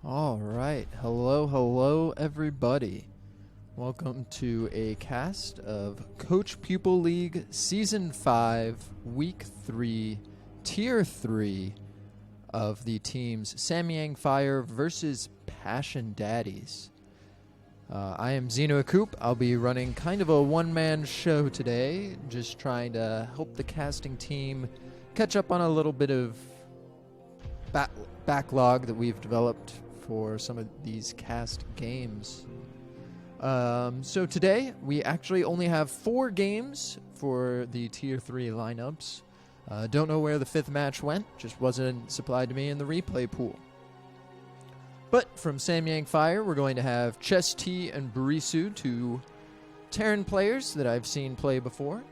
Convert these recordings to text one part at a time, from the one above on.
All right. Hello, everybody. Welcome to a cast of Coach Pupil League Season 5, Week 3, Tier 3 of the teams Samyang Fire versus Passion Daddies. I am ZenoAkoop. I'll be running kind of a one-man show today, just trying to help the casting team catch up on a little bit of backlog that we've developed for some of these cast games. So today, we actually only have 4 games for the Tier 3 lineups. Don't know where the 5th match went, just wasn't supplied to me in the replay pool. But from Samyang Fire, we're going to have Chess T and Barisu, 2 Terran players that I've seen play before.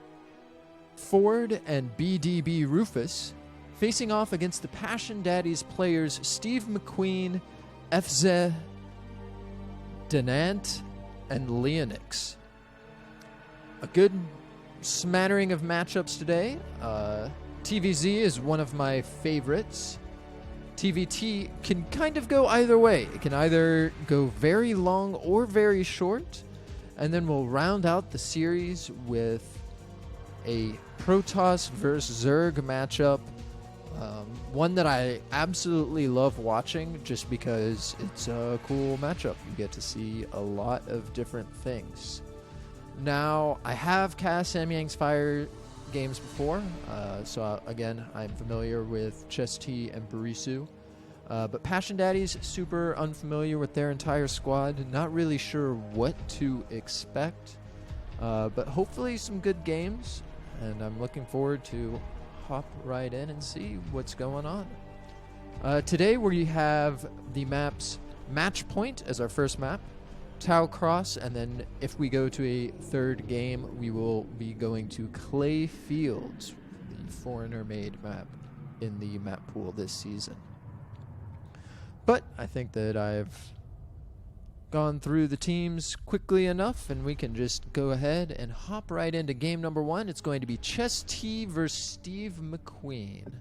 Ford and BDB Rufus facing off against the Passion Daddies players Steve McQueen, FZ, Denant, and Leonix. A good smattering of matchups today. TVZ is one of my favorites. TVT can kind of go either way. It can either go very long or very short. And then we'll round out the series with a Protoss versus Zerg matchup. One that I absolutely love watching just because it's a cool matchup. You get to see a lot of different things. Now, I have cast Samyang's Fire games before, so again, I'm familiar with Chess T and Barisu. But Passion Daddies, super unfamiliar with their entire squad. Not really sure what to expect, but hopefully some good games, and I'm looking forward to hop right in and see what's going on. Today we have the maps Match Point as our first map, Tau Cross, and then if we go to a third game, we will be going to Clay Fields, the foreigner-made map in the map pool this season. But I think that I've gone through the teams quickly enough, and we can just go ahead and hop right into game number 1. It's going to be Chess T versus Steve McQueen.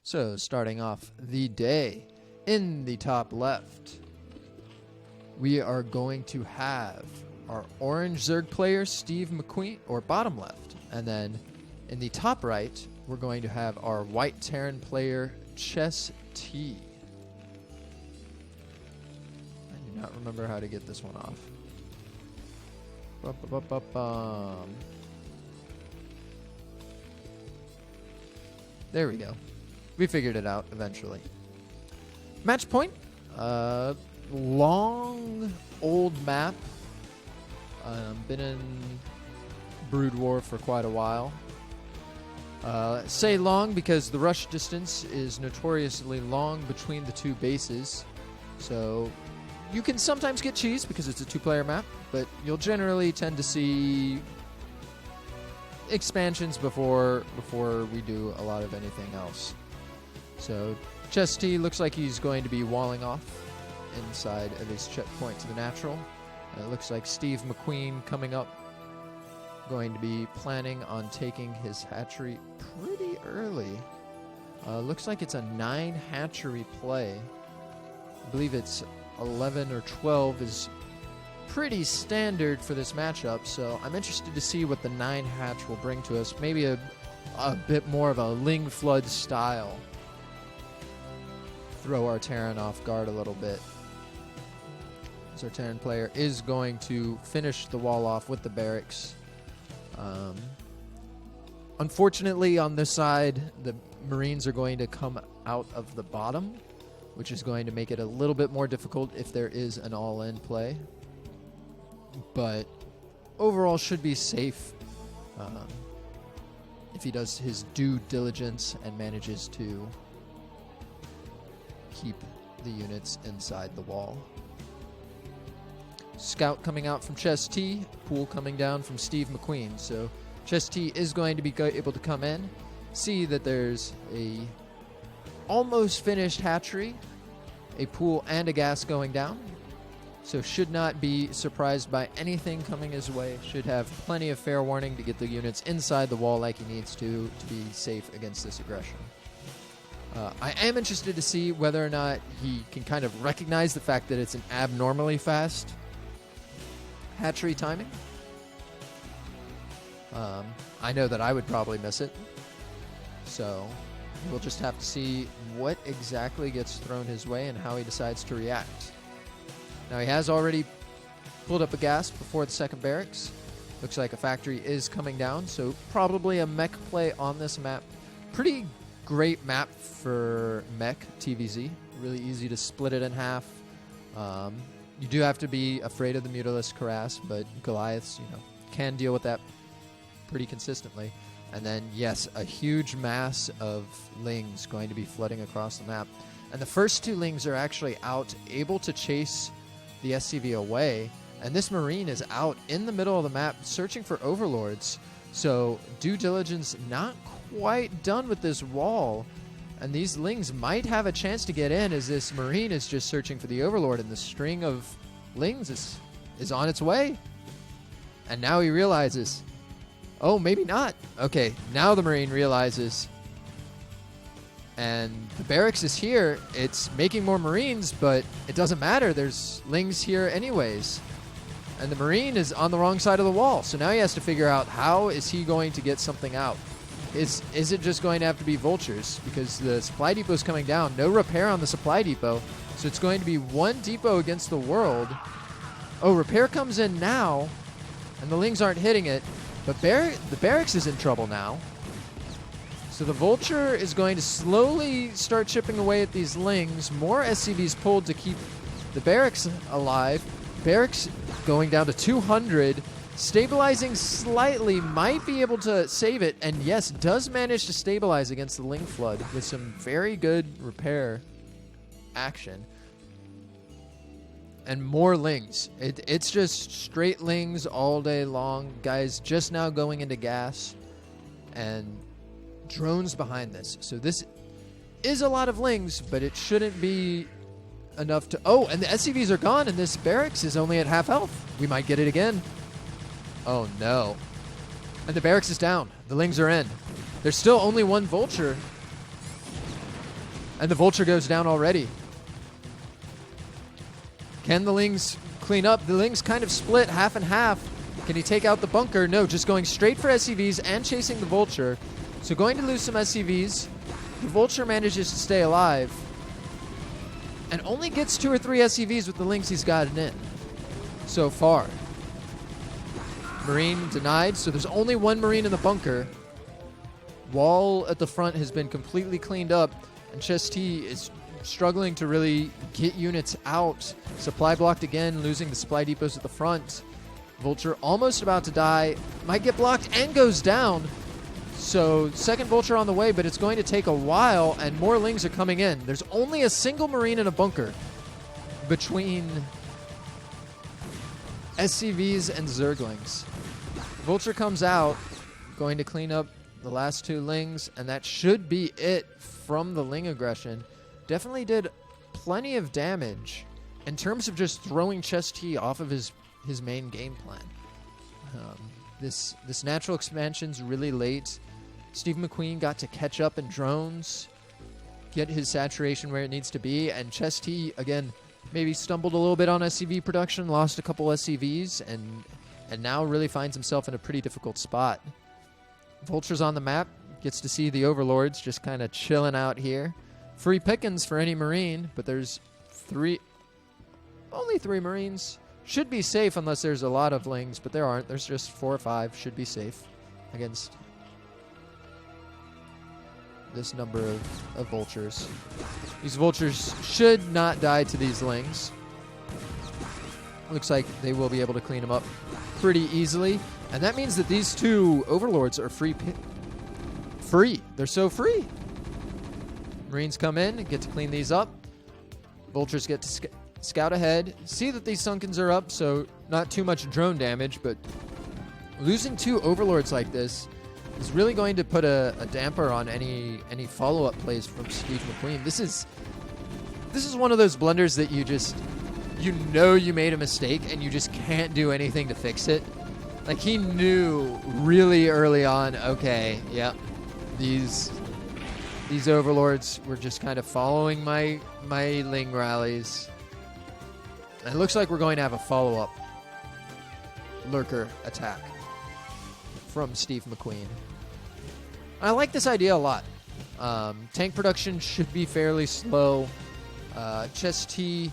So, starting off the day, in the top left, we are going to have our orange Zerg player, Steve McQueen, or bottom left. And then in the top right, we're going to have our white Terran player, Chess T. I do not remember how to get this one off. There we go. We figured it out eventually. Match Point. Long, old map. Been in Brood War for quite a while. Say long because the rush distance is notoriously long between the two bases. So you can sometimes get cheese because it's a two-player map, but you'll generally tend to see expansions before we do a lot of anything else. So Chess T looks like he's going to be walling off inside of his checkpoint to the natural. It looks like Steve McQueen coming up, going to be planning on taking his hatchery pretty early. Looks like it's a 9 hatchery play. I believe it's 11 or 12 is pretty standard for this matchup, so I'm interested to see what the 9 hatch will bring to us. Maybe a bit more of a Ling Flood style. Throw our Terran off guard a little bit. As our Terran player is going to finish the wall off with the barracks. Unfortunately, on this side, the Marines are going to come out of the bottom, which is going to make it a little bit more difficult if there is an all-in play. But overall should be safe if he does his due diligence and manages to keep the units inside the wall. Scout coming out from Chess T, Pool coming down from Steve McQueen. So Chess T is going to be able to come in, see that there's a almost finished hatchery, a pool, and a gas going down. So should not be surprised by anything coming his way. Should have plenty of fair warning to get the units inside the wall like he needs to be safe against this aggression. I am interested to see whether or not he can kind of recognize the fact that it's an abnormally fast hatchery timing. I know that I would probably miss it. So we'll just have to see what exactly gets thrown his way and how he decides to react. Now he has already pulled up a gas before the second barracks. Looks like a factory is coming down, so probably a mech play on this map. Pretty great map for mech TVZ. Really easy to split it in half. You do have to be afraid of the Mutalisk Harass, but Goliaths, can deal with that pretty consistently. And then, yes, a huge mass of Lings going to be flooding across the map. And the first two Lings are actually out, able to chase the SCV away. And this Marine is out in the middle of the map searching for Overlords. So due diligence not quite done with this wall. And these Lings might have a chance to get in as this Marine is just searching for the Overlord. And the string of Lings is on its way. And now he realizes, oh, maybe not. Okay, now the Marine realizes. And the barracks is here. It's making more Marines, but it doesn't matter. There's Lings here anyways. And the Marine is on the wrong side of the wall. So now he has to figure out how is he going to get something out. Is it just going to have to be Vultures? Because the supply depot is coming down. No repair on the supply depot. So it's going to be one depot against the world. Oh, repair comes in now. And the Lings aren't hitting it. But the barracks is in trouble now. So the Vulture is going to slowly start chipping away at these Lings. More SCVs pulled to keep the barracks alive. Barracks going down to 200. Stabilizing slightly. Might be able to save it. And yes, does manage to stabilize against the Ling flood with some very good repair action. And more Lings. It's just straight Lings all day long. Guys just now going into gas. And drones behind this. So this is a lot of Lings, but it shouldn't be enough to... Oh, and the SCVs are gone, and this barracks is only at half health. We might get it again. Oh, no. And the barracks is down. The Lings are in. There's still only one Vulture. And the Vulture goes down already. Can the Lings clean up? The Lings kind of split half and half. Can he take out the bunker? No, just going straight for SCVs and chasing the Vulture. So going to lose some SCVs. The Vulture manages to stay alive. And only gets 2 or 3 SCVs with the Lings he's gotten in so far. Marine denied, so there's only one Marine in the bunker. Wall at the front has been completely cleaned up. And Chess T is struggling to really get units out. Supply blocked again, losing the supply depots at the front. Vulture almost about to die. Might get blocked and goes down. So second Vulture on the way, but it's going to take a while, and more Lings are coming in. There's only a single Marine in a bunker between SCVs and Zerglings. Vulture comes out, going to clean up the last 2 Lings, and that should be it from the Ling aggression. Definitely did plenty of damage in terms of just throwing Chess T off of his main game plan. This natural expansion's really late. Steve McQueen got to catch up in drones, get his saturation where it needs to be, and Chess T, again, maybe stumbled a little bit on SCV production, lost a couple SCVs, and now really finds himself in a pretty difficult spot. Vulture's on the map, gets to see the Overlords just kind of chilling out here. Free pickings for any Marine, but there's only 3 Marines. Should be safe unless there's a lot of Lings, but there aren't. There's just 4 or 5. Should be safe against this number of Vultures. These Vultures should not die to these Lings. Looks like they will be able to clean them up pretty easily. And that means that these 2 Overlords are free. They're so free. Marines come in and get to clean these up. Vultures get to scout ahead. See that these Sunkens are up, so not too much drone damage, but losing 2 Overlords like this is really going to put a damper on any follow-up plays from Steve McQueen. This is one of those blunders that you know you made a mistake and you just can't do anything to fix it. Like, he knew really early on, okay, yep, these Overlords were just kind of following my Ling rallies. And it looks like we're going to have a follow-up Lurker attack from Steve McQueen. I like this idea a lot. Tank production should be fairly slow. Chess T,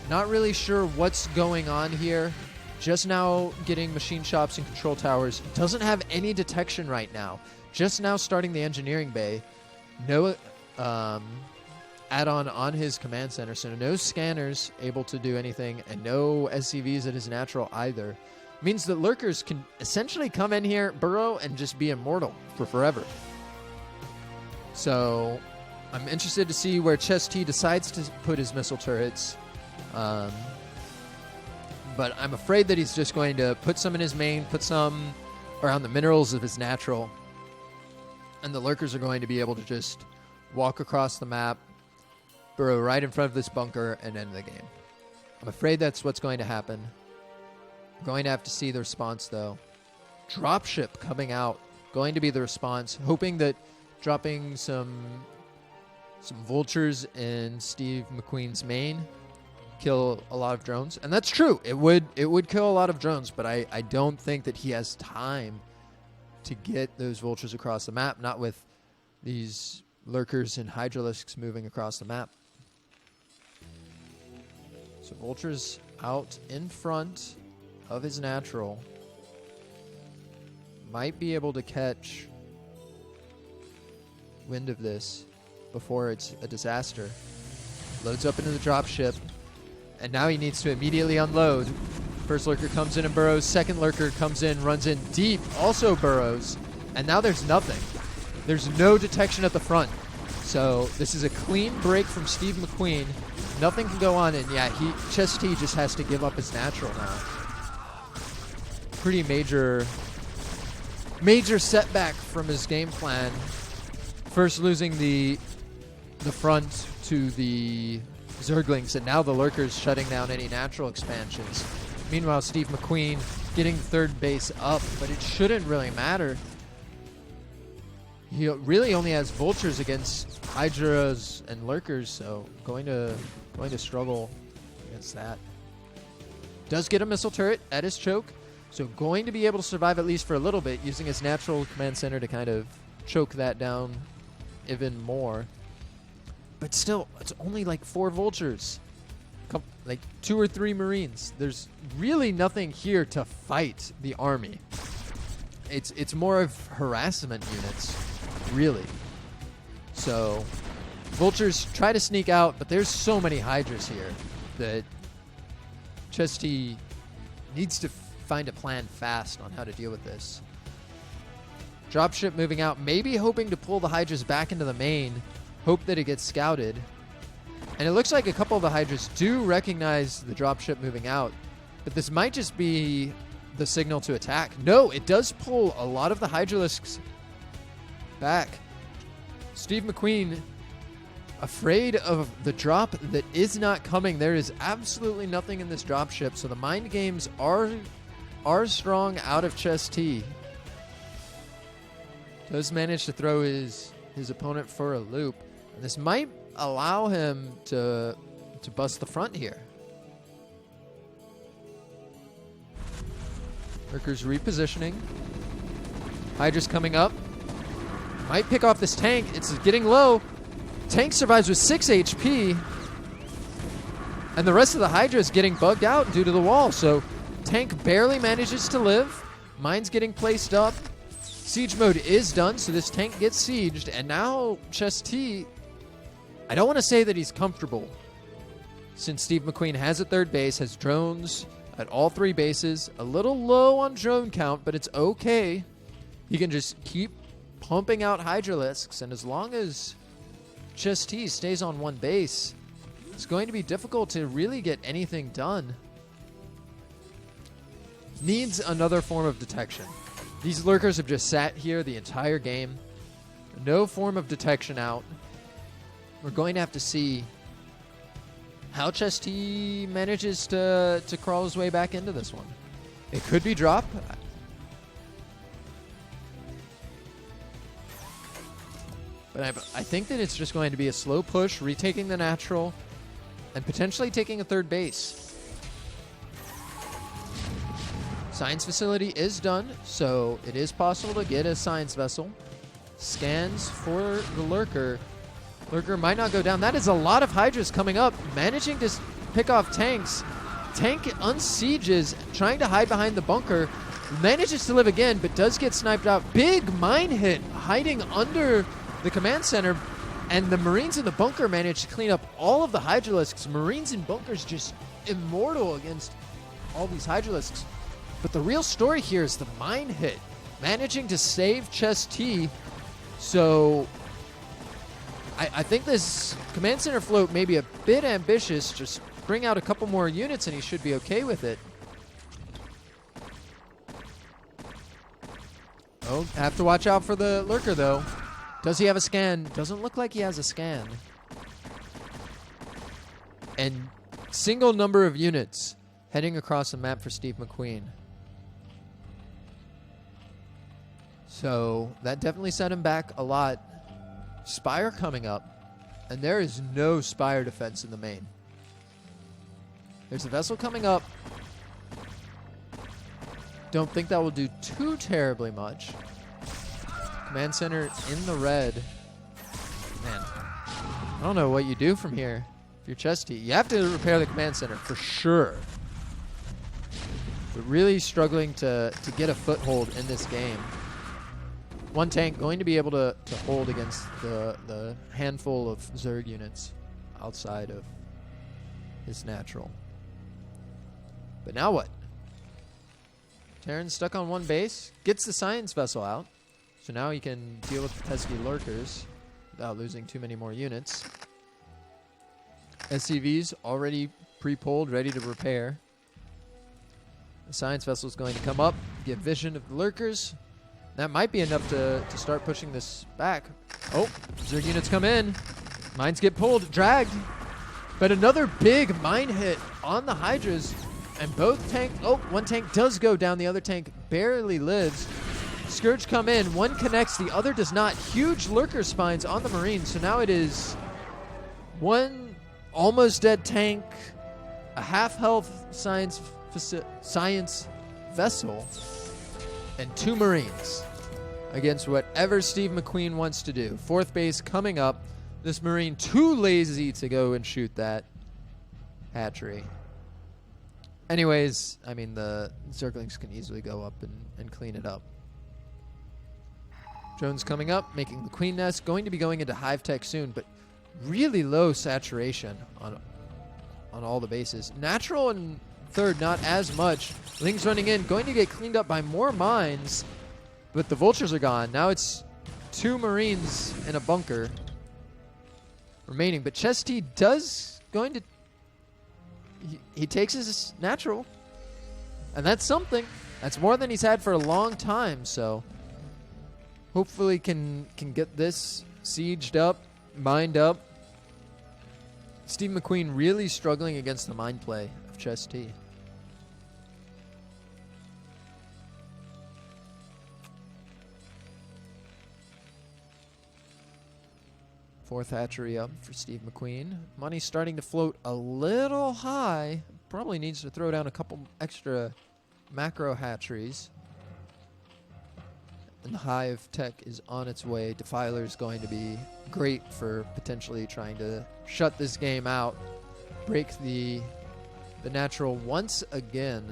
not really sure what's going on here. Just now getting machine shops and control towers. Doesn't have any detection right now. Just now starting the engineering bay. No add-on on his command center, so no scanners able to do anything, and no SCVs at his natural either. means that lurkers can essentially come in here, burrow, and just be immortal for forever. So I'm interested to see where Chess T decides to put his missile turrets. But I'm afraid that he's just going to put some in his main, put some around the minerals of his natural. And the lurkers are going to be able to just walk across the map, burrow right in front of this bunker, and end the game. I'm afraid that's what's going to happen. We're going to have to see the response, though. Dropship coming out. Going to be the response. Hoping that dropping some vultures in Steve McQueen's main kill a lot of drones. And that's true. It would kill a lot of drones, but I don't think that he has time to get those vultures across the map, not with these lurkers and hydralisks moving across the map. So vultures out in front of his natural. Might be able to catch wind of this before it's a disaster. Loads up into the dropship, and now he needs to immediately unload. First lurker comes in and burrows. Second lurker comes in, runs in deep, also burrows. And now there's nothing. There's no detection at the front. So this is a clean break from Steve McQueen. Nothing can go on, and yeah, Chess T just has to give up his natural now. Pretty major setback from his game plan. First losing the front to the Zerglings, and now the lurkers shutting down any natural expansions. Meanwhile, Steve McQueen getting third base up, but it shouldn't really matter. He really only has vultures against hydras and lurkers, so going to struggle against that. Does get a missile turret at his choke, so going to be able to survive at least for a little bit, using his natural command center to kind of choke that down even more. But still, it's only like 4 vultures. Like 2 or 3 Marines. There's really nothing here to fight the army. It's more of harassment units, really. So vultures try to sneak out, but there's so many hydras here that Chess T needs to find a plan fast on how to deal with this. Dropship moving out, maybe hoping to pull the hydras back into the main, hope that it gets scouted. And it looks like a couple of the hydras do recognize the dropship moving out, but this might just be the signal to attack. No, it does pull a lot of the hydralisks back. Steve McQueen, afraid of the drop that is not coming. There is absolutely nothing in this dropship, so the mind games are strong out of Chess T. Does manage to throw his opponent for a loop. And this might allow him to bust the front here. Lurkers repositioning. Hydra's coming up. Might pick off this tank. It's getting low. Tank survives with 6 HP. And the rest of the Hydra is getting bugged out due to the wall. So tank barely manages to live. Mine's getting placed up. Siege mode is done, so this tank gets sieged. And now Chess T, I don't want to say that he's comfortable, since Steve McQueen has a third base, has drones at all 3 bases. A little low on drone count, but it's okay. He can just keep pumping out Hydralisks, and as long as Chess T stays on 1 base, it's going to be difficult to really get anything done. Needs another form of detection. These lurkers have just sat here the entire game. No form of detection out. We're going to have to see how Chess T manages to crawl his way back into this one. It could be drop. But I think that it's just going to be a slow push, retaking the natural, and potentially taking a third base. Science facility is done, so it is possible to get a science vessel. Scans for the lurker. Lurker might not go down. That is a lot of Hydras coming up, managing to pick off tanks. Tank unsieges, trying to hide behind the bunker. Manages to live again, but does get sniped out. Big mine hit, hiding under the command center. And the Marines in the bunker manage to clean up all of the Hydralisks. Marines in bunkers just immortal against all these Hydralisks. But the real story here is the mine hit. Managing to save Chess T. So I think this command center float may be a bit ambitious. Just bring out a couple more units and he should be okay with it. Oh, have to watch out for the lurker though. Does he have a scan? Doesn't look like he has a scan. And single number of units heading across the map for Steve McQueen. So that definitely set him back a lot. Spire coming up, and there is no Spire defense in the main. There's a vessel coming up. Don't think that will do too terribly much. Command center in the red. Man, I don't know what you do from here. If you're Chess T, you have to repair the command center for sure. But really struggling to get a foothold in this game. One tank going to be able to hold against the handful of Zerg units outside of his natural. But now what? Terran's stuck on one base, gets the science vessel out, so now he can deal with the pesky lurkers without losing too many more units. SCV's already pre-pulled, ready to repair. The science vessel is going to come up, get vision of the lurkers. That might be enough to start pushing this back. Oh, Zerg units come in. Mines get pulled, dragged. But another big mine hit on the Hydras. And both tank, oh, one tank does go down. The other tank barely lives. Scourge come in. One connects, the other does not. Huge lurker spines on the Marines. So now it is one almost dead tank, a half health science vessel, and 2 Marines against whatever Steve McQueen wants to do. Fourth base coming up. This Marine too lazy to go and shoot that hatchery. Anyways, I mean, the Zerglings can easily go up and clean it up. Drones coming up, making the Queen Nest. Going to be going into Hive Tech soon, but really low saturation on all the bases. Natural and third, not as much. Lings running in, going to get cleaned up by more mines, but the vultures are gone. Now it's 2 Marines in a bunker remaining, but Chess T does going to... He takes his natural, and that's something. That's more than he's had for a long time, so hopefully can get this sieged up, mined up. Steve McQueen really struggling against the mind play of Chess T. Fourth hatchery up for Steve McQueen. Money's starting to float a little high. Probably needs to throw down a couple extra macro hatcheries. And the Hive Tech is on its way. Defiler's going to be great for potentially trying to shut this game out. Break the natural once again.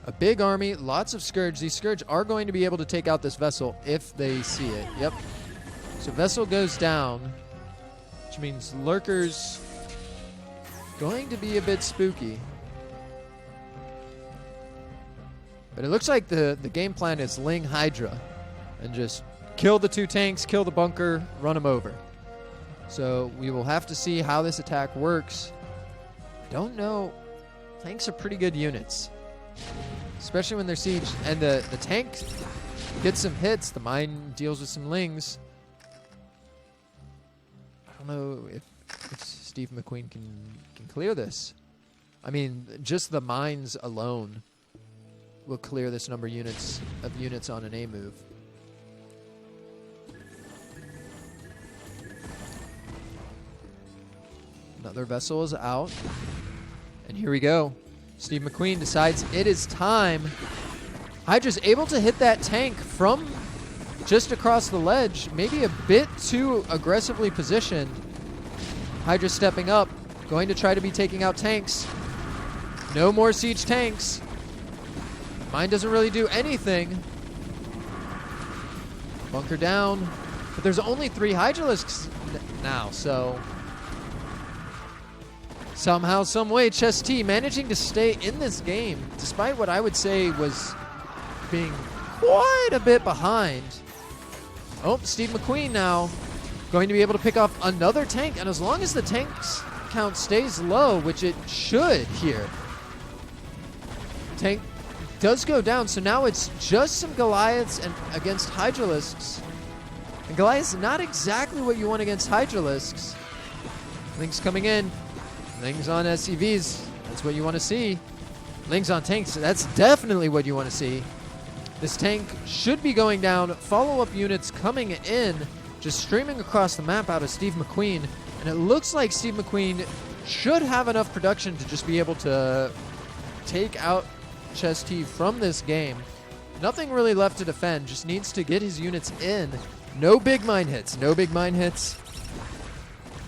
A big army, lots of Scourge. These Scourge are going to be able to take out this vessel if they see it. Yep. So vessel goes down, which means lurkers going to be a bit spooky. But it looks like the game plan is Ling Hydra and just kill the 2 tanks, kill the bunker, run them over. So we will have to see how this attack works. I don't know. Tanks are pretty good units, especially when they're sieged. And the tank gets some hits. The mine deals with some lings. I don't know if Steve McQueen can clear this. I mean, just the mines alone will clear this number of units on an A move. Another vessel is out. And here we go. Steve McQueen decides it is time. Hydra's able to hit that tank from just across the ledge, maybe a bit too aggressively positioned. Hydra stepping up, going to try to be taking out tanks. No more siege tanks. Mine doesn't really do anything. Bunker down. But there's only 3 Hydralisks now, so Somehow, some way, Chess T managing to stay in this game, despite what I would say was being quite a bit behind. Oh, Steve McQueen now going to be able to pick off another tank, and as long as the tank's count stays low, which it should here, tank does go down, so now it's just some Goliaths and against Hydralisks. And Goliath's not exactly what you want against Hydralisks. Lings coming in. Lings on SCVs, that's what you want to see. Lings on tanks, that's definitely what you want to see. This tank should be going down. Follow-up units coming in, just streaming across the map out of Steve McQueen. And it looks like Steve McQueen should have enough production to just be able to take out Chess T from this game. Nothing really left to defend, just needs to get his units in. No big mine hits, no big mine hits.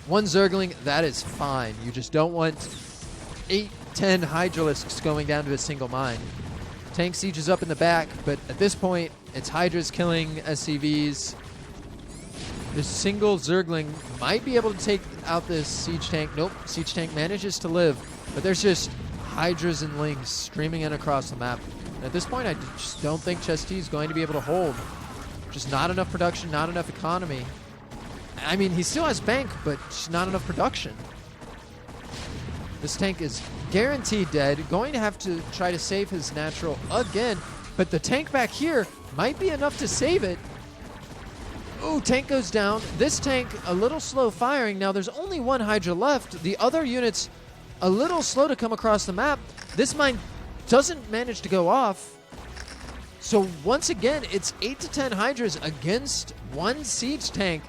One Zergling, that is fine. You just don't want 8, 10 Hydralisks going down to a single mine. Tank siege is up in the back, but at this point, it's Hydras killing SCVs. This single Zergling might be able to take out this siege tank. Nope, siege tank manages to live, but there's just Hydras and Lings streaming in across the map. And at this point, I just don't think Chess T is going to be able to hold. Just not enough production, not enough economy. I mean, he still has bank, but just not enough production. This tank is guaranteed dead. Going to have to try to save his natural again, but the tank back here might be enough to save it. Ooh, tank goes down. This tank a little slow firing. Now there's only one Hydra left. The other units a little slow to come across the map. This mine doesn't manage to go off. So once again, it's 8 to 10 Hydras against one siege tank.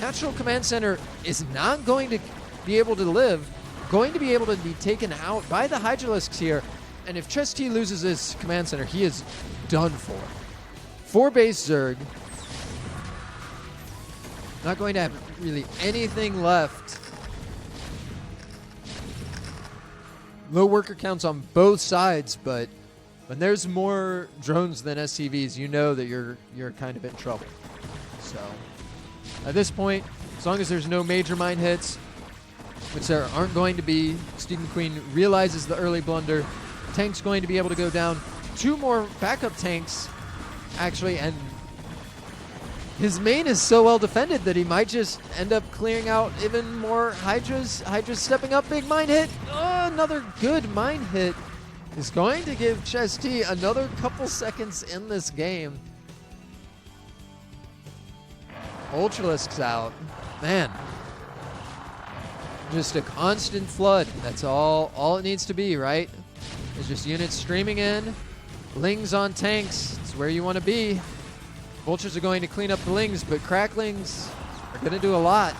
Natural Command Center is not going to be able to live, going to be able to be taken out by the Hydralisks here. And if Chess T loses his Command Center, he is done for. 4 base Zerg. Not going to have really anything left. Low worker counts on both sides, but when there's more drones than SCVs, you know that you're kind of in trouble. So at this point, as long as there's no major mine hits, which there aren't going to be, Steve McQueen realizes the early blunder. Tank's going to be able to go down. 2 more backup tanks, actually, and his main is so well defended that he might just end up clearing out even more Hydras. Hydras stepping up, big mine hit. Oh, another good mine hit is going to give Chess T another couple seconds in this game. Ultralisk's out. Man. Just a constant flood. That's all it needs to be, right? It's just units streaming in. Lings on tanks. It's where you want to be. Vultures are going to clean up the Lings, but Cracklings are going to do a lot.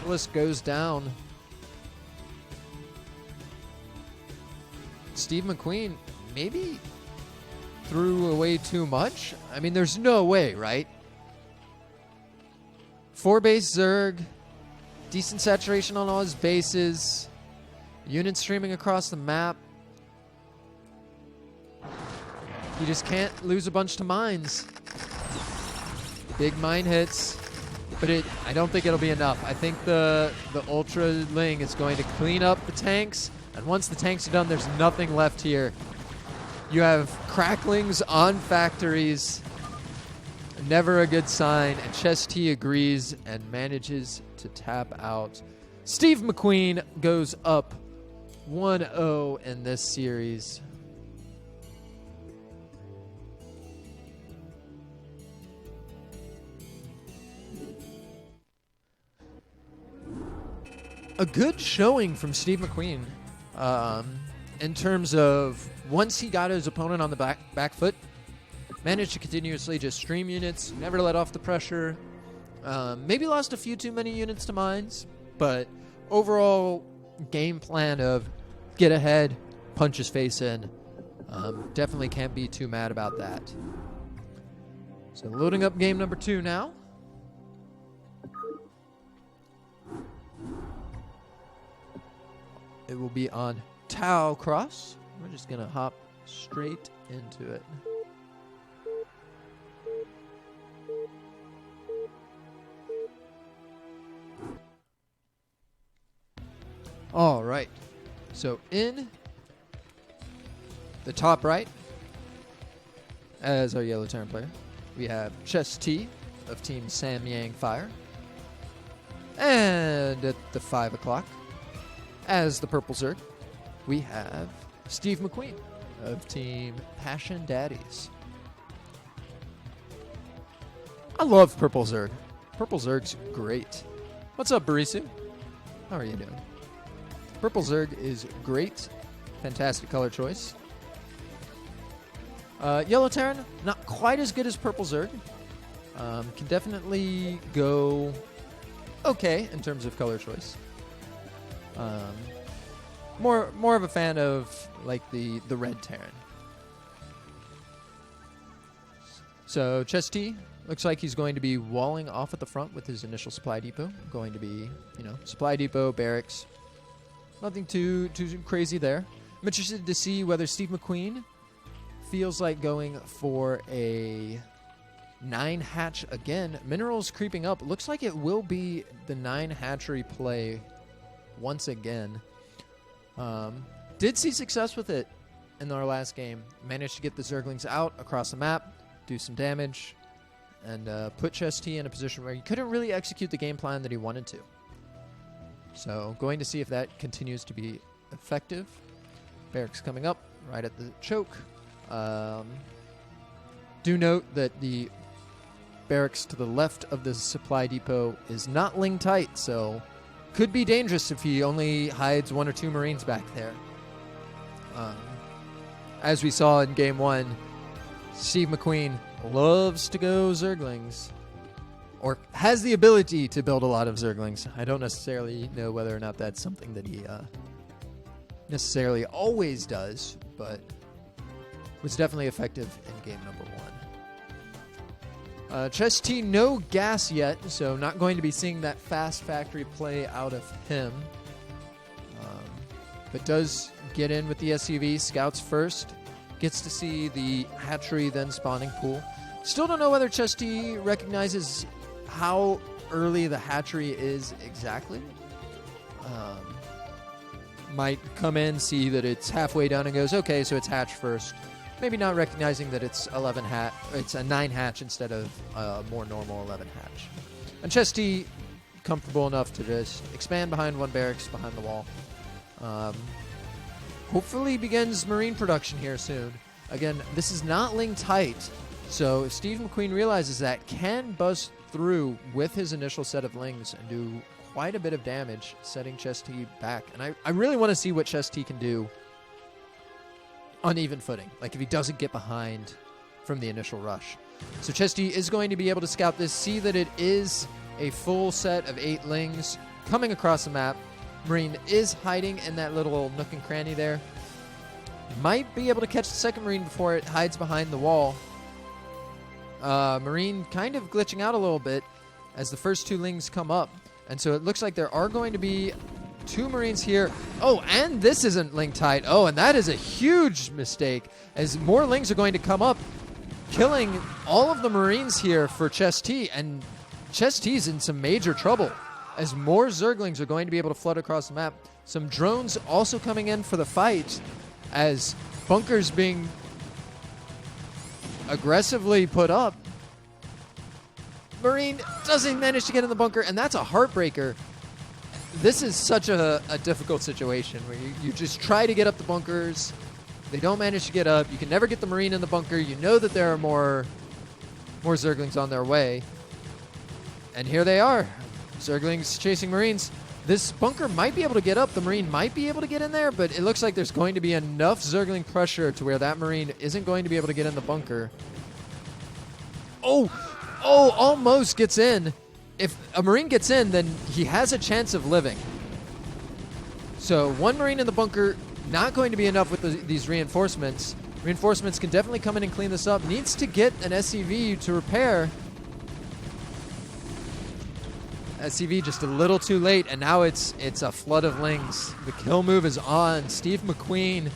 Ultralisk goes down. Steve McQueen maybe threw away too much. I mean, there's no way, right? 4 base Zerg, decent saturation on all his bases, units streaming across the map. You just can't lose a bunch to mines. Big mine hits, but I don't think it'll be enough. I think the Ultra Ling is going to clean up the tanks, and once the tanks are done, there's nothing left here. You have Cracklings on factories. Never a good sign, and Chess T agrees and manages to tap out. Steve McQueen goes up 1-0 in this series. A good showing from Steve McQueen in terms of once he got his opponent on the back foot, managed to continuously just stream units, never let off the pressure. Maybe lost a few too many units to mines, but overall game plan of get ahead, punch his face in. Definitely can't be too mad about that. So loading up game number 2 now. It will be on Tau Cross. We're just going to hop straight into it. All right. So in the top right, as our yellow Terran player, we have Chess T of Team Samyang Fire. And at the 5 o'clock, as the purple Zerg, we have Steve McQueen of Team Passion Daddies. I love purple Zerg. Purple Zerg's great. What's up, Barisu? How are you doing? Purple Zerg is great. Fantastic color choice. Yellow Terran, not quite as good as purple Zerg. Can definitely go okay in terms of color choice. More of a fan of like the red Terran. So Chess T looks like he's going to be walling off at the front with his initial supply depot. Going to be, supply depot, barracks. Nothing too crazy there. I'm interested to see whether Steve McQueen feels like going for a 9 hatch again. Minerals creeping up. Looks like it will be the 9 hatchery play once again. Did see success with it in our last game. Managed to get the Zerglings out across the map, do some damage, and put Chess T in a position where he couldn't really execute the game plan that he wanted to. So going to see if that continues to be effective. Barracks coming up right at the choke. Do note that the barracks to the left of the supply depot is not ling tight, so could be dangerous if he only hides 1 or 2 Marines back there. As we saw in Game 1, Steve McQueen loves to go Zerglings, or has the ability to build a lot of Zerglings. I don't necessarily know whether or not that's something that he necessarily always does, but was definitely effective in game number 1. Chess T, no gas yet, so not going to be seeing that fast factory play out of him. But does get in with the SUV, scouts first, gets to see the hatchery, then spawning pool. Still don't know whether Chess T recognizes how early the hatchery is exactly. Might come in, see that it's halfway done, and goes, okay, so it's hatch first. Maybe not recognizing that it's it's a 9 hatch instead of a more normal 11 hatch. And Chess T, comfortable enough to just expand behind 1 barracks behind the wall. Hopefully begins Marine production here soon. Again, this is not ling tight, so if Steve McQueen realizes that, can buzz through with his initial set of lings and do quite a bit of damage, setting Chess T back. And I really want to see what Chess T can do on even footing, like if he doesn't get behind from the initial rush. So Chess T is going to be able to scout this, see that it is a full set of 8 lings coming across the map. Marine is hiding in that little nook and cranny there. Might be able to catch the second Marine before it hides behind the wall. Marine kind of glitching out a little bit as the first 2 lings come up. And so it looks like there are going to be 2 Marines here. Oh, and this isn't ling tight. Oh, and that is a huge mistake, as more lings are going to come up, killing all of the Marines here for Chess T. And Chess T's in some major trouble, as more Zerglings are going to be able to flood across the map. Some drones also coming in for the fight, as bunkers being aggressively put up. Marine doesn't manage to get in the bunker, and that's a heartbreaker. This is such a difficult situation where you just try to get up the bunkers. They don't manage to get up. You can never get the Marine in the bunker. You know that there are more Zerglings on their way. And here they are. Zerglings chasing Marines. This bunker might be able to get up. The Marine might be able to get in there, but it looks like there's going to be enough Zergling pressure to where that Marine isn't going to be able to get in the bunker. Oh, almost gets in. If a Marine gets in, then he has a chance of living. So 1 Marine in the bunker, not going to be enough with these reinforcements. Reinforcements can definitely come in and clean this up. Needs to get an SCV to repair. SCV just a little too late, and now it's a flood of lings. The kill move is on. Steve McQueen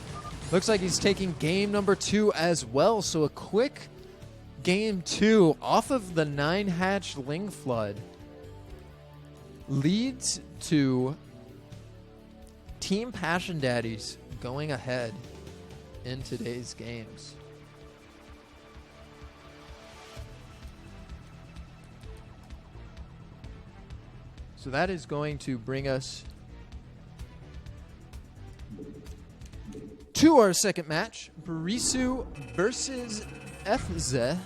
looks like he's taking game number 2 as well. So a quick game 2 off of the 9 hatch ling flood leads to Team Passion Daddies going ahead in today's games. So that is going to bring us to our second match, Barisu versus Efze.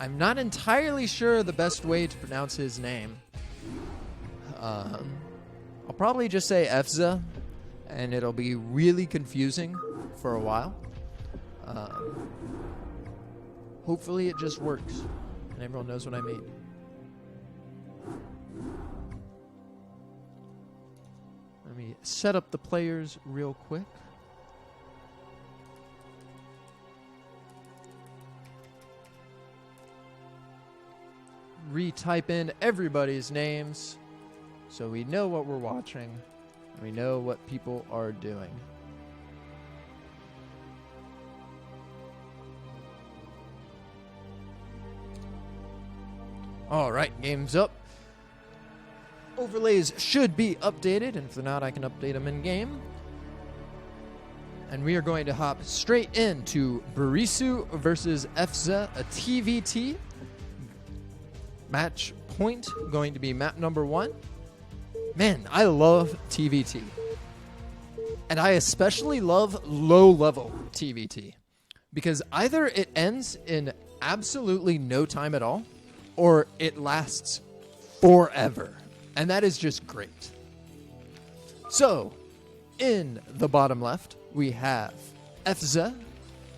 I'm not entirely sure the best way to pronounce his name. I'll probably just say Efze, and it'll be really confusing for a while. Hopefully it just works, and everyone knows what I mean. Let me set up the players real quick. Retype in everybody's names so we know what we're watching and we know what people are doing. All right, game's up. Overlays should be updated, and if they're not, I can update them in game. And we are going to hop straight into Barisu versus Efze, a TVT. Match point going to be map number 1. Man, I love TVT. And I especially love low-level TVT. Because either it ends in absolutely no time at all, or it lasts forever. And that is just great. So, in the bottom left, we have Efze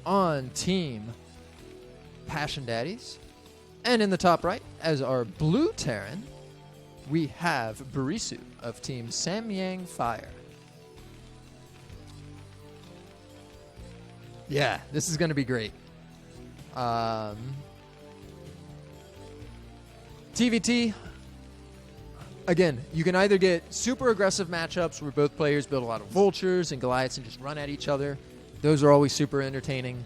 on Team Passion Daddies. And in the top right, as our blue Terran, we have Barisu of Team Samyang Fire. Yeah, this is going to be great. TVT, again, you can either get super aggressive matchups where both players build a lot of vultures and Goliaths and just run at each other. Those are always super entertaining.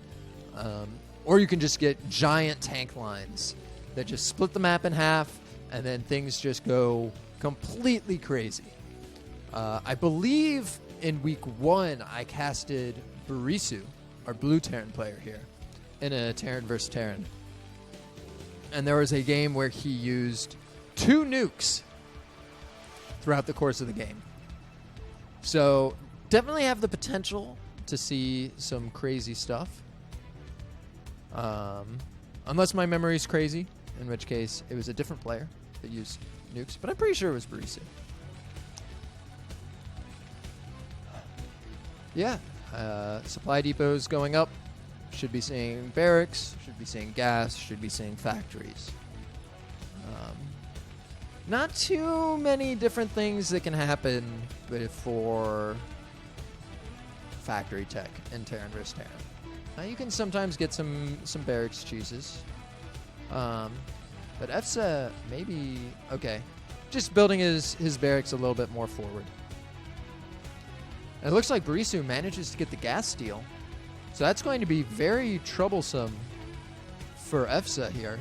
Or you can just get giant tank lines that just split the map in half, and then things just go completely crazy. I believe in week 1, I casted Barisu, our blue Terran player here, in a Terran versus Terran. And there was a game where he used 2 nukes throughout the course of the game. So definitely have the potential to see some crazy stuff. Unless my memory is crazy, in which case it was a different player that used nukes, but I'm pretty sure it was Barisu. Yeah, supply depots going up. Should be seeing barracks, should be seeing gas, should be seeing factories. Not too many different things that can happen for factory tech in Terran vs. Terran. You can sometimes get some barracks cheeses. But Efze maybe, okay, just building his barracks a little bit more forward. And it looks like Barisu manages to get the gas steal. So that's going to be very troublesome for Efze here.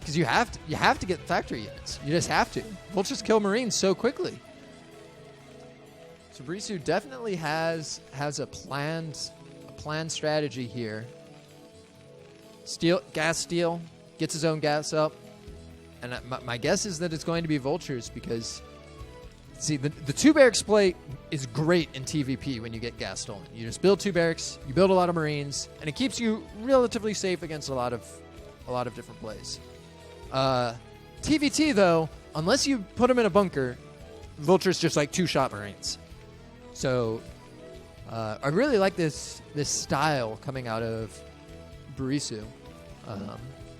Because you have to get factory units. You just have to. Vultures kill Marines so quickly. So Barisu definitely has a planned strategy here. Gas steal, gets his own gas up. And my guess is that it's going to be vultures because, see, the 2 barracks play is great in TVP when you get gas stolen. You just build 2 barracks, you build a lot of Marines, and it keeps you relatively safe against a lot of different plays. TVT though, unless you put them in a bunker, vultures just like 2-shot Marines. So I really like this style coming out of Barisu.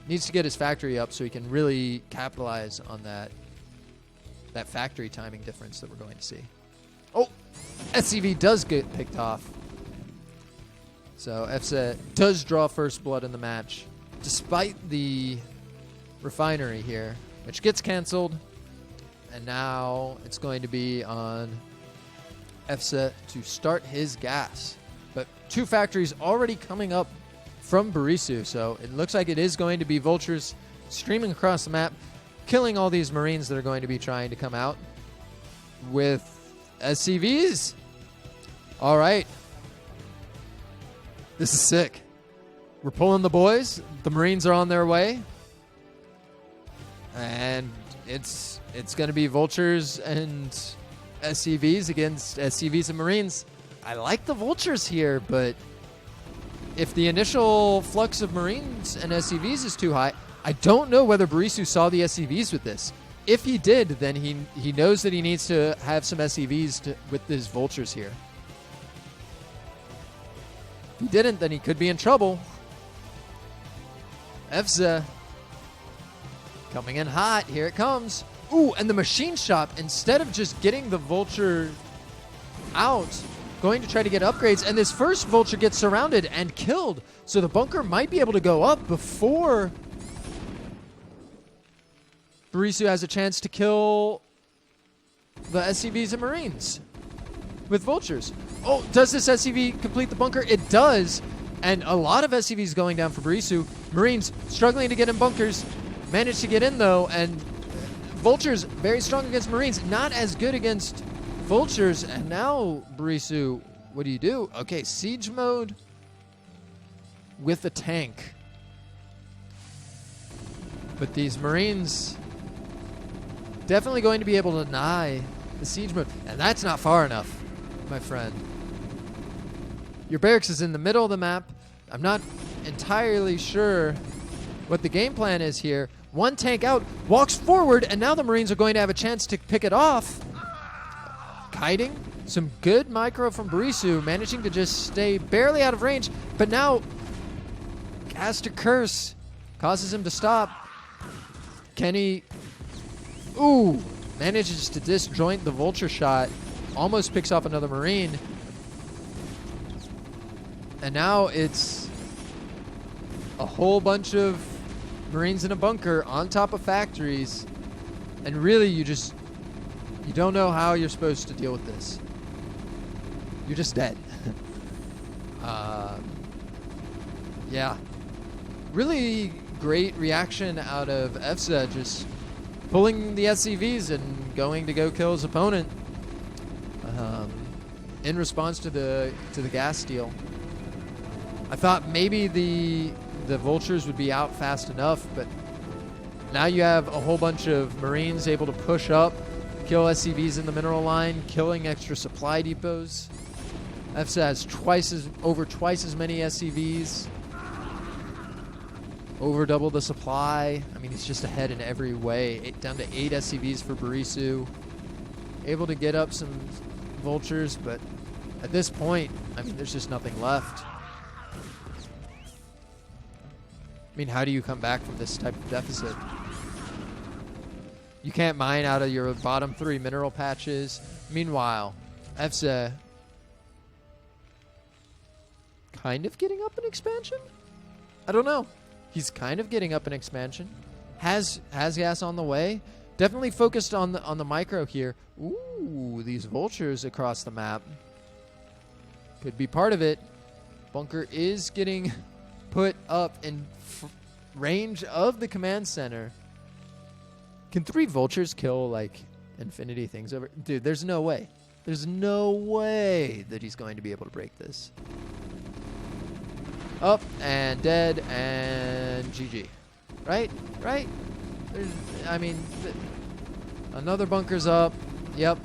Needs to get his factory up so he can really capitalize on that factory timing difference that we're going to see. Oh, SCV does get picked off. So Efze does draw first blood in the match, despite the refinery here, which gets canceled. And now it's going to be on Efze to start his gas. But 2 factories already coming up from Barisu, so it looks like it is going to be vultures streaming across the map, killing all these Marines that are going to be trying to come out with SCVs. All right. This is sick. We're pulling the boys. The Marines are on their way. And it's going to be Vultures and SCVs against SCVs and Marines. I like the Vultures here, but if the initial flux of Marines and SCVs is too high, I don't know whether Barisu saw the SCVs with this. If he did, then he knows that he needs to have some SCVs with his Vultures here. If he didn't, then he could be in trouble. Efza coming in hot. Here it comes. Ooh, and the machine shop, instead of just getting the Vulture out, going to try to get upgrades, and this first Vulture gets surrounded and killed. So the bunker might be able to go up before Barisu has a chance to kill the SCVs and Marines with Vultures. Oh, does this SCV complete the bunker? It does. And a lot of SCVs going down for Barisu. Marines struggling to get in bunkers. Managed to get in, though. And Vultures, very strong against Marines. Not as good against Vultures. And now, Barisu, what do? Okay, siege mode with a tank. But these Marines definitely going to be able to deny the siege mode. And that's not far enough, my friend. Your barracks is in the middle of the map. I'm not entirely sure what the game plan is here. One tank out, walks forward, and now the Marines are going to have a chance to pick it off. Kiting, some good micro from Barisu, managing to just stay barely out of range, but now Caster Curse causes him to stop. Kenny, ooh, manages to disjoint the Vulture shot, almost picks off another Marine. And now it's a whole bunch of Marines in a bunker on top of factories. And really, you don't know how you're supposed to deal with this. You're just dead. Yeah. Really great reaction out of Efza, just pulling the SCVs and going to go kill his opponent in response to the gas steal. I thought maybe the Vultures would be out fast enough, but now you have a whole bunch of Marines able to push up, kill SCVs in the mineral line, killing extra supply depots. Efza has over twice as many SCVs, over double the supply. I mean, he's just ahead in every way. Down to 8 SCVs for Barisu. Able to get up some Vultures, but at this point, I mean, there's just nothing left. I mean, how do you come back from this type of deficit? You can't mine out of your bottom 3 mineral patches. Meanwhile, Efza kind of getting up an expansion? I don't know. He's kind of getting up an expansion. Has gas on the way. Definitely focused on the micro here. Ooh, these Vultures across the map. Could be part of it. Bunker is getting put up in range of the command center. Can 3 Vultures kill, like, infinity things over? Dude, there's no way. There's no way that he's going to be able to break this. Up and dead and GG. Right? Right? Another bunker's up. Yep.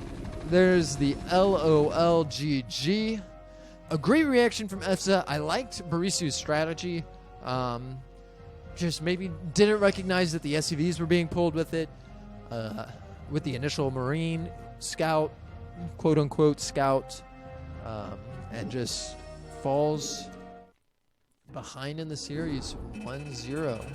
There's the LOLGG. A great reaction from Efza. I liked Barisu's strategy. Just maybe didn't recognize that the SCVs were being pulled with it. With the initial Marine scout, quote-unquote scout, and just falls behind in the series 1-0.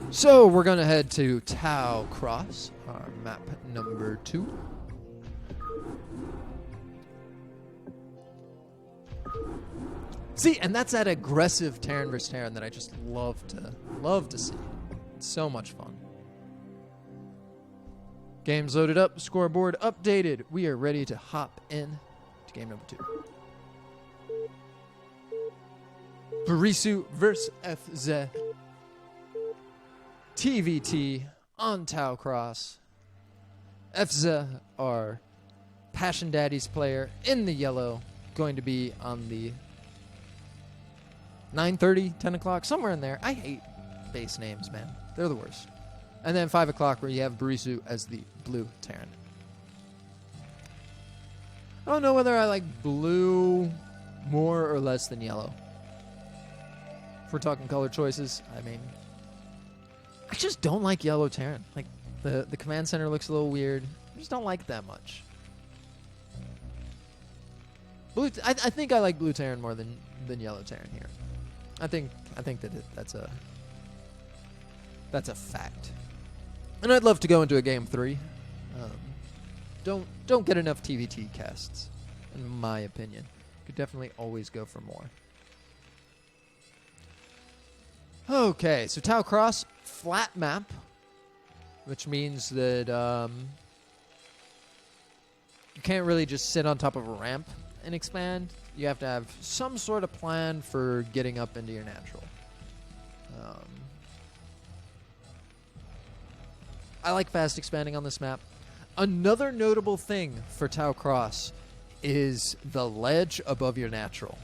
So we're going to head to Tau Cross, our map number 2. See, and that's that aggressive Terran versus Terran that I just love to see. It's so much fun. Game's loaded up, scoreboard updated. We are ready to hop in to game number 2. Barisu versus Efza. TVT on Tau Cross. FZ, our Passion Daddies player in the yellow, going to be on the 9:30, 10 o'clock, somewhere in there. I hate base names, man. They're the worst. And then 5 o'clock where you have Barisu as the blue Terran. I don't know whether I like blue more or less than yellow. If we're talking color choices, I mean, I just don't like yellow Terran. Like, the command center looks a little weird. I just don't like it that much. Blue, I think I like blue Terran more than yellow Terran here. I think that's a fact. And I'd love to go into a game 3. Don't get enough TVT casts, in my opinion. Could definitely always go for more. Okay, so Tau Cross, flat map, which means that you can't really just sit on top of a ramp and expand. You have to have some sort of plan for getting up into your natural. I like fast expanding on this map. Another notable thing for Tau Cross is the ledge above your natural.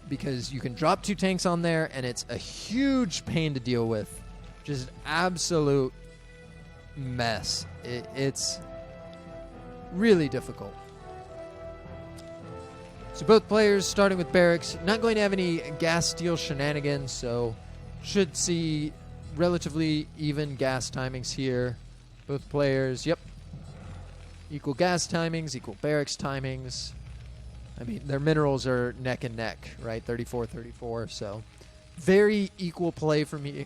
Because you can drop 2 tanks on there, and it's a huge pain to deal with. Just absolute mess. It's really difficult. So both players, starting with barracks, not going to have any gas steal shenanigans, so should see relatively even gas timings here. Both players, yep. Equal gas timings, equal barracks timings. I mean, their minerals are neck and neck, right? 34-34, so very equal play for me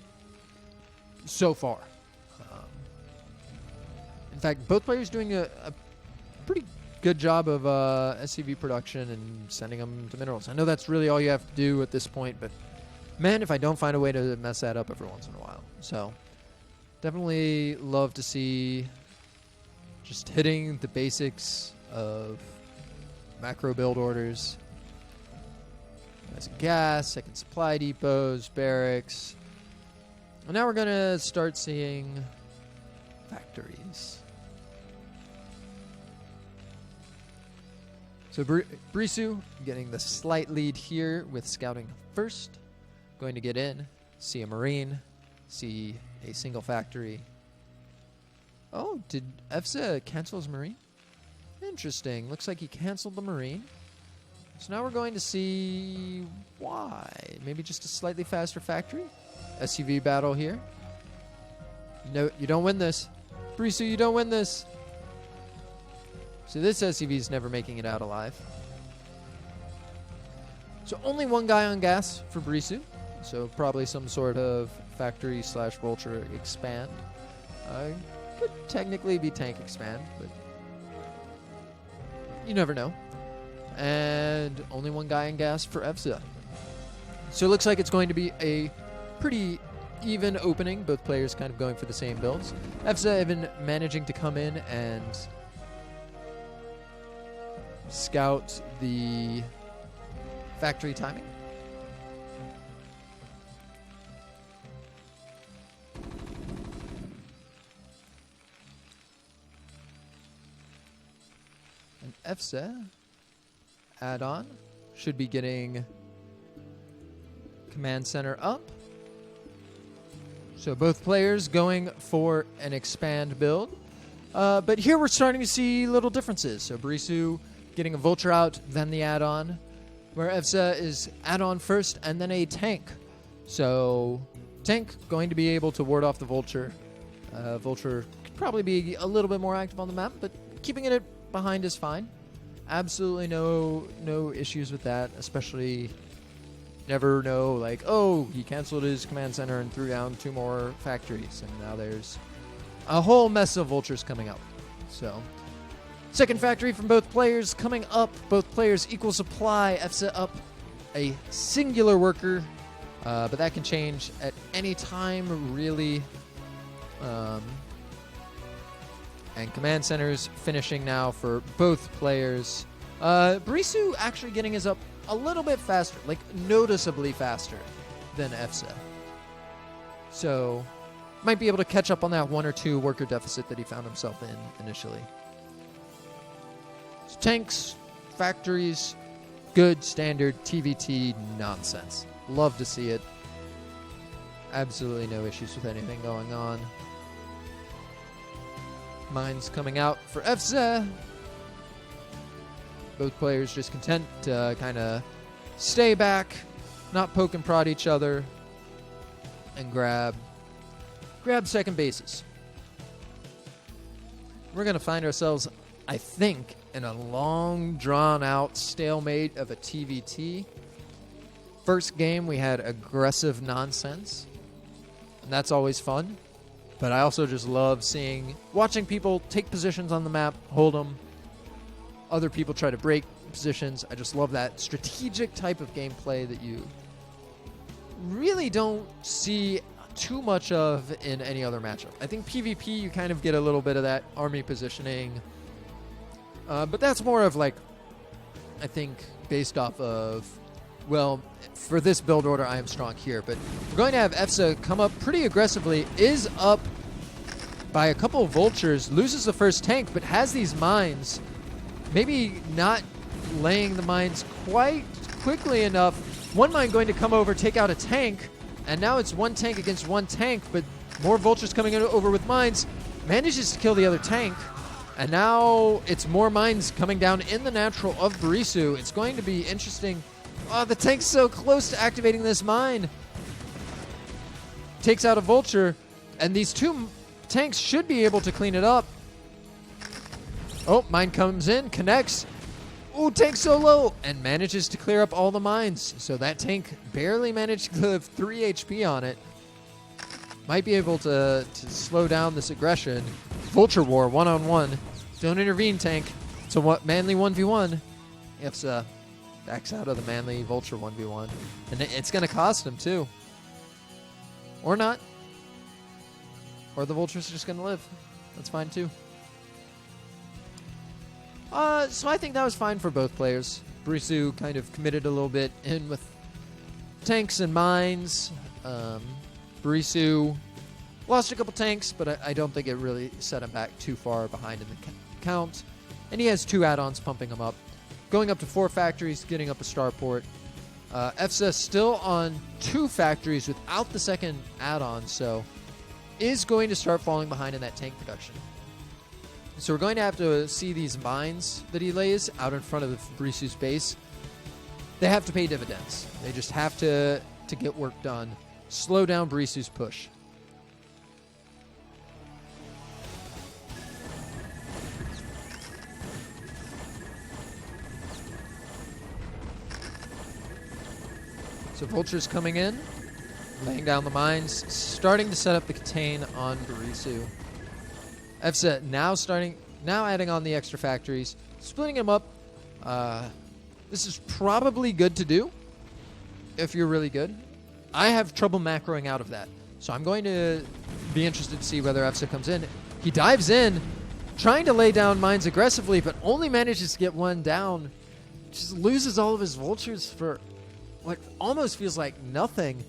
so far. In fact, both players doing a pretty good job of SCV production and sending them to minerals. I know that's really all you have to do at this point, but man, if I don't find a way to mess that up every once in a while. So definitely love to see just hitting the basics of macro build orders. There's gas, second supply depots, barracks. And now we're going to start seeing factories. So Barisu getting the slight lead here with scouting first. Going to get in, see a marine, see a single factory. Oh, did EFSA cancel his marine? Interesting. Looks like he canceled the marine. So now we're going to see why. Maybe just a slightly faster factory. SUV battle here. No, you don't win this. Barisu, you don't win this. So this SUV is never making it out alive. So only one guy on gas for Barisu. So probably some sort of factory / vulture expand. Could technically be tank expand, but you never know. And only one guy on gas for EFSA. So it looks like it's going to be a pretty even opening. Both players kind of going for the same builds. EFSA even managing to come in and scout the factory timing. And EFSA add-on should be getting command center up. So both players going for an expand build. But here we're starting to see little differences. So Barisu getting a vulture out, then the add-on, where EFSA is add-on first and then a tank. So tank going to be able to ward off the vulture. Vulture could probably be a little bit more active on the map, but keeping it behind is fine. Absolutely no issues with that, especially never know, like, oh, he canceled his command center and threw down 2 more factories, and now there's a whole mess of vultures coming up. So second factory from both players coming up. Both players equal supply. EFSA up a singular worker, but that can change at any time, really. And command centers finishing now for both players. Barisu actually getting his up a little bit faster, like noticeably faster than EFSA. So might be able to catch up on that 1 or 2 worker deficit that he found himself in initially. So tanks, factories, good, standard, TVT nonsense. Love to see it. Absolutely no issues with anything going on. Mines coming out for FZ. Both players just content to kind of stay back, not poke and prod each other, and grab second bases. We're going to find ourselves, I think, in a long, drawn-out stalemate of a TVT. First game, we had aggressive nonsense, and that's always fun. But I also just love watching people take positions on the map, hold them. Other people try to break positions. I just love that strategic type of gameplay that you really don't see too much of in any other matchup. I think PvP, you kind of get a little bit of that army positioning. But that's more of like, I think, based off of, well, for this build order, I am strong here. But we're going to have EFSA come up pretty aggressively, is up by a couple of vultures, loses the first tank, but has these mines. Maybe not laying the mines quite quickly enough. One mine going to come over, take out a tank, and now it's 1 tank against 1 tank, but more vultures coming over with mines. Manages to kill the other tank, and now it's more mines coming down in the natural of Barisu. It's going to be interesting. Oh, the tank's so close to activating this mine. Takes out a vulture, and these 2 tanks should be able to clean it up. Oh, mine comes in, connects. Ooh, tank so low, and manages to clear up all the mines. So that tank barely managed to have 3 HP on it. Might be able to slow down this aggression. Vulture War, 1-on-1. Don't intervene, tank. It's a manly 1v1. EFSA backs out of the manly Vulture 1v1. And it's going to cost him, too. Or not. Or the Vulture's just going to live. That's fine, too. So I think that was fine for both players. Barisu kind of committed a little bit in with tanks and mines. Barisu lost a couple tanks, but I don't think it really set him back too far behind in the count. And he has 2 add-ons pumping him up. Going up to 4 factories, getting up a starport. EFSA still on 2 factories without the second add-on, so is going to start falling behind in that tank production. So we're going to have to see these mines that he lays out in front of the Barisu's base. They have to pay dividends. They just have to get work done. Slow down Barisu's push. So Vulture's coming in, laying down the mines, starting to set up the contain on Barisu. EFSA now adding on the extra factories, splitting them up. This is probably good to do if you're really good. I have trouble macroing out of that, so I'm going to be interested to see whether EFSA comes in. He dives in, trying to lay down mines aggressively, but only manages to get 1 down. Just loses all of his vultures for what almost feels like nothing.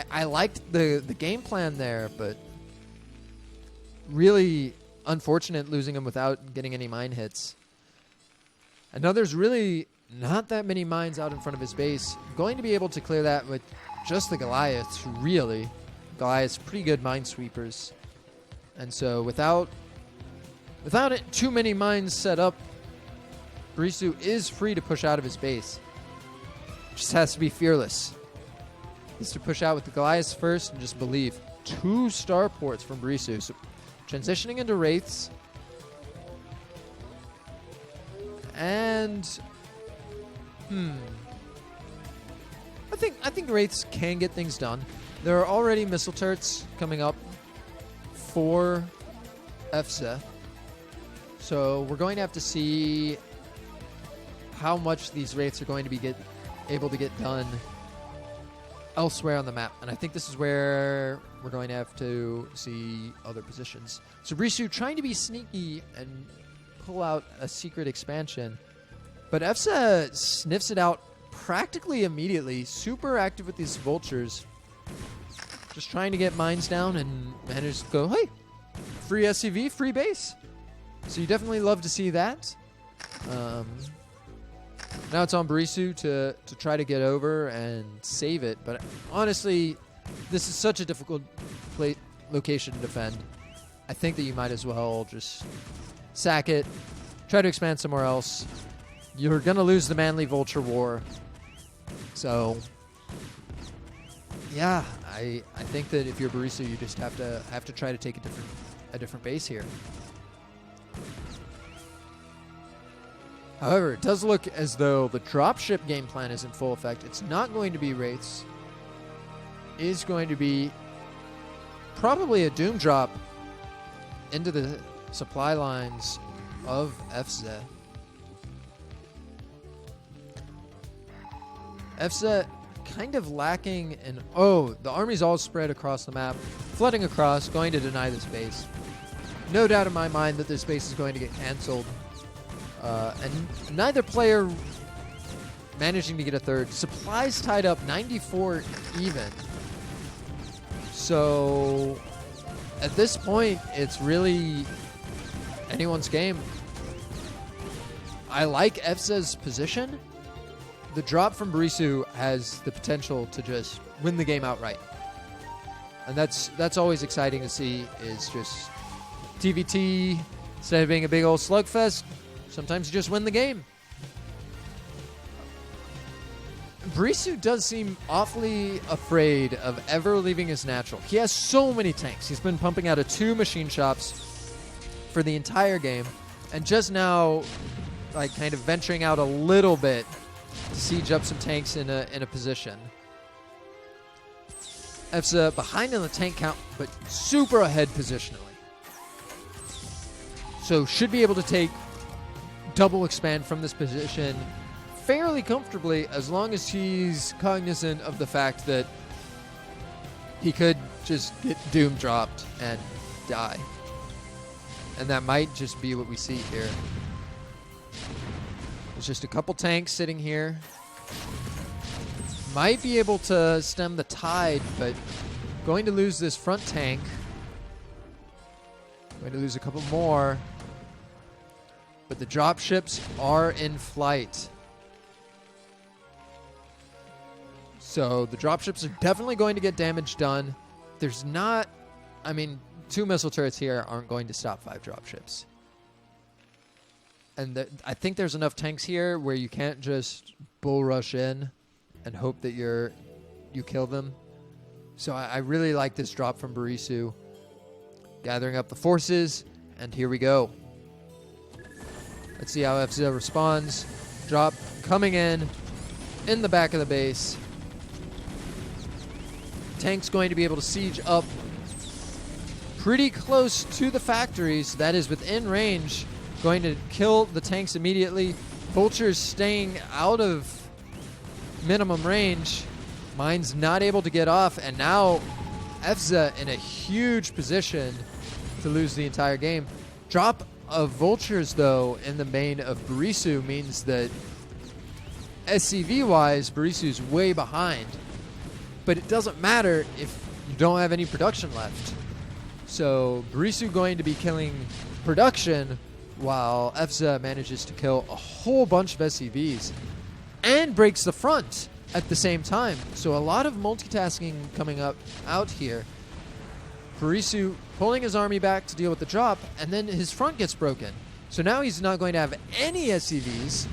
I liked the game plan there, but really unfortunate losing him without getting any mine hits. And now there's really not that many mines out in front of his base. Going to be able to clear that with just the Goliaths, really. Goliaths, pretty good minesweepers. And so without too many mines set up, Barisu is free to push out of his base. Just has to be fearless. Needs to push out with the Goliaths first and just believe. 2 starports from Barisu. So transitioning into Wraiths. And I think Wraiths can get things done. There are already missile turrets coming up for EFSA. So we're going to have to see how much these Wraiths are going to be able to get done elsewhere on the map. And I think this is where we're going to have to see other positions. So Barisu trying to be sneaky and pull out a secret expansion. But EFSA sniffs it out practically immediately. Super active with these vultures. just trying to get mines down and managed to go, hey, free SCV, free base. So you definitely love to see that. Now it's on Barisu to try to get over and save it. But honestly, this is such a difficult location to defend. I think that you might as well just sack it, try to expand somewhere else. You're going to lose the Manly Vulture War. So, yeah, I think that if you're Barisu, you just have to try to take a different base here. However, it does look as though the dropship game plan is in full effect. It's not going to be Wraiths. It is going to be probably a Doom drop into the supply lines of FZ. FZ kind of lacking in... Oh, the army's all spread across the map, flooding across, going to deny this base. No doubt in my mind that this base is going to get canceled. And neither player managing to get a third. Supplies tied up 94 even. So at this point, it's really anyone's game. I like FZ's position. The drop from Barisu has the potential to just win the game outright. And that's always exciting to see, is just TVT, instead of being a big old slugfest, sometimes you just win the game. Barisu does seem awfully afraid of ever leaving his natural. He has so many tanks. He's been pumping out of 2 machine shops for the entire game. And just now, like, kind of venturing out a little bit to siege up some tanks in a position. FZ behind in the tank count, but super ahead positionally. So should be able to take double expand from this position fairly comfortably, as long as he's cognizant of the fact that he could just get Doom dropped and die. And that might just be what we see here. There's just a couple tanks sitting here. Might be able to stem the tide, but going to lose this front tank. Going to lose a couple more. But the dropships are in flight. So the dropships are definitely going to get damage done. There's not... I mean, 2 missile turrets here aren't going to stop 5 dropships. And I think there's enough tanks here where you can't just bull rush in and hope that you kill them. So I really like this drop from Barisu. Gathering up the forces, and here we go. Let's see how FZ responds. Drop coming in the back of the base. Tank's going to be able to siege up pretty close to the factories. That is within range. Going to kill the tanks immediately. Vulture's staying out of minimum range. Mine's not able to get off, and now FZ in a huge position to lose the entire game. Drop of Vultures, though, in the main of Barisu means that SCV-wise, Barisu's way behind. But it doesn't matter if you don't have any production left. So Barisu going to be killing production while FZ manages to kill a whole bunch of SCVs and breaks the front at the same time. So a lot of multitasking coming out here. Barisu pulling his army back to deal with the drop, and then his front gets broken. So now he's not going to have any SCVs,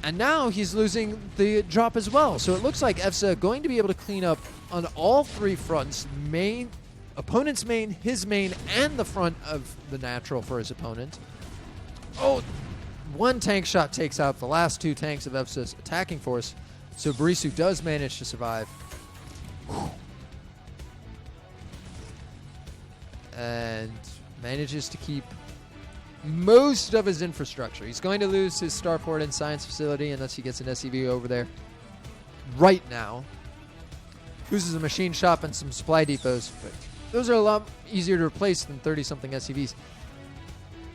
and now he's losing the drop as well. So it looks like FZ going to be able to clean up on all 3 fronts, opponent's main, his main, and the front of the natural for his opponent. Oh, 1 tank shot takes out the last 2 tanks of FZ's attacking force. So Barisu does manage to survive. Whew. And manages to keep most of his infrastructure. He's going to lose his starport and science facility unless he gets an SCV over there right now. Loses a machine shop and some supply depots, but those are a lot easier to replace than 30-something SCVs.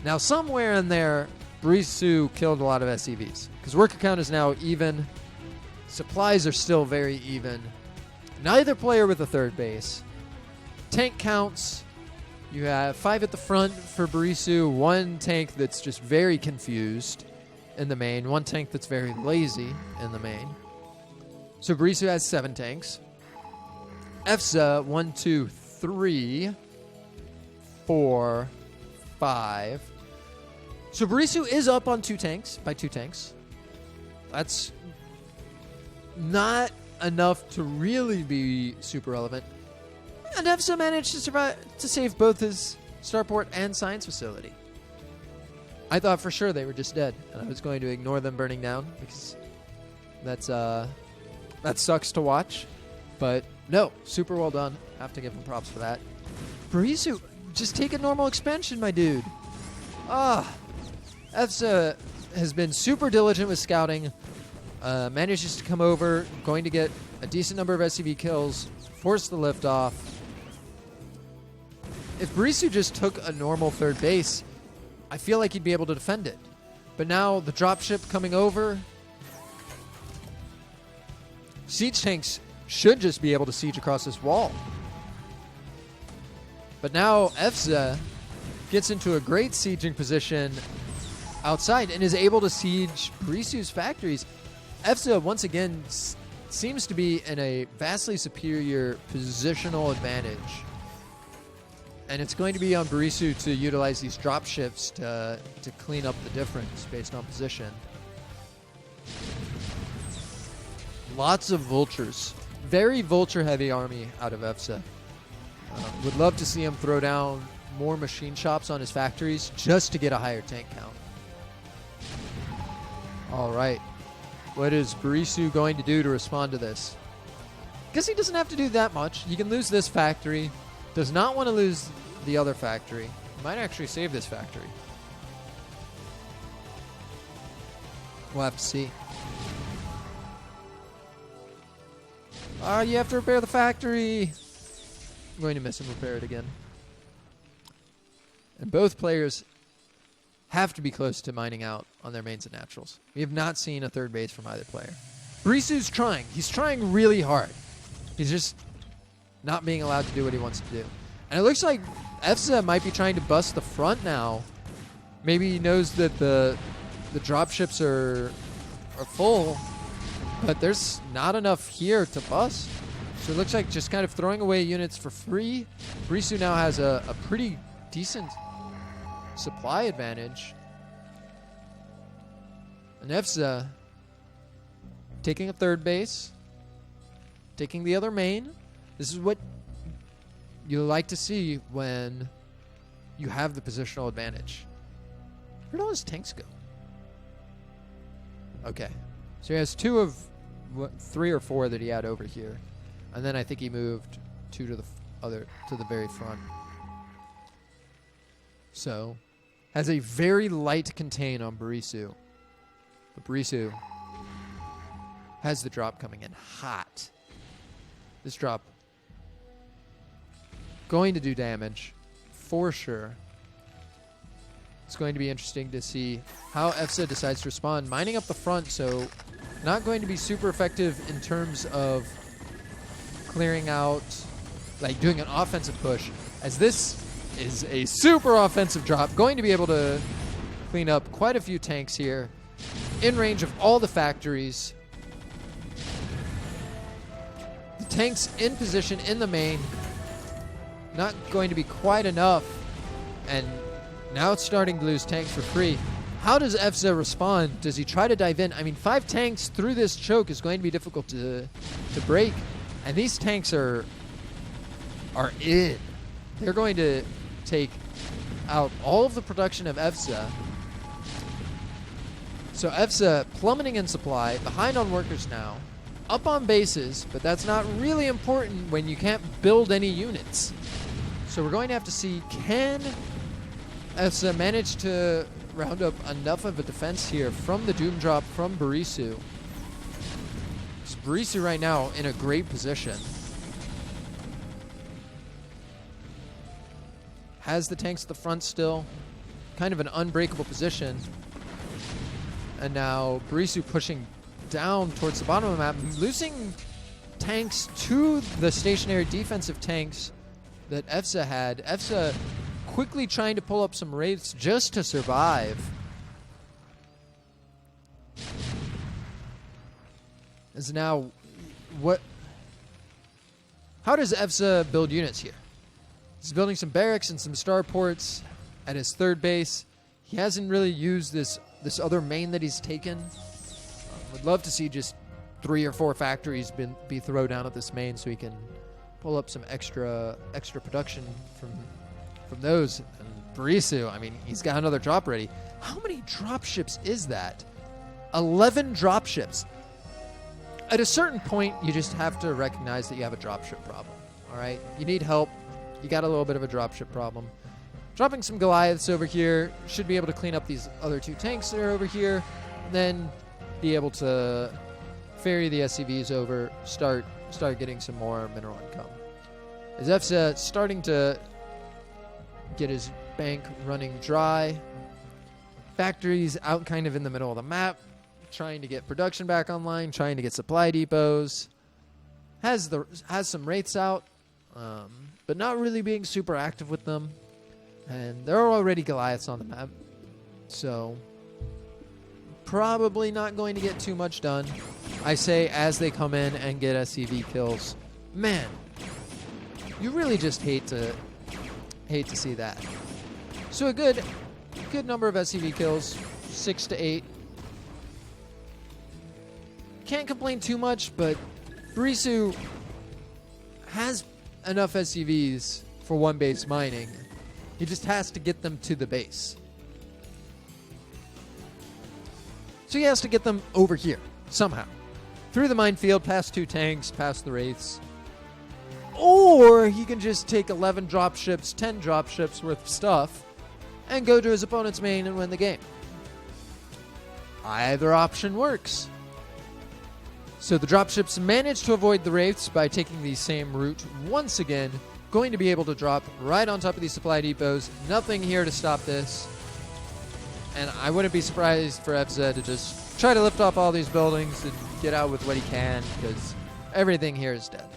Now, somewhere in there, Barisu killed a lot of SCVs, because worker count is now even. Supplies are still very even. Neither player with a third base. tank counts. You have 5 at the front for Barisu, 1 tank that's just very confused in the main, 1 tank that's very lazy in the main. So Barisu has 7 tanks. EFSA, 1, 2, 3, 4, 5. So Barisu is up on 2 tanks, by 2 tanks. That's not enough to really be super relevant. And EFSA managed to survive to save both his starport and science facility. I thought for sure they were just dead, and I was going to ignore them burning down because that sucks to watch. But no, super well done. Have to give him props for that. Barisu, just take a normal expansion, my dude. EFSA has been super diligent with scouting. Manages to come over, going to get a decent number of SCV kills, force the lift off. If Barisu just took a normal third base, I feel like he'd be able to defend it. But now the dropship coming over. Siege tanks should just be able to siege across this wall. But now EFSA gets into a great sieging position outside and is able to siege Barisu's factories. EFSA, once again, seems to be in a vastly superior positional advantage. And it's going to be on Barisu to utilize these drop shifts to clean up the difference based on position. Lots of vultures. Very vulture-heavy army out of EFSA. Would love to see him throw down more machine shops on his factories just to get a higher tank count. All right. What is Barisu going to do to respond to this? Guess he doesn't have to do that much. He can lose this factory. Does not want to lose the other factory. Might actually save this factory. We'll have to see. You have to repair the factory. I'm going to miss him repair it again. And both players have to be close to mining out on their mains and naturals. We have not seen a third base from either player. Barisu's trying. He's trying really hard. He's just not being allowed to do what he wants to do. And it looks like EFSA might be trying to bust the front now. Maybe he knows that the dropships are full, but there's not enough here to bust. So it looks like just kind of throwing away units for free. Barisu now has a pretty decent supply advantage. And EFSA taking a third base, taking the other main. This is what you like to see when you have the positional advantage. Where do all his tanks go? Okay. So he has 2 of 3 or 4 that he had over here. And then I think he moved 2 to the very front. So has a very light contain on Barisu. But Barisu has the drop coming in hot. This drop going to do damage for sure. It's going to be interesting to see how EFSA decides to respond. Mining up the front, so not going to be super effective in terms of clearing out, like doing an offensive push, as this is a super offensive drop. Going to be able to clean up quite a few tanks here in range of all the factories. The tanks in position in the main. Not going to be quite enough. And now it's starting to lose tanks for free. How does EFSA respond? Does he try to dive in? I mean, 5 tanks through this choke is going to be difficult to break. And these tanks are in. They're going to take out all of the production of EFSA. So EFSA plummeting in supply, behind on workers now, up on bases, but that's not really important when you can't build any units. So we're going to have to see, can EFSA manage to round up enough of a defense here from the Doom drop from Barisu. So Barisu right now in a great position. Has the tanks at the front still. Kind of an unbreakable position. And now Barisu pushing down towards the bottom of the map, losing tanks to the stationary defensive tanks that EFSA had. EFSA quickly trying to pull up some wraiths just to survive. Is now what? How does EFSA build units here? He's building some barracks and some starports at his third base. He hasn't really used this other main that he's taken. Would love to see just 3 or 4 factories be thrown down at this main so he can pull up some extra production from those. And Barisu, I mean, he's got another drop ready. How many drop ships is that? 11 drop ships. At a certain point, you just have to recognize that you have a dropship problem. All right? You need help. You got a little bit of a dropship problem. Dropping some Goliaths over here should be able to clean up these other 2 tanks that are over here. Then be able to ferry the SCVs over, start getting some more mineral income. As EFSA starting to get his bank running dry. Factories out kind of in the middle of the map, trying to get production back online, trying to get supply depots. Has some wraiths out, but not really being super active with them. And there are already Goliaths on the map, so probably not going to get too much done. I say as they come in and get SCV kills. Man, you really just hate to see that. So a good number of SCV kills, 6 to 8. Can't complain too much, but Barisu has enough SCVs for one base mining. He just has to get them to the base. So he has to get them over here, somehow. Through the minefield, past 2 tanks, past the wraiths. Or he can just take 11 dropships, 10 dropships worth of stuff, and go to his opponent's main and win the game. Either option works. So the dropships manage to avoid the wraiths by taking the same route once again. Going to be able to drop right on top of these supply depots. Nothing here to stop this. And I wouldn't be surprised for EFSA to just try to lift off all these buildings and get out with what he can, because everything here is dead.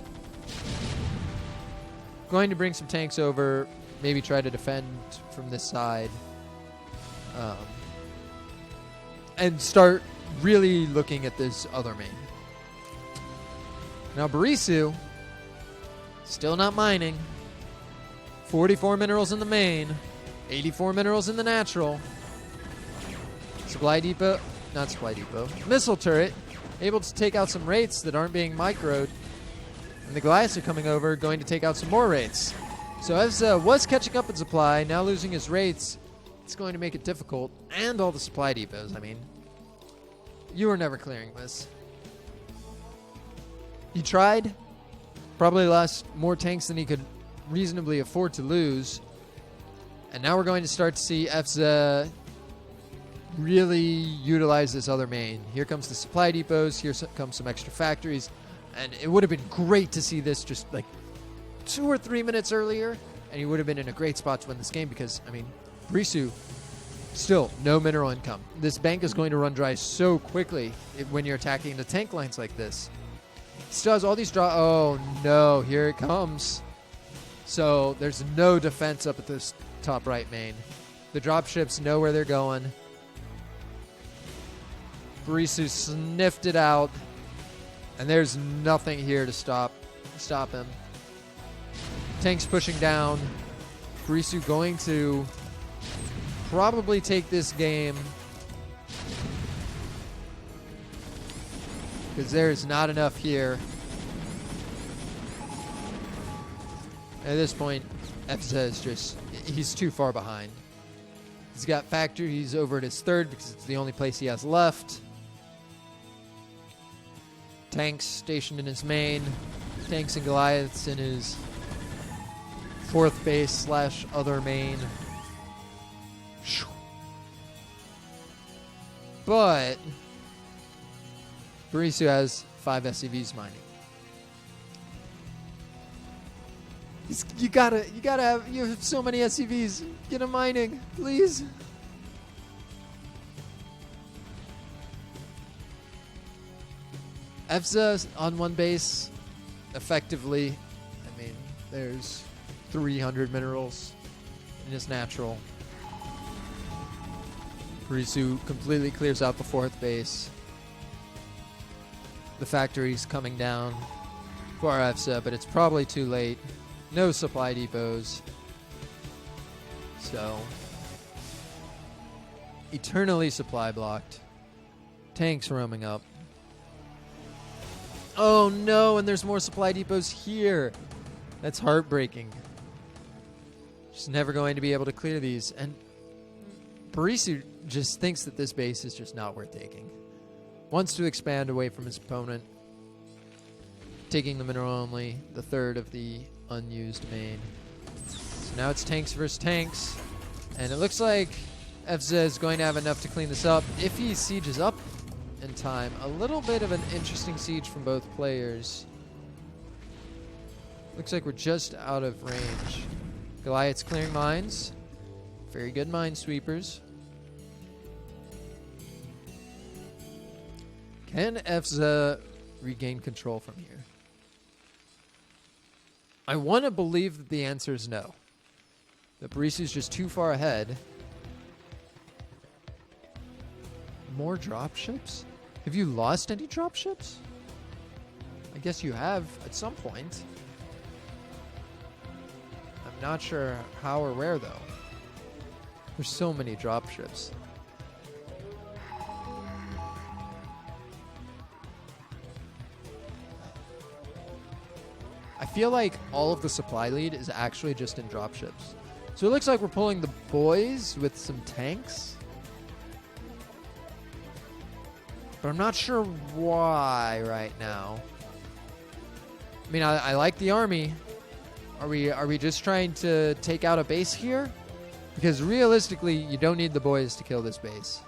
Going to bring some tanks over, maybe try to defend from this side. And start really looking at this other main. Now Barisu, still not mining. 44 minerals in the main, 84 minerals in the natural. Supply depot, not supply depot, missile turret, able to take out some wraiths that aren't being microed. And the Goliaths are coming over, going to take out some more wraiths. So as was catching up in supply, now losing his wraiths, it's going to make it difficult. And all the supply depots, I mean. You were never clearing this. He tried. Probably lost more tanks than he could reasonably afford to lose. And now we're going to start to see EFSA really utilize this other main. Here comes the supply depots. Here comes some extra factories. And it would have been great to see this just like 2 or 3 minutes earlier. And he would have been in a great spot to win this game because, I mean, Barisu, still no mineral income. This bank is going to run dry so quickly when you're attacking the tank lines like this. Still has all these draw. Oh no, here it comes. So there's no defense up at this top right main. The dropships know where they're going. Barisu sniffed it out. And there's nothing here to stop him. Tanks pushing down. Barisu going to probably take this game. Because there's not enough here. At this point, EFSA is just, he's too far behind. He's got factories over at his third because it's the only place he has left. Tanks stationed in his main. Tanks and Goliaths in his fourth base / other main. But Barisu has 5 SCVs mining. You have so many SCVs. Get him mining, please. EFSA on one base, effectively. I mean, there's 300 minerals in his natural. Barisu completely clears out the 4th base. The factory's coming down for EFSA, but it's probably too late. No supply depots. So, eternally supply blocked. Tanks roaming up. Oh no, and there's more supply depots here. That's heartbreaking. Just never going to be able to clear these. And Barisu just thinks that this base is just not worth taking. Wants to expand away from his opponent. Taking the mineral only, the 3rd of the unused main. So now it's tanks versus tanks. And it looks like EFSA is going to have enough to clean this up. If he sieges up in time, a little bit of an interesting siege from both players. Looks like we're just out of range. Goliath's clearing mines. Very good minesweepers. Can EFSA regain control from here? I want to believe that the answer is no. That Barisu's just too far ahead. More dropships? Have you lost any dropships? I guess you have at some point. I'm not sure how or where, though. There's so many dropships. I feel like all of the supply lead is actually just in dropships. So it looks like we're pulling the boys with some tanks. But I'm not sure why right now. I mean, I like the army. Are we just trying to take out a base here? Because realistically, you don't need the boys to kill this base.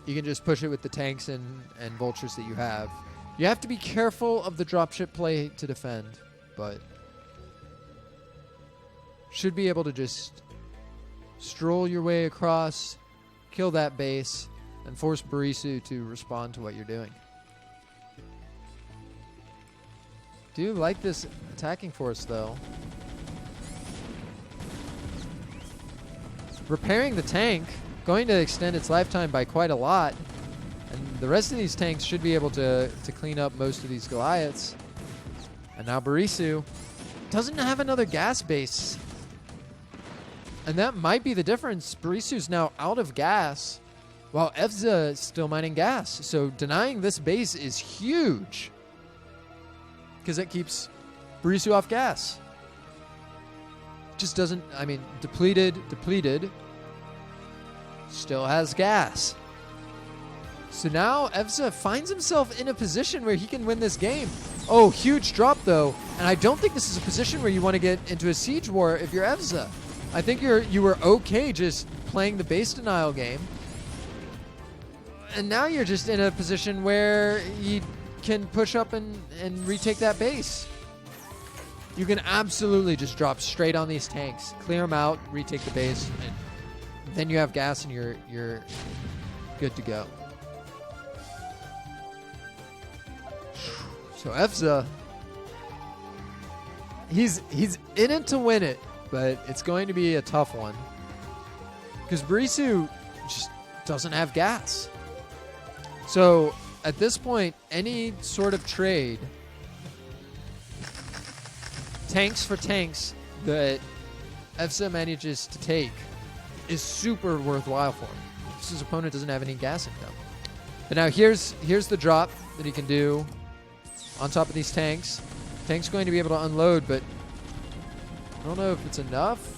You can just push it with the tanks and vultures that you have. You have to be careful of the dropship play to defend, but should be able to just stroll your way across, kill that base, and force Barisu to respond to what you're doing. Do like this attacking force, though. Repairing the tank, going to extend its lifetime by quite a lot. And the rest of these tanks should be able to clean up most of these Goliaths. And now Barisu doesn't have another gas base. And that might be the difference. Barisu's now out of gas, while EFSA is still mining gas. So denying this base is huge, because it keeps Barisu off gas. Just doesn't, I mean, depleted, still has gas. So now EFSA finds himself in a position where he can win this game. Oh, huge drop though. And I don't think this is a position where you want to get into a siege war if you're EFSA. I think you were okay just playing the base denial game. And now you're just in a position where you can push up and retake that base. You can absolutely just drop straight on these tanks, clear them out, retake the base, and then you have gas and you're good to go. So EFSA, he's in it to win it, but it's going to be a tough one because Barisu just doesn't have gas. So at this point, any sort of trade, tanks for tanks, that EFSA manages to take is super worthwhile for him. Because his opponent doesn't have any gas income. But now here's the drop that he can do on top of these tanks. Tank's going to be able to unload, but I don't know if it's enough.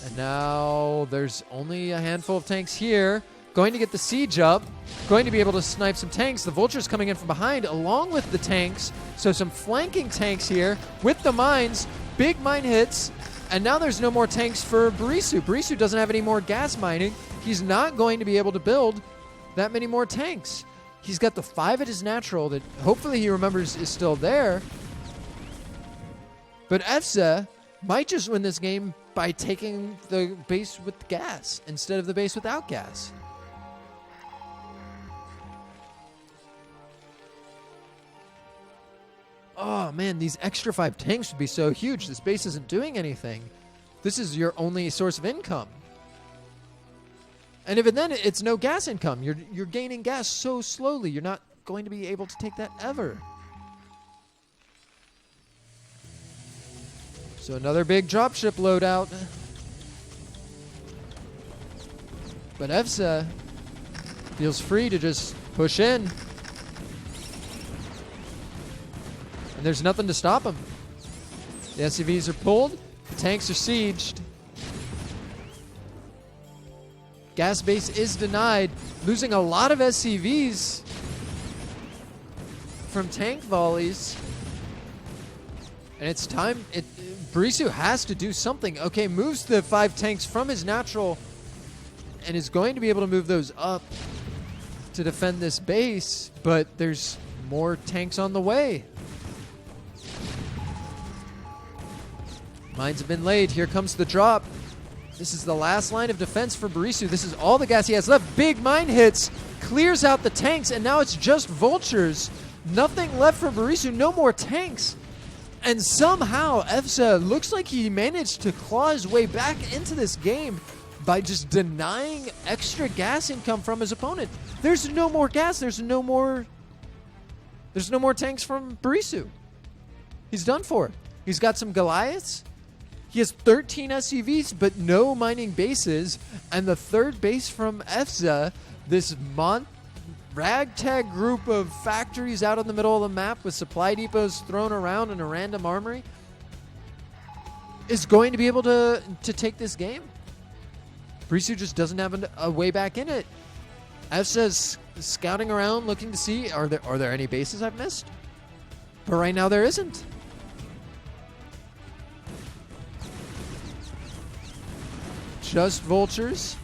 And now there's only a handful of tanks here. Going to get the siege up. Going to be able to snipe some tanks. The vulture's coming in from behind along with the tanks. So some flanking tanks here with the mines. Big mine hits. And now there's no more tanks for Barisu. Barisu doesn't have any more gas mining. He's not going to be able to build that many more tanks. He's got the 5 at his natural that hopefully he remembers is still there. But EFSA might just win this game by taking the base with gas instead of the base without gas. oh man, these extra 5 tanks would be so huge. This base isn't doing anything. This is your only source of income. And even then, it's no gas income. You're gaining gas so slowly. You're not going to be able to take that ever. So another big dropship loadout. But EFSA feels free to just push in. And there's nothing to stop him. The SCVs are pulled. The tanks are sieged. Gas base is denied. Losing a lot of SCVs from tank volleys. And it's time. Barisu has to do something. Okay, moves the 5 tanks from his natural and is going to be able to move those up to defend this base, but there's more tanks on the way. Mines have been laid. Here comes the drop. This is the last line of defense for Barisu. This is all the gas he has left. Big mine hits, clears out the tanks, and now it's just vultures. Nothing left for Barisu. No more tanks. And somehow, EFSA looks like he managed to claw his way back into this game by just denying extra gas income from his opponent. There's no more gas. There's no more tanks from Barisu. He's done for. He's got some Goliaths. He has 13 SCVs, but no mining bases. And the third base from EFSA, this ragtag group of factories out in the middle of the map with supply depots thrown around in a random armory, is going to be able to take this game. Barisu just doesn't have a way back in it. EFSA's scouting around, looking to see, are there any bases I've missed? But right now there isn't. Just vultures.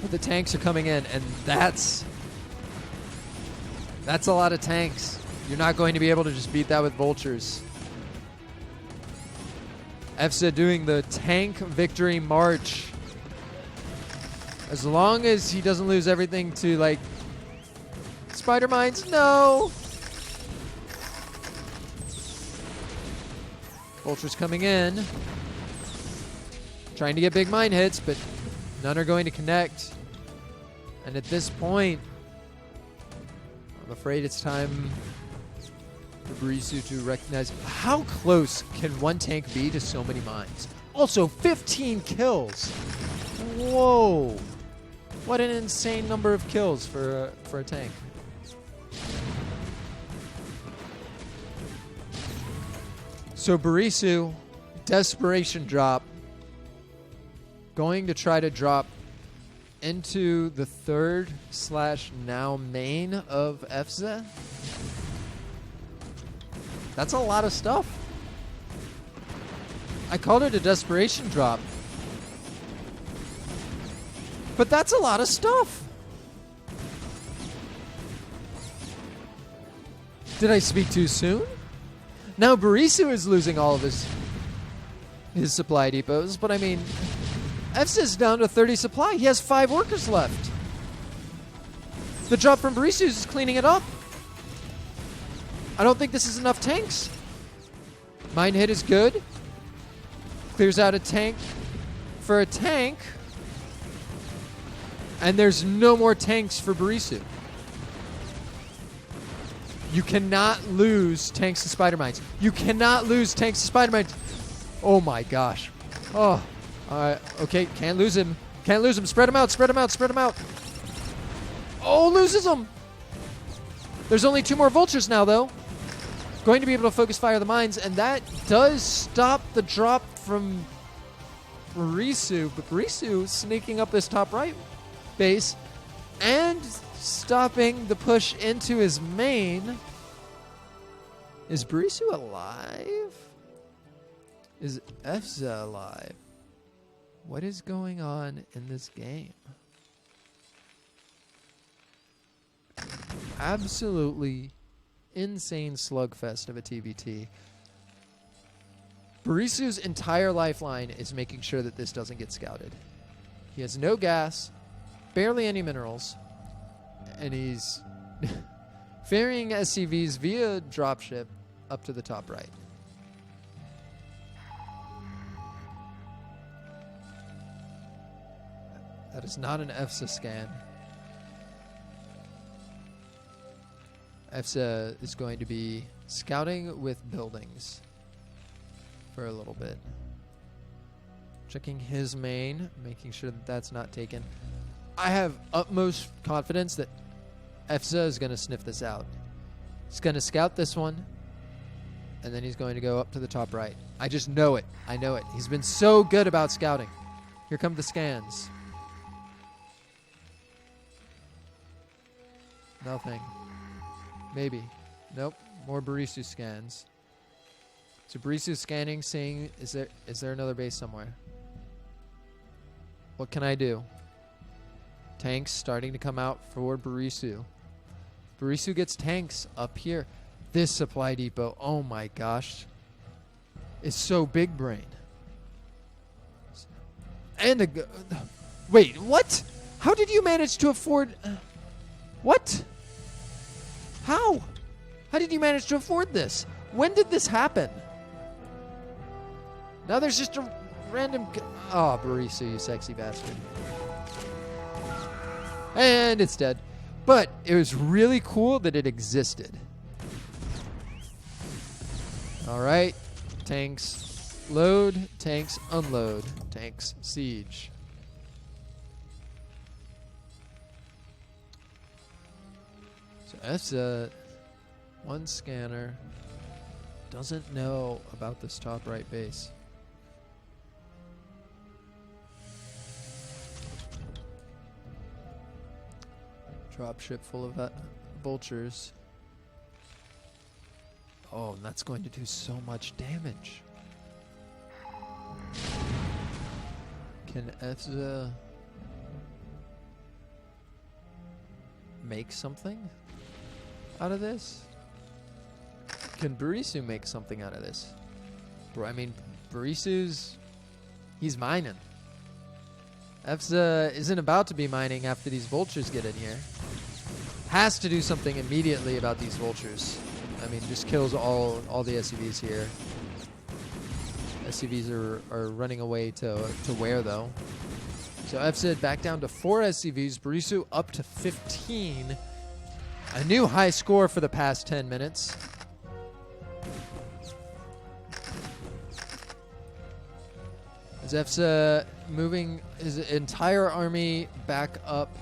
But the tanks are coming in, and that's a lot of tanks. You're not going to be able to just beat that with vultures. EFSA doing the tank victory march. As long as he doesn't lose everything to, like, spider mines. No! Vultures coming in. Trying to get big mine hits, but none are going to connect. And at this point, I'm afraid it's time for Barisu to recognize how close can one tank be to so many mines. Also, 15 kills. Whoa. What an insane number of kills for a tank. So Barisu, desperation drop. Going to try to drop into the third / now main of EFSA. That's a lot of stuff. I called it a desperation drop. But that's a lot of stuff. Did I speak too soon? Now Barisu is losing all of his supply depots, but I mean, EFSA's down to 30 supply. He has 5 workers left. The drop from Barisu is cleaning it up. I don't think this is enough tanks. Mine hit is good. Clears out a tank for a tank. And there's no more tanks for Barisu. You cannot lose tanks to spider mines. You cannot lose tanks to spider mines. Oh my gosh. Oh. Okay, can't lose him. Can't lose him. Spread him out, spread him out, spread him out. Oh, loses him. There's only 2 more vultures now, though. Going to be able to focus fire the mines, and that does stop the drop from Barisu. But Barisu sneaking up this top right base and stopping the push into his main. Is Barisu alive? Is EFSA alive? What is going on in this game? Absolutely insane slugfest of a TVT. Barisu's entire lifeline is making sure that this doesn't get scouted. He has no gas, barely any minerals, and he's Ferrying SCVs via dropship up to the top right. That is not an EFSA scan. EFSA is going to be scouting with buildings for a little bit. Checking his main, making sure that that's not taken. I have utmost confidence that EFSA is going to sniff this out. He's going to scout this one, and then he's going to go up to the top right. I just know it. I know it. He's been so good about scouting. Here come the scans. Nothing. Maybe. Nope. More Barisu scans. So Barisu scanning, seeing is there another base somewhere? What can I do? Tanks starting to come out for Barisu. Barisu gets tanks up here. This supply depot, oh my gosh, is so big brain. And wait, what? How did you manage to afford? What? How? How did you manage to afford this? When did this happen? Now there's just a random... Oh, Barisu, you sexy bastard. And it's dead. But it was really cool that it existed. All right. Tanks load. Tanks unload. Tanks siege. So that's one scanner. Doesn't know about this top right base. Dropship full of vultures. Oh, and that's going to do so much damage. Can EFSA make something out of this? Can Barisu make something out of this? I mean, Barisu's... he's mining. EFSA isn't about to be mining after these vultures get in here. Has to do something immediately about these vultures. I mean, just kills all the SCVs here. SCVs are running away to where, though? So EFSA back down to 4 SCVs. Barisu up to 15. A new high score for the past 10 minutes. As EFSA moving his entire army back up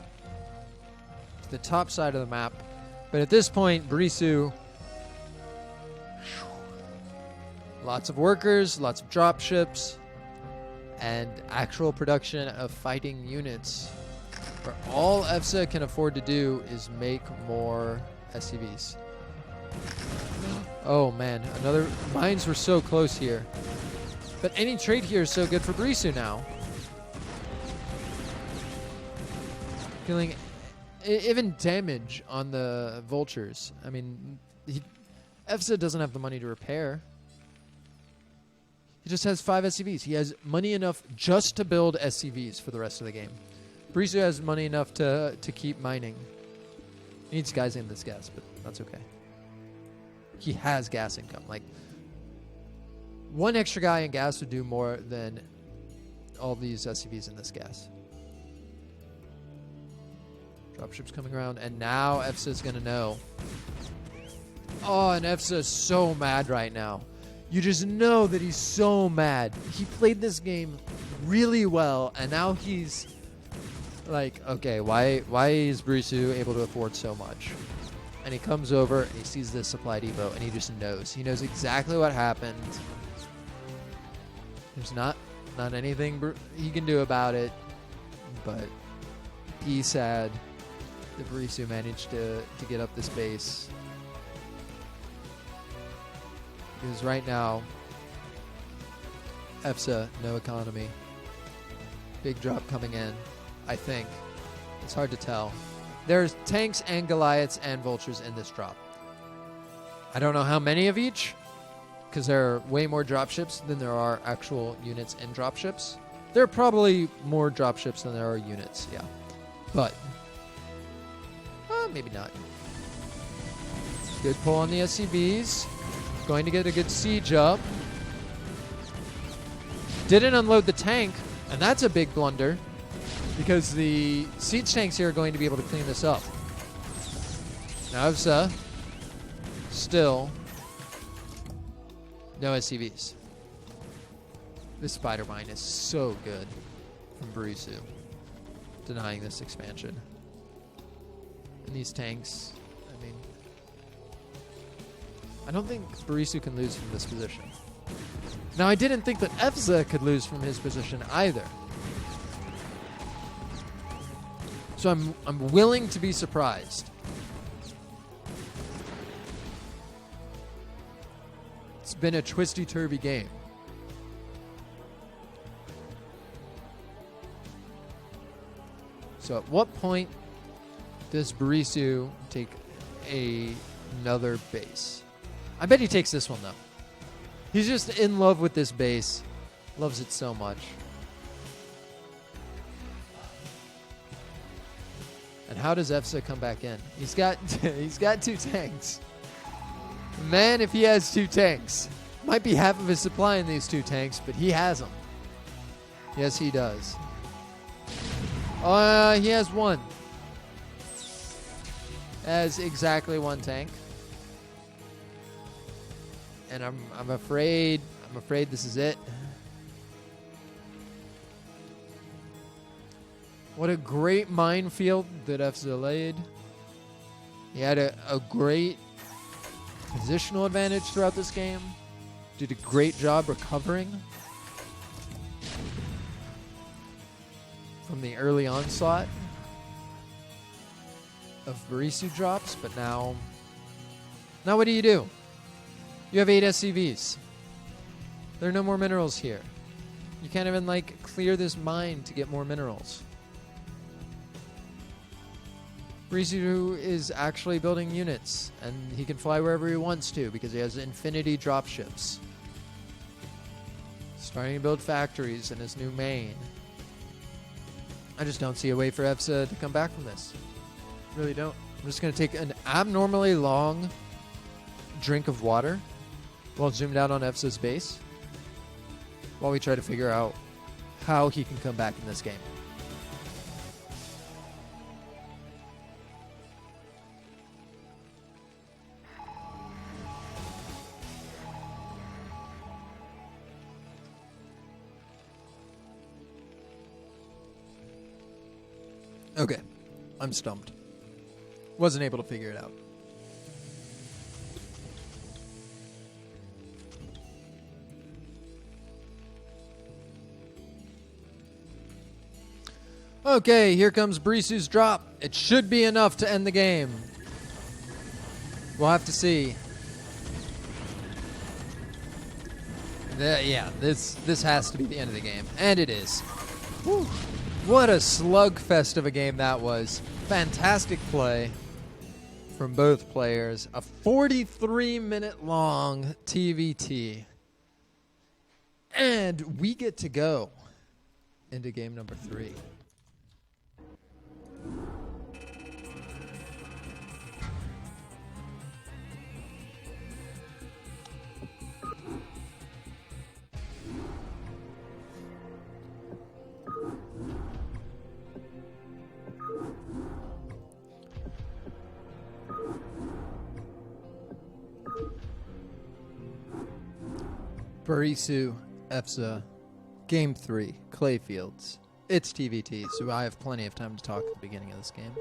to the top side of the map. But at this point, Barisu... lots of workers, lots of dropships, and actual production of fighting units. Where all EFSA can afford to do is make more SCVs. Oh man, another... mines were so close here. But any trade here is so good for Barisu now. Feeling even damage on the vultures. I mean, EFSA doesn't have the money to repair. He just has 5 SCVs. He has money enough just to build SCVs for the rest of the game. Barisu has money enough to keep mining. He needs guys in this gas, but that's okay. He has gas income. Like, one extra guy in gas would do more than all these SCVs in this gas. Dropships coming around, and now EFSA is going to know. Oh, and EFSA is so mad right now. You just know that he's so mad. He played this game really well, and now he's like, okay, why is Barisu able to afford so much? And he comes over, and he sees this supply depot, and he just knows. He knows exactly what happened. There's not anything he can do about it, but he's sad that Barisu managed to get up this base. Because right now, EFSA, no economy. Big drop coming in, I think. It's hard to tell. There's tanks and Goliaths and vultures in this drop. I don't know how many of each, because there are way more dropships than there are actual units in dropships. There are probably more dropships than there are units, yeah. But, maybe not. Good pull on the SCVs. Going to get a good siege up. Didn't unload the tank, and that's a big blunder because the siege tanks here are going to be able to clean this up. Now Evza, still no SCVs. This spider mine is so good from Barisu, denying this expansion. And these tanks, I mean, I don't think Barisu can lose from this position. Now, I didn't think that Evza could lose from his position either. So I'm willing to be surprised. It's been a twisty-turvy game. So at what point does Barisu take another base? I bet he takes this one, though. He's just in love with this base. Loves it so much. And how does Evza come back in? He's got he's got 2 tanks. Man, if he has 2 tanks. Might be half of his supply in these 2 tanks, but he has them. Yes, he does. He has 1. Has exactly 1 tank. And I'm afraid this is it. What a great minefield that Evza laid. He had a great positional advantage throughout this game. Did a great job recovering from the early onslaught of Barisu drops, but now what do? You have 8 SCVs. There are no more minerals here. You can't even clear this mine to get more minerals. Barisu is actually building units, and he can fly wherever he wants to because he has infinity dropships. Starting to build factories in his new main. I just don't see a way for Evza to come back from this. Really don't. I'm just going to take an abnormally long drink of water while zoomed out on Evza's base while we try to figure out how he can come back in this game. Okay, I'm stumped. Wasn't able to figure it out. Okay, here comes Barisu's drop. It should be enough to end the game. We'll have to see. Yeah, this has to be the end of the game. And it is. Whew. What a slugfest of a game that was. Fantastic play from both players. A 43-minute long TVT. And we get to go into game number 3. Barisu, Evza, Game 3, Clayfields. It's TVT, so I have plenty of time to talk at the beginning of this game.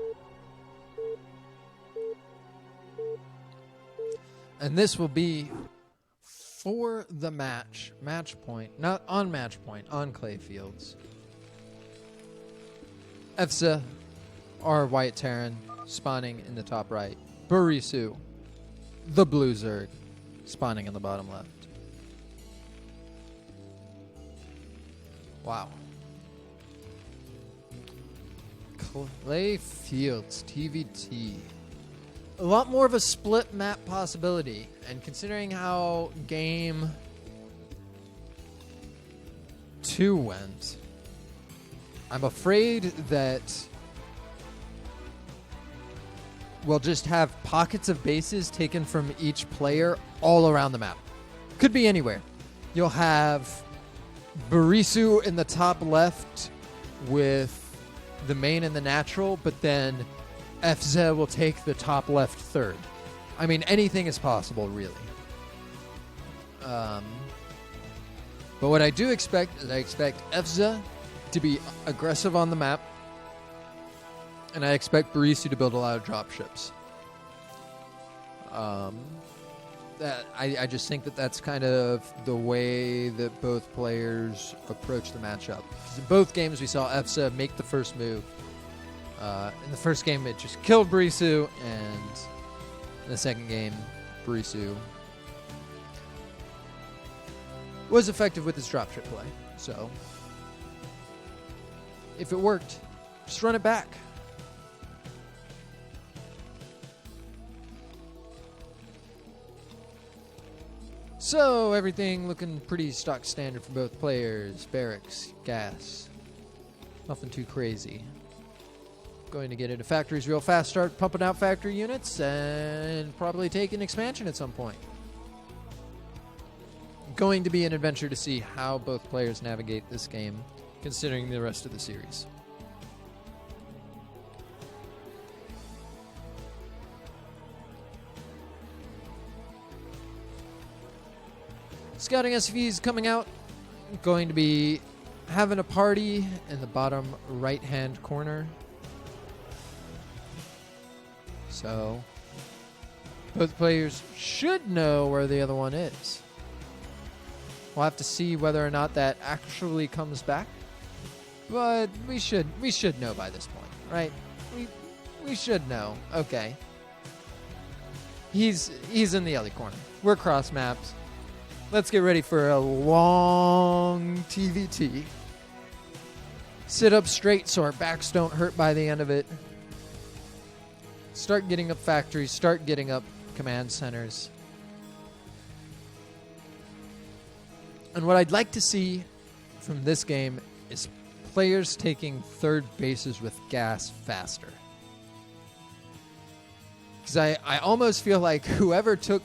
And this will be for the match point, not on match point, on Clayfields. Evza, our White Terran, spawning in the top right. Barisu, the Blue Zerg, spawning in the bottom left. Wow. Clayfields, TVT. A lot more of a split map possibility. And considering how game 2 went, I'm afraid that will just have pockets of bases taken from each player all around the map. Could be anywhere. You'll have Barisu in the top left with the main and the natural, but then FZ will take the top left third. I mean, anything is possible, really. But what I do expect is I expect FZ to be aggressive on the map, and I expect Barisu to build a lot of drop ships. I just think that that's kind of the way that both players approach the matchup. Because in both games, we saw FZ make the first move. In the first game, it just killed Barisu, and in the second game, Barisu was effective with his dropship play. So, if it worked, just run it back. So, everything looking pretty stock standard for both players. Barracks, gas. Nothing too crazy. Going to get into factories real fast, start pumping out factory units, and probably take an expansion at some point. Going to be an adventure to see how both players navigate this game, considering the rest of the series. Scouting SVs coming out. Going to be having a party in the bottom right-hand corner. So, both players should know where the other one is. We'll have to see whether or not that actually comes back. But we should know by this point, right? We should know. Okay. He's in the other corner. We're cross mapped. Let's get ready for a long TVT. Sit up straight so our backs don't hurt by the end of it. Start getting up factories, start getting up command centers. And what I'd like to see from this game is players taking third bases with gas faster. Because I almost feel like whoever took...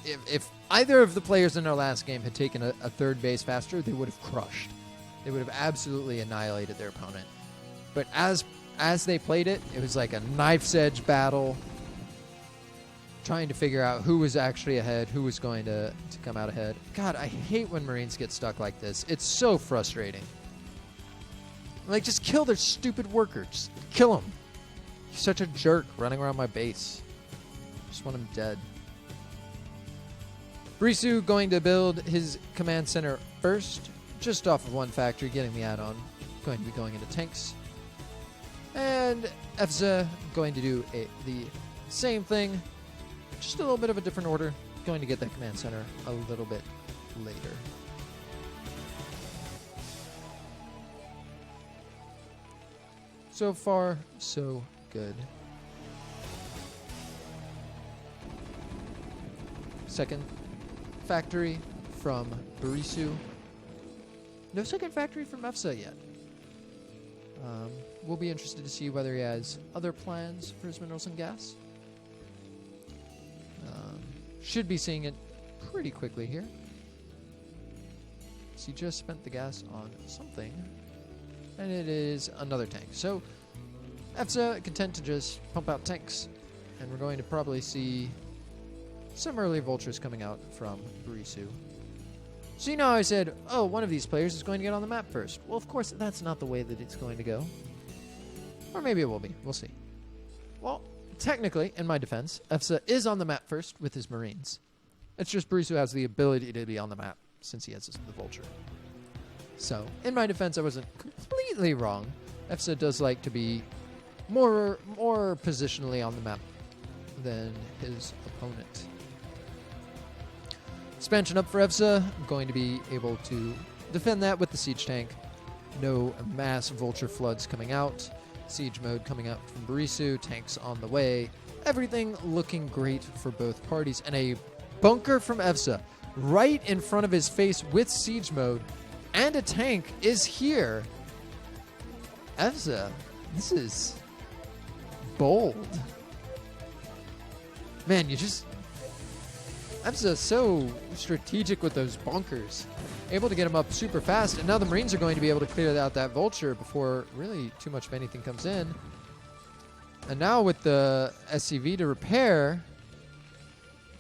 If either of the players in our last game had taken a third base faster, they would have crushed. They would have absolutely annihilated their opponent. But as they played it, it was like a knife's edge battle, trying to figure out who was actually ahead, who was going to come out ahead. God, I hate when Marines get stuck like this. It's so frustrating. Like, just kill their stupid worker. Just kill him. He's such a jerk running around my base. Just want him dead. Barisu going to build his command center first, just off of one factory, getting the add-on. Going to be going into tanks. And FZ going to do the same thing, just a little bit of a different order. Going to get that command center a little bit later. So far, so good. Second factory from Barisu. No second factory from FZ yet. We'll be interested to see whether he has other plans for his minerals and gas. Should be seeing it pretty quickly here. So he just spent the gas on something. And it is another tank. So FZ content to just pump out tanks. And we're going to probably see some early vultures coming out from Barisu. So you know I said, oh, one of these players is going to get on the map first. Well, of course, that's not the way that it's going to go. Or maybe it will be. We'll see. Well, technically, in my defense, FZ is on the map first with his Marines. It's just Barisu has the ability to be on the map since he has the vulture. So, in my defense, I wasn't completely wrong. FZ does like to be more positionally on the map than his opponent. Expansion up for FZ. I'm going to be able to defend that with the siege tank. No mass vulture floods coming out. Siege mode coming out from Barisu. Tanks on the way. Everything looking great for both parties. And a bunker from FZ right in front of his face with siege mode. And a tank is here. FZ, this is bold. Man, Emsa so strategic with those bunkers. Able to get them up super fast, and now the Marines are going to be able to clear out that vulture before really too much of anything comes in. And now with the SCV to repair,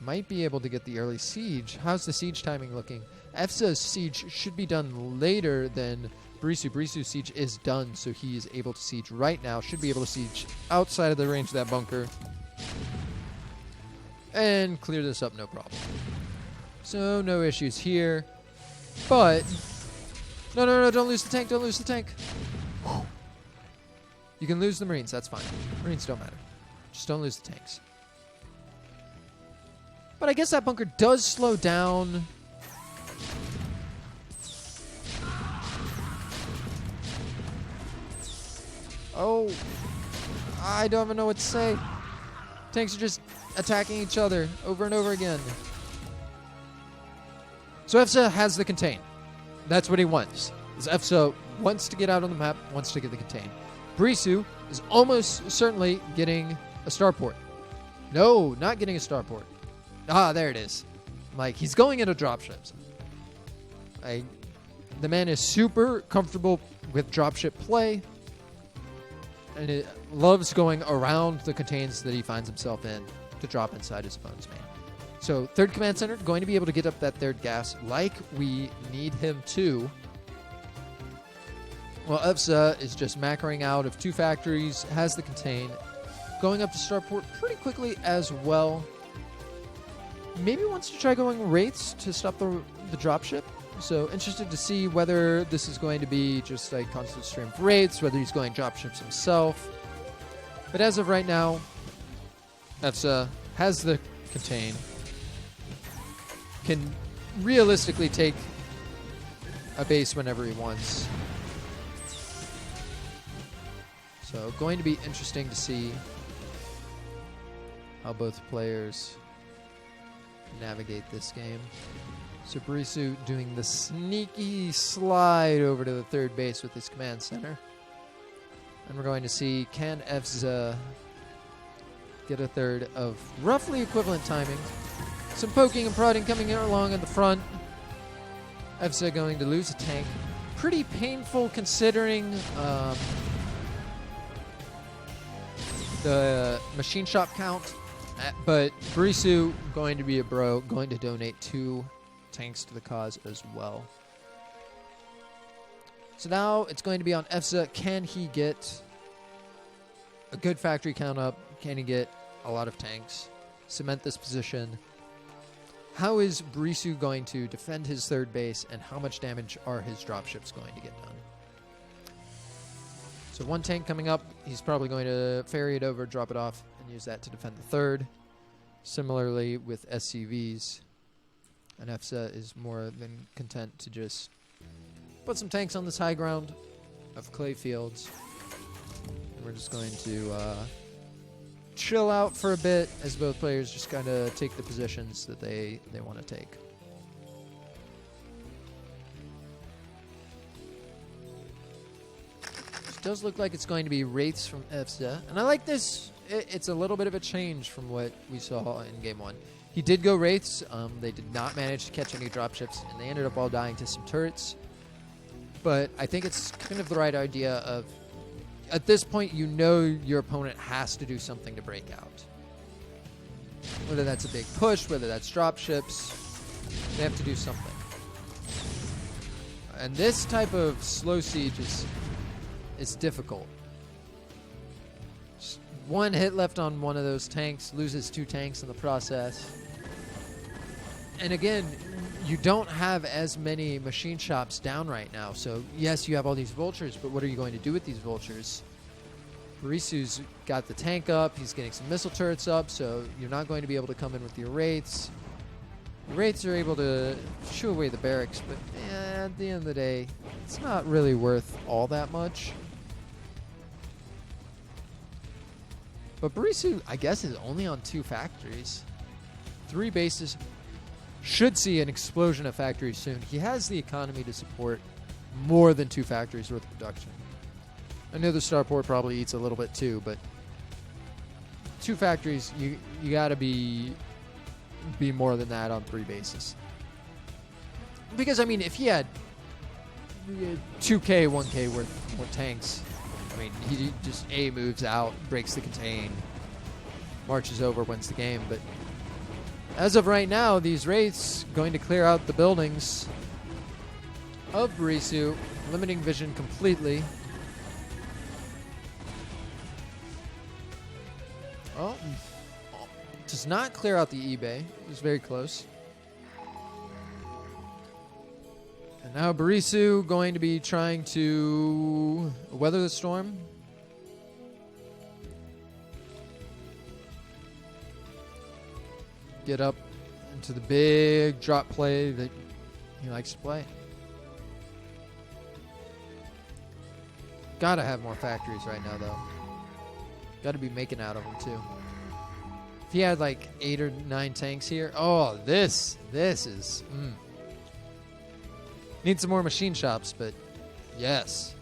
might be able to get the early siege. How's the siege timing looking? EFSA's siege should be done later than Barisu. Barisu's siege is done, so he is able to siege right now. Should be able to siege outside of the range of that bunker. And clear this up, no problem. So, no issues here. But, no, don't lose the tank, don't lose the tank. You can lose the Marines, that's fine. Marines don't matter. Just don't lose the tanks. But I guess that bunker does slow down. Oh, I don't even know what to say. Tanks are just attacking each other over and over again. So EFSA has the contain. That's what he wants. EFSA wants to get out on the map, wants to get the contain. Barisu is almost certainly getting a starport. No, not getting a starport. Ah, there it is. Like, he's going into dropships. The man is super comfortable with dropship play. And it loves going around the contains that he finds himself in to drop inside his opponent's main. So, third command center, going to be able to get up that third gas like we need him to. Well, EFSA is just macroing out of 2 factories, has the contain, going up to starport pretty quickly as well. Maybe wants to try going wraiths to stop the dropship. So, interested to see whether this is going to be just a constant stream of wraiths, whether he's going dropships himself. But as of right now, EFSA has the contain, can realistically take a base whenever he wants. So, going to be interesting to see how both players navigate this game. So Barisu doing the sneaky slide over to the third base with his command center. And we're going to see, can EFSA get a third of roughly equivalent timing? Some poking and prodding coming along at the front. EFSA going to lose a tank. Pretty painful considering the machine shop count. But Barisu going to be a bro, going to donate 2 tanks to the cause as well. So now it's going to be on EFSA. Can he get a good factory count up? Can he get a lot of tanks? Cement this position. How is Barisu going to defend his third base, and how much damage are his dropships going to get done? So 1 tank coming up. He's probably going to ferry it over, drop it off, and use that to defend the third. Similarly with SCVs. And EFSA is more than content to just put some tanks on this high ground of clay fields. And we're just going to chill out for a bit as both players just kind of take the positions that they want to take. It does look like it's going to be wraiths from EFSA. And I like this. It's a little bit of a change from what we saw in Game 1. He did go wraiths. They did not manage to catch any dropships, and they ended up all dying to some turrets. But I think it's kind of the right idea of, at this point, you know your opponent has to do something to break out. Whether that's a big push, whether that's dropships, they have to do something. And this type of slow siege is difficult. Just 1 hit left on one of those tanks, loses 2 tanks in the process. And again, you don't have as many machine shops down right now. So, yes, you have all these vultures, but what are you going to do with these vultures? Barisu's got the tank up. He's getting some missile turrets up, so you're not going to be able to come in with your wraiths. The wraiths are able to shoo away the barracks, but at the end of the day, it's not really worth all that much. But Barisu, I guess, is only on 2 factories. 3 bases. Should see an explosion of factories soon. He has the economy to support more than 2 factories worth of production. I know the starport probably eats a little bit too, but 2 factories, you gotta be more than that on 3 bases. Because I mean, if he had 2K, 1K worth more tanks, I mean, he just A moves out, breaks the contain, marches over, wins the game. But as of right now, these Wraiths going to clear out the buildings of Barisu, limiting vision completely. Oh, does not clear out the eBay. It was very close. And now Barisu going to be trying to weather the storm. Get up into the big drop play that he likes to play. Gotta have more factories right now, though. Gotta be making out of them, too. If he had like 8 or 9 tanks here, oh, this is... Need some more machine shops, but yes,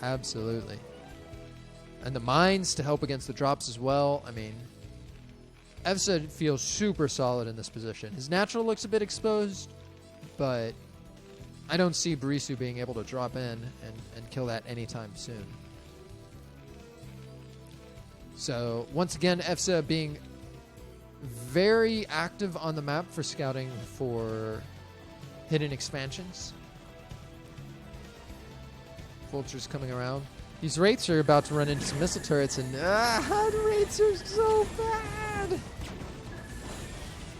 absolutely. And the mines to help against the drops as well. I mean, EFSA feels super solid in this position. His natural looks a bit exposed, but I don't see Barisu being able to drop in and kill that anytime soon. So, once again, EFSA being very active on the map for scouting for hidden expansions. Vultures coming around. These Wraiths are about to run into some missile turrets, and the Wraiths are so bad.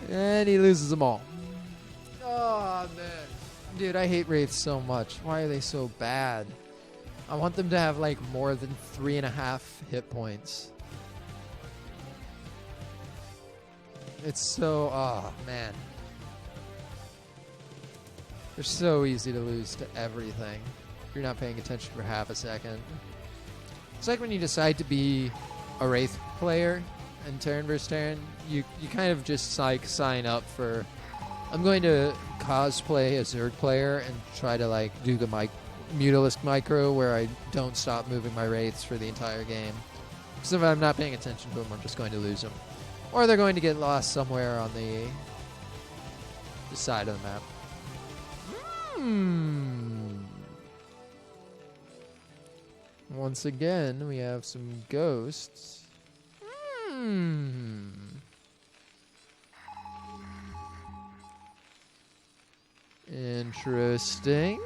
And he loses them all. Oh, man. Dude, I hate Wraiths so much. Why are they so bad? I want them to have, like, more than 3.5 hit points. It's so... Oh, man. They're so easy to lose to everything. If you're not paying attention for half a second. It's like when you decide to be a Wraith player in turn versus turn, you kind of just like sign up for, I'm going to cosplay a Zerg player and try to like do the Mutalisk micro where I don't stop moving my Wraiths for the entire game. Because if I'm not paying attention to them, I'm just going to lose them. Or they're going to get lost somewhere on the side of the map. Once again, we have some ghosts. Interesting.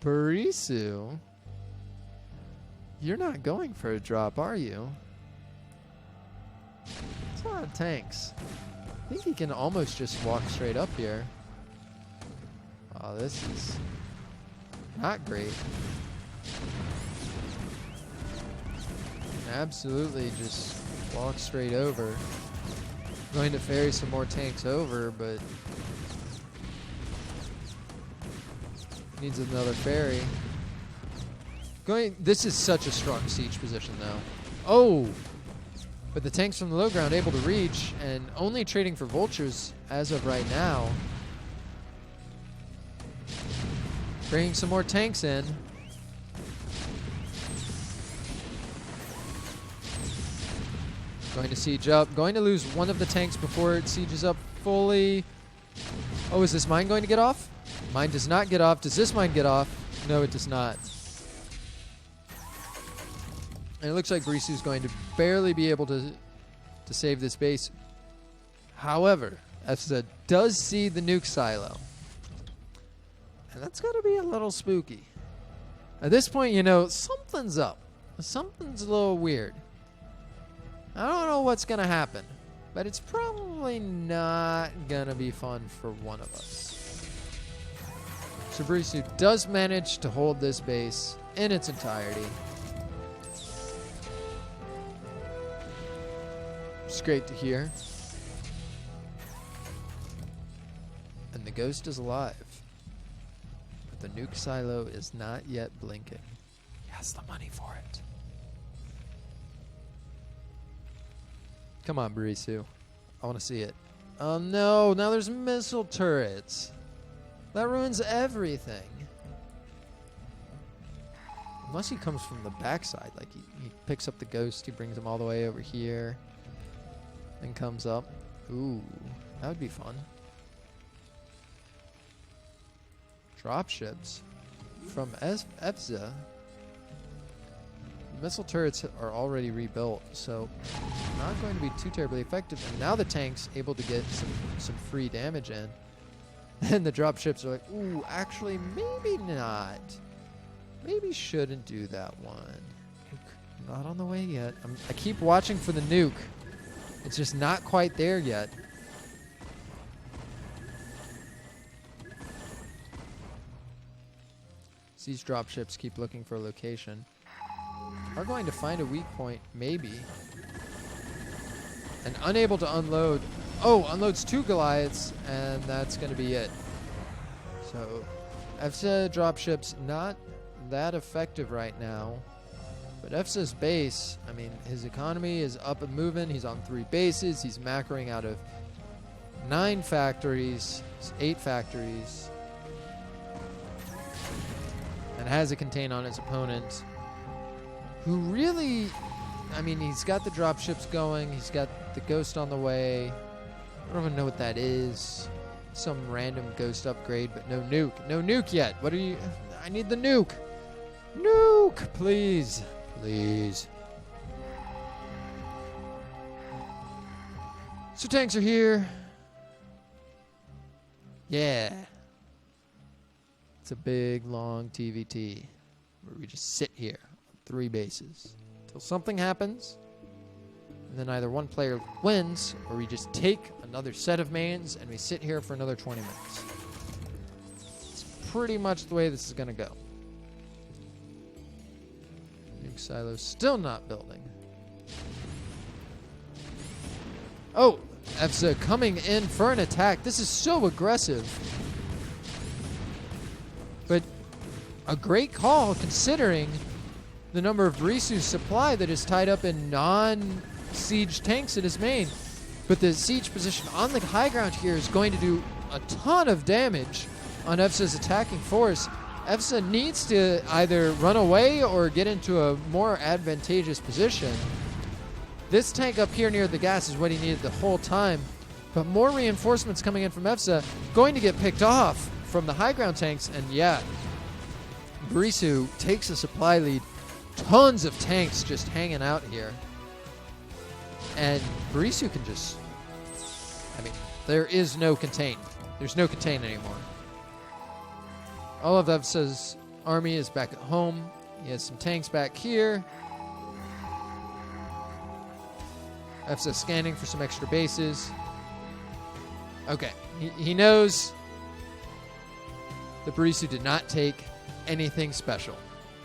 Barisu, you're not going for a drop, are you? It's a lot of tanks. I think he can almost just walk straight up here. Oh, this is not great. Absolutely just walk straight over. Going to ferry some more tanks over, but needs another ferry. This is such a strong siege position, though. Oh! But the tanks from the low ground able to reach, and only trading for vultures as of right now. Bringing some more tanks in. Going to siege up. Going to lose one of the tanks before it sieges up fully. Oh, is this mine going to get off? Mine does not get off. Does this mine get off? No, it does not. And it looks like Barisu's going to barely be able to save this base. However, EFSA does see the nuke silo. And that's got to be a little spooky. At this point, you know, something's up. Something's a little weird. I don't know what's going to happen, but it's probably not going to be fun for one of us. So Barisu does manage to hold this base in its entirety. It's great to hear. And the ghost is alive. But the nuke silo is not yet blinking. He has the money for it. Come on, Barisu. I want to see it. Oh no, now there's missile turrets. That ruins everything. Unless he comes from the backside. Like, he picks up the ghost. He brings him all the way over here. And comes up. Ooh, that would be fun. Dropships from EFZA. Missile turrets are already rebuilt, so not going to be too terribly effective. And now the tank's able to get some free damage in. And the dropships are like, ooh, actually, maybe not. Maybe shouldn't do that one. Not on the way yet. I keep watching for the nuke. It's just not quite there yet. These dropships keep looking for a location. Are going to find a weak point, maybe. And unable to unload. Oh, unloads 2 Goliaths, and that's going to be it. So, EFZA dropships not that effective right now. But EFZA's base, I mean, his economy is up and moving. He's on 3 bases. He's macroing out of 9 factories, 8 factories. And has a contain on his opponent, who really, I mean, he's got the dropships going. He's got the ghost on the way. I don't even know what that is. Some random ghost upgrade, but no nuke. No nuke yet. What are you? I need the nuke. Nuke, please. Please. So tanks are here. Yeah. It's a big, long TVT where we just sit here on 3 bases until something happens, and then either one player wins or we just take another set of mains and we sit here for another 20 minutes. It's pretty much the way this is going to go. Nuke silo's still not building. Oh, EFZA coming in for an attack. This is so aggressive. But a great call considering the number of Barisu's supply that is tied up in non-siege tanks in his main. But the siege position on the high ground here is going to do a ton of damage on EFZA's attacking force. EFZA needs to either run away or get into a more advantageous position. This tank up here near the gas is what he needed the whole time. But more reinforcements coming in from EFZA, going to get picked off from the high ground tanks, and yeah, Barisu takes a supply lead. Tons of tanks just hanging out here. And Barisu can just, I mean, there is no contain. There's no contain anymore. All of EFZA's army is back at home. He has some tanks back here. EFZA scanning for some extra bases. Okay, he knows that Barisu did not take anything special.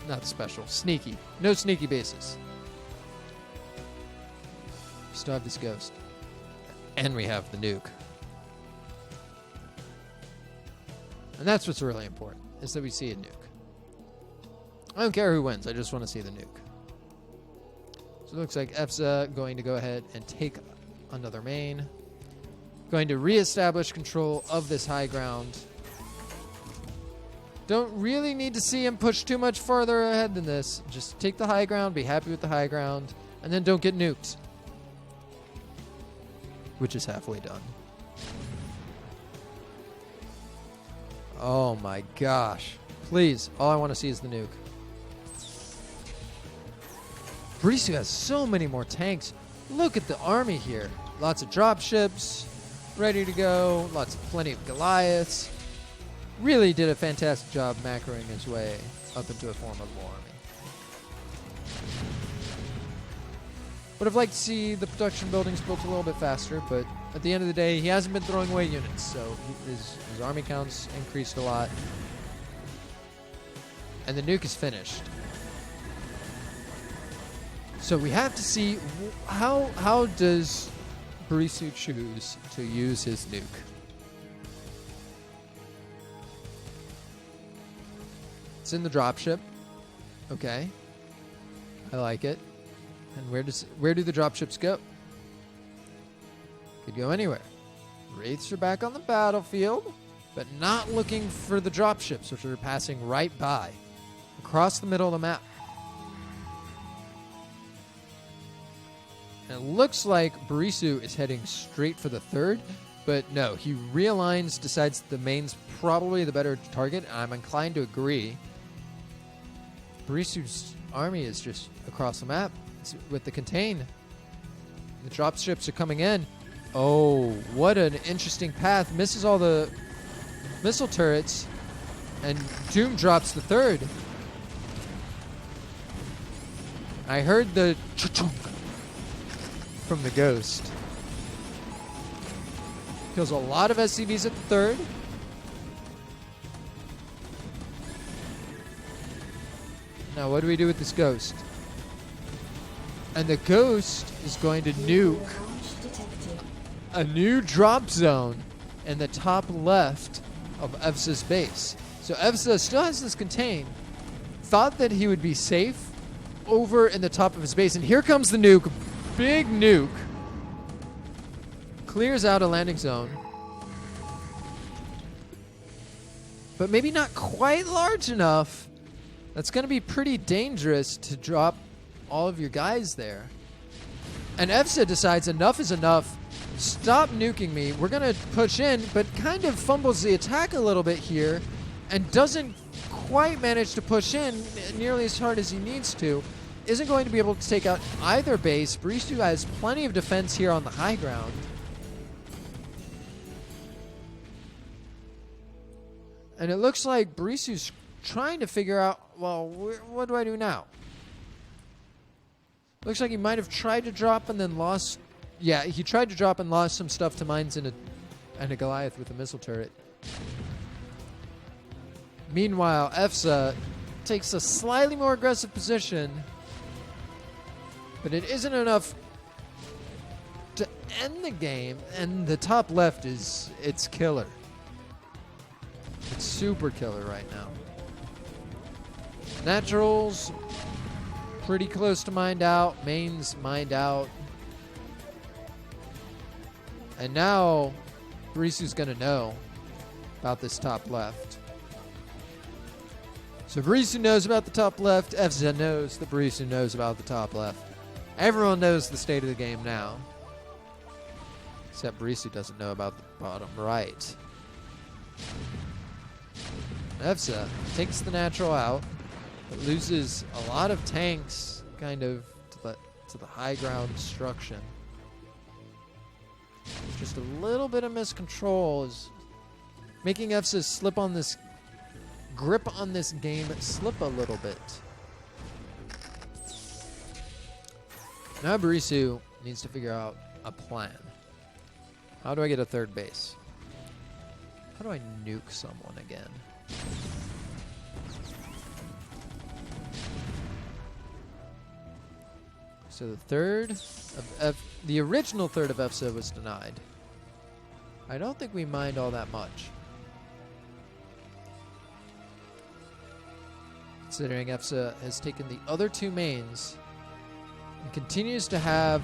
Not special, sneaky. No sneaky bases. Still have this ghost. And we have the nuke. And that's what's really important, is that we see a nuke. I don't care who wins, I just want to see the nuke. So it looks like EFZA going to go ahead and take another main. Going to reestablish control of this high ground. Don't really need to see him push too much farther ahead than this. Just take the high ground, be happy with the high ground, and then don't get nuked. Which is halfway done. Oh my gosh. Please, all I want to see is the nuke. Barisu has so many more tanks. Look at the army here. Lots of dropships ready to go. Plenty of Goliaths. Really did a fantastic job macroing his way up into a formidable army. Would have liked to see the production buildings built a little bit faster, but at the end of the day, he hasn't been throwing away units, so his army counts increased a lot. And the nuke is finished. So we have to see how does Barisu choose to use his nuke. It's in the dropship. Okay. I like it. And where do the dropships go? Could go anywhere. Wraiths are back on the battlefield, but not looking for the dropships, which are passing right by, across the middle of the map. And it looks like Barisu is heading straight for the third, but no, he realigns, decides the main's probably the better target. I'm inclined to agree. Barisu's army is just across the map with the contain. The dropships are coming in. Oh, what an interesting path. Misses all the missile turrets, and Doom drops the third. I heard the ch-chunk from the Ghost. Kills a lot of SCVs at the third. Now what do we do with this Ghost? And the Ghost is going to nuke a new drop zone in the top left of EVSA's base. So EVSA still has this contain. Thought that he would be safe over in the top of his base. And here comes the nuke. Big nuke. Clears out a landing zone. But maybe not quite large enough. That's going to be pretty dangerous to drop all of your guys there. And EVSA decides enough is enough. Stop nuking me. We're going to push in, but kind of fumbles the attack a little bit here and doesn't quite manage to push in nearly as hard as he needs to. Isn't going to be able to take out either base. Barisu has plenty of defense here on the high ground. And it looks like Barisu's trying to figure out, well, what do I do now? Looks like he might have tried to drop and then lost. Yeah, he tried to drop and lost some stuff to mines and a Goliath with a missile turret. Meanwhile, EVSA takes a slightly more aggressive position, but it isn't enough to end the game, and the top left it's killer. It's super killer right now. Naturals, pretty close to mined out. Mains mined out. And now, Barisu's going to know about this top left. So Barisu knows about the top left. EVSA knows that Barisu knows about the top left. Everyone knows the state of the game now. Except Barisu doesn't know about the bottom right. EVSA takes the natural out, but loses a lot of tanks kind of to the high ground destruction. Just a little bit of miscontrol is making EVSA slip on this grip on this game slip a little bit. Now Barisu needs to figure out a plan. How do I get a third base? How do I nuke someone again? So the third of the original third of EVSA was denied. I don't think we mind all that much. Considering EVSA has taken the other two mains and continues to have...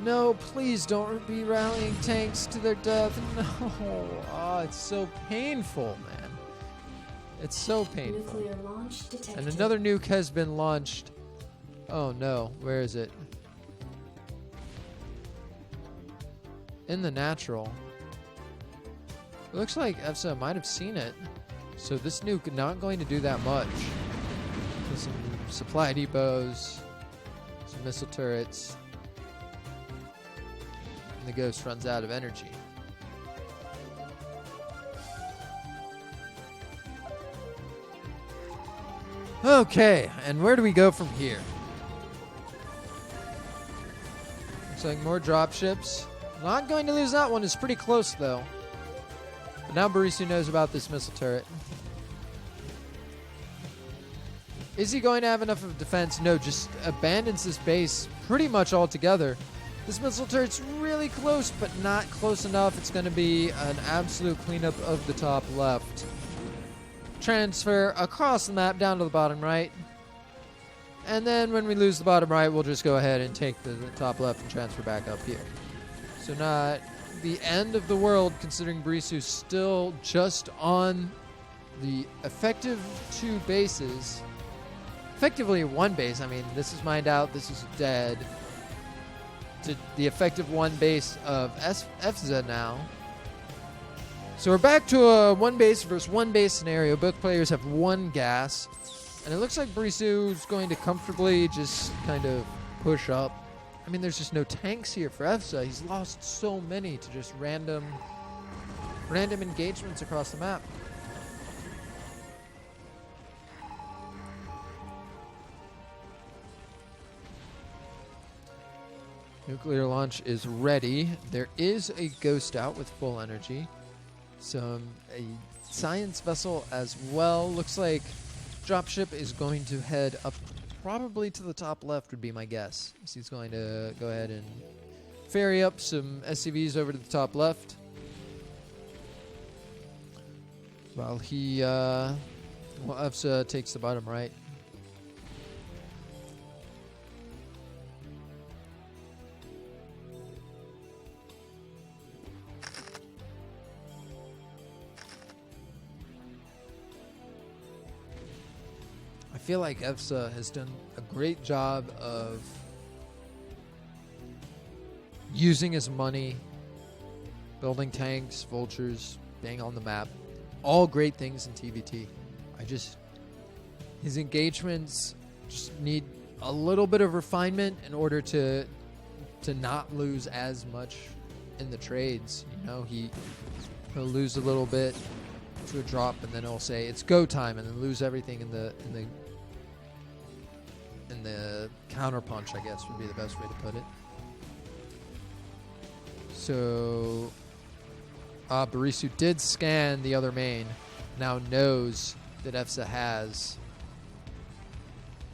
No, please don't be rallying tanks to their death. No. Oh, it's so painful, man. It's so painful. Nuclear launch detected. And another nuke has been launched. Oh no, where is it? In the natural. It looks like EVSA might have seen it. So this nuke not going to do that much. With some supply depots, some missile turrets. And the Ghost runs out of energy. Okay, and where do we go from here? Looks like more dropships. Not going to lose that one. It's pretty close, though. But now Barisu knows about this missile turret. Is he going to have enough of defense? No, just abandons this base pretty much altogether. This missile turret's really close, but not close enough. It's going to be an absolute cleanup of the top left. Transfer across the map down to the bottom right. And then when we lose the bottom right, we'll just go ahead and take the top left and transfer back up here. So not the end of the world, considering Barisu's still just on the effective two bases. Effectively one base. I mean, this is mined out. This is dead. to the effective one base of EFZA now. So we're back to a one base versus one base scenario. Both players have one gas. And it looks like Barisu's going to comfortably just kind of push up. I mean, there's just no tanks here for EFZA. He's lost so many to just random engagements across the map. Nuclear launch is ready. There is a ghost out with full energy. A science vessel as well. Looks like dropship is going to head up probably to the top left would be my guess. So he's going to go ahead and ferry up some SCVs over to the top left. While EFZA takes the bottom right. I feel like EFZA has done a great job of using his money, building tanks, vultures, staying on the map. All great things in TVT. His engagements just need a little bit of refinement in order to not lose as much in the trades. You know, he'll lose a little bit to a drop, and then he'll say it's go time, and then lose everything in the counter punch, I guess would be the best way to put it. So Barisu did scan the other main, now knows that EFZA has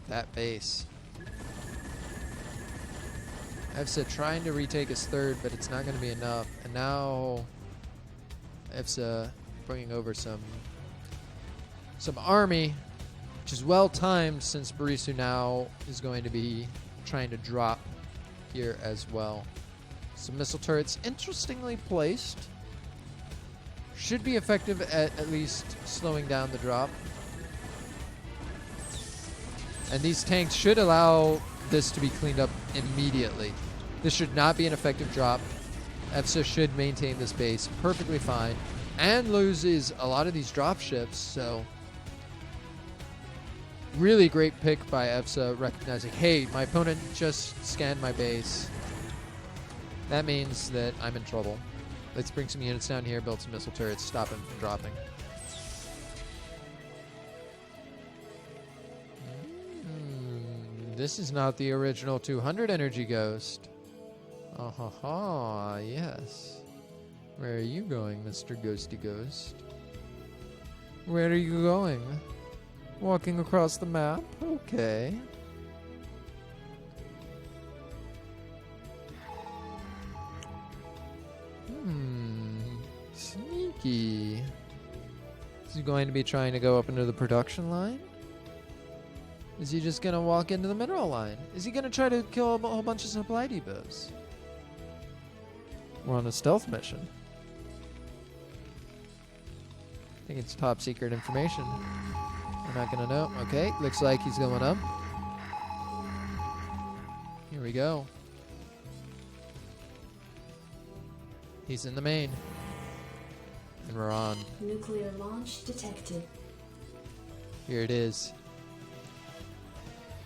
that base. EFZA trying to retake his third, but it's not going to be enough. And now EFZA bringing over some army, which is well timed since Barisu now is going to be trying to drop here as well. Some missile turrets interestingly placed. Should be effective at least slowing down the drop. And these tanks should allow this to be cleaned up immediately. This should not be an effective drop. EFZA should maintain this base perfectly fine and loses a lot of these drop ships, so really great pick by EFZA, recognizing, hey, my opponent just scanned my base. That means that I'm in trouble. Let's bring some units down here, build some missile turrets, stop him from dropping. This is not the original 200 energy ghost. Ah, yes. Where are you going, Mr. Ghosty Ghost? Where are you going? Walking across the map? Okay. Sneaky. Is he going to be trying to go up into the production line? Is he just going to walk into the mineral line? Is he going to try to kill a whole bunch of supply depots? We're on a stealth mission. I think it's top secret information. We're not going to know. Okay, looks like he's going up. Here we go. He's in the main. And we're on. Nuclear launch detected. Here it is.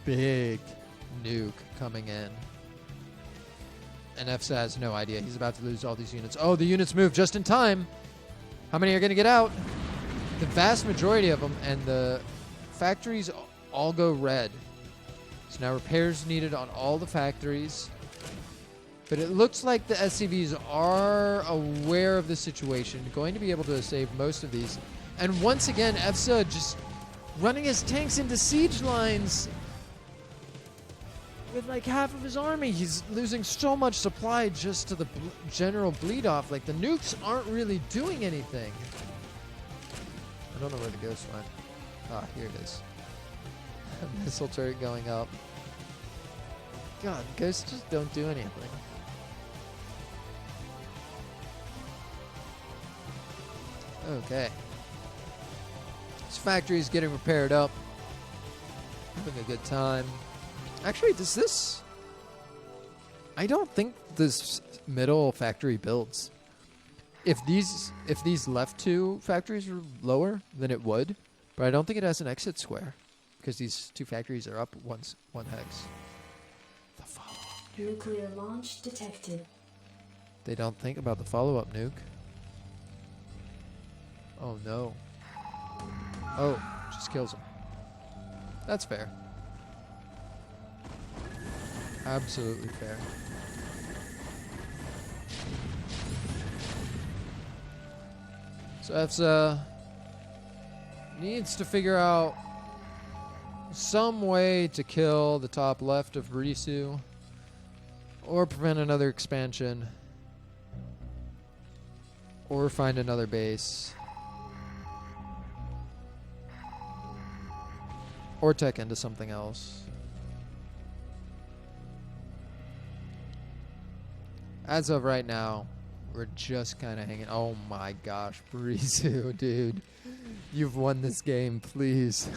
Big nuke coming in. And EFZA has no idea. He's about to lose all these units. Oh, the units move just in time. How many are going to get out? The vast majority of them, and the factories all go red. So now repairs needed on all the factories. But it looks like the SCVs are aware of the situation, going to be able to save most of these. And once again, EFZA just running his tanks into siege lines with like half of his army. He's losing so much supply just to the general bleed off. Like the nukes aren't really doing anything. I don't know where the ghost went. Ah, here it is. Missile turret going up. God, ghosts just don't do anything. Okay. This factory is getting repaired up. Having a good time. Actually, does this I don't think this middle factory builds. If these left two factories were lower, then it would. But I don't think it has an exit square because these two factories are up one hex. The follow-up. Nuclear launch detected. They don't think about the follow-up nuke. Oh no. Oh, just kills him. That's fair. Absolutely fair. So EFSA needs to figure out some way to kill the top left of Risu or prevent another expansion or find another base or tech into something else. As of right now, we're just kind of hanging. Oh my gosh, Risu, dude. You've won this game, please.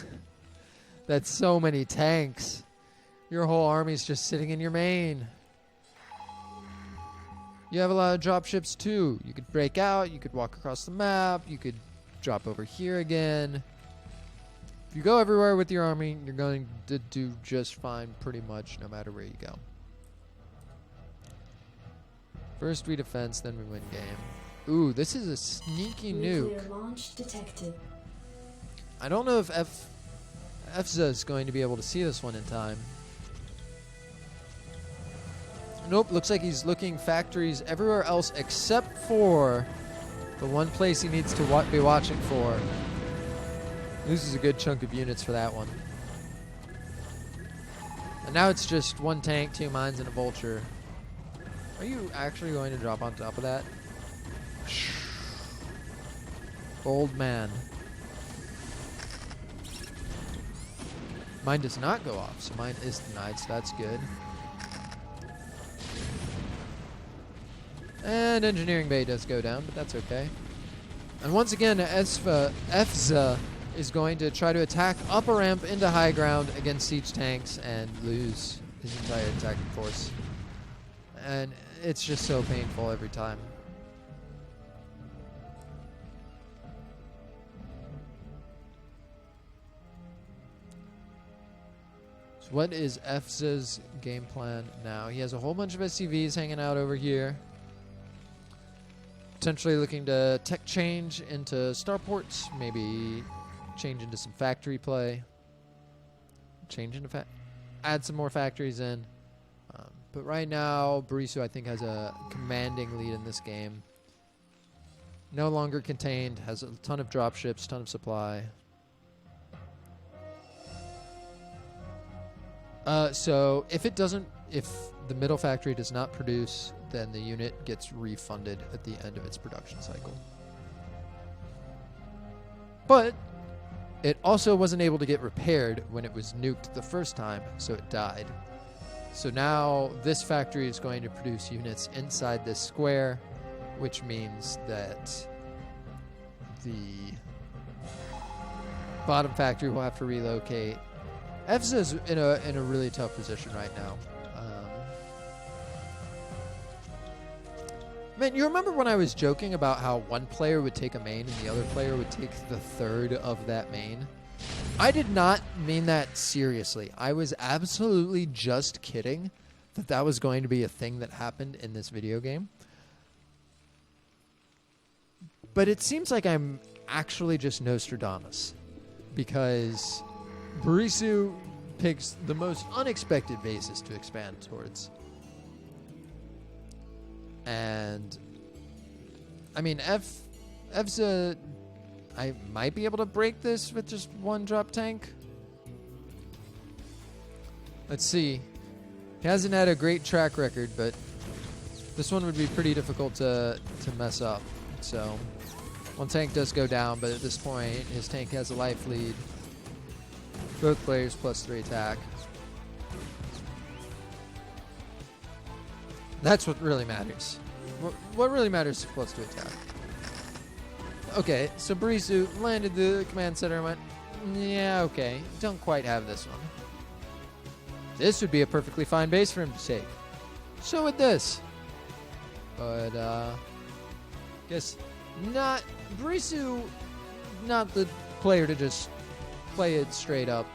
That's so many tanks. Your whole army's just sitting in your main. You have a lot of dropships too. You could break out, you could walk across the map, you could drop over here again. If you go everywhere with your army, you're going to do just fine pretty much no matter where you go. First we defense, then we win game. Ooh, this is a sneaky Nuclear nuke. launch detected. I don't know if EFSA is going to be able to see this one in time. Nope, looks like he's looking factories everywhere else except for the one place he needs to be watching for. Loses a good chunk of units for that one. And now it's just one tank, two mines, and a vulture. Are you actually going to drop on top of that? Bold man. Mine does not go off, so mine is denied, so that's good. And engineering bay does go down, but that's okay. And once again, EFSA is going to try to attack upper ramp into high ground against siege tanks and lose his entire attacking force. And it's just so painful every time. So what is EFSA's game plan now? He has a whole bunch of SCVs hanging out over here. Potentially looking to tech change into starports, maybe change into some factory play. Change into add some more factories in. But right now, Barisu, I think, has a commanding lead in this game. No longer contained, has a ton of dropships, ton of supply. So if the middle factory does not produce, then the unit gets refunded at the end of its production cycle. But it also wasn't able to get repaired when it was nuked the first time, so it died. So now this factory is going to produce units inside this square, which means that the bottom factory will have to relocate. EFSA is in a really tough position right now. Man, you remember when I was joking about how one player would take a main and the other player would take the third of that main? I did not mean that seriously. I was absolutely just kidding that was going to be a thing that happened in this video game. But it seems like I'm actually just Nostradamus, because Barisu picks the most unexpected bases to expand towards. And I mean, EFSA, I might be able to break this with just one drop tank. Let's see. He hasn't had a great track record, but this one would be pretty difficult to mess up. So one tank does go down, but at this point, his tank has a life lead. Both players +3 attack. That's what really matters. What really matters is +2 attack. Okay, so Barisu landed the command center and went, yeah, okay, don't quite have this one. This would be a perfectly fine base for him to take. So would this. But, guess not. Barisu, not the player to just play it straight up.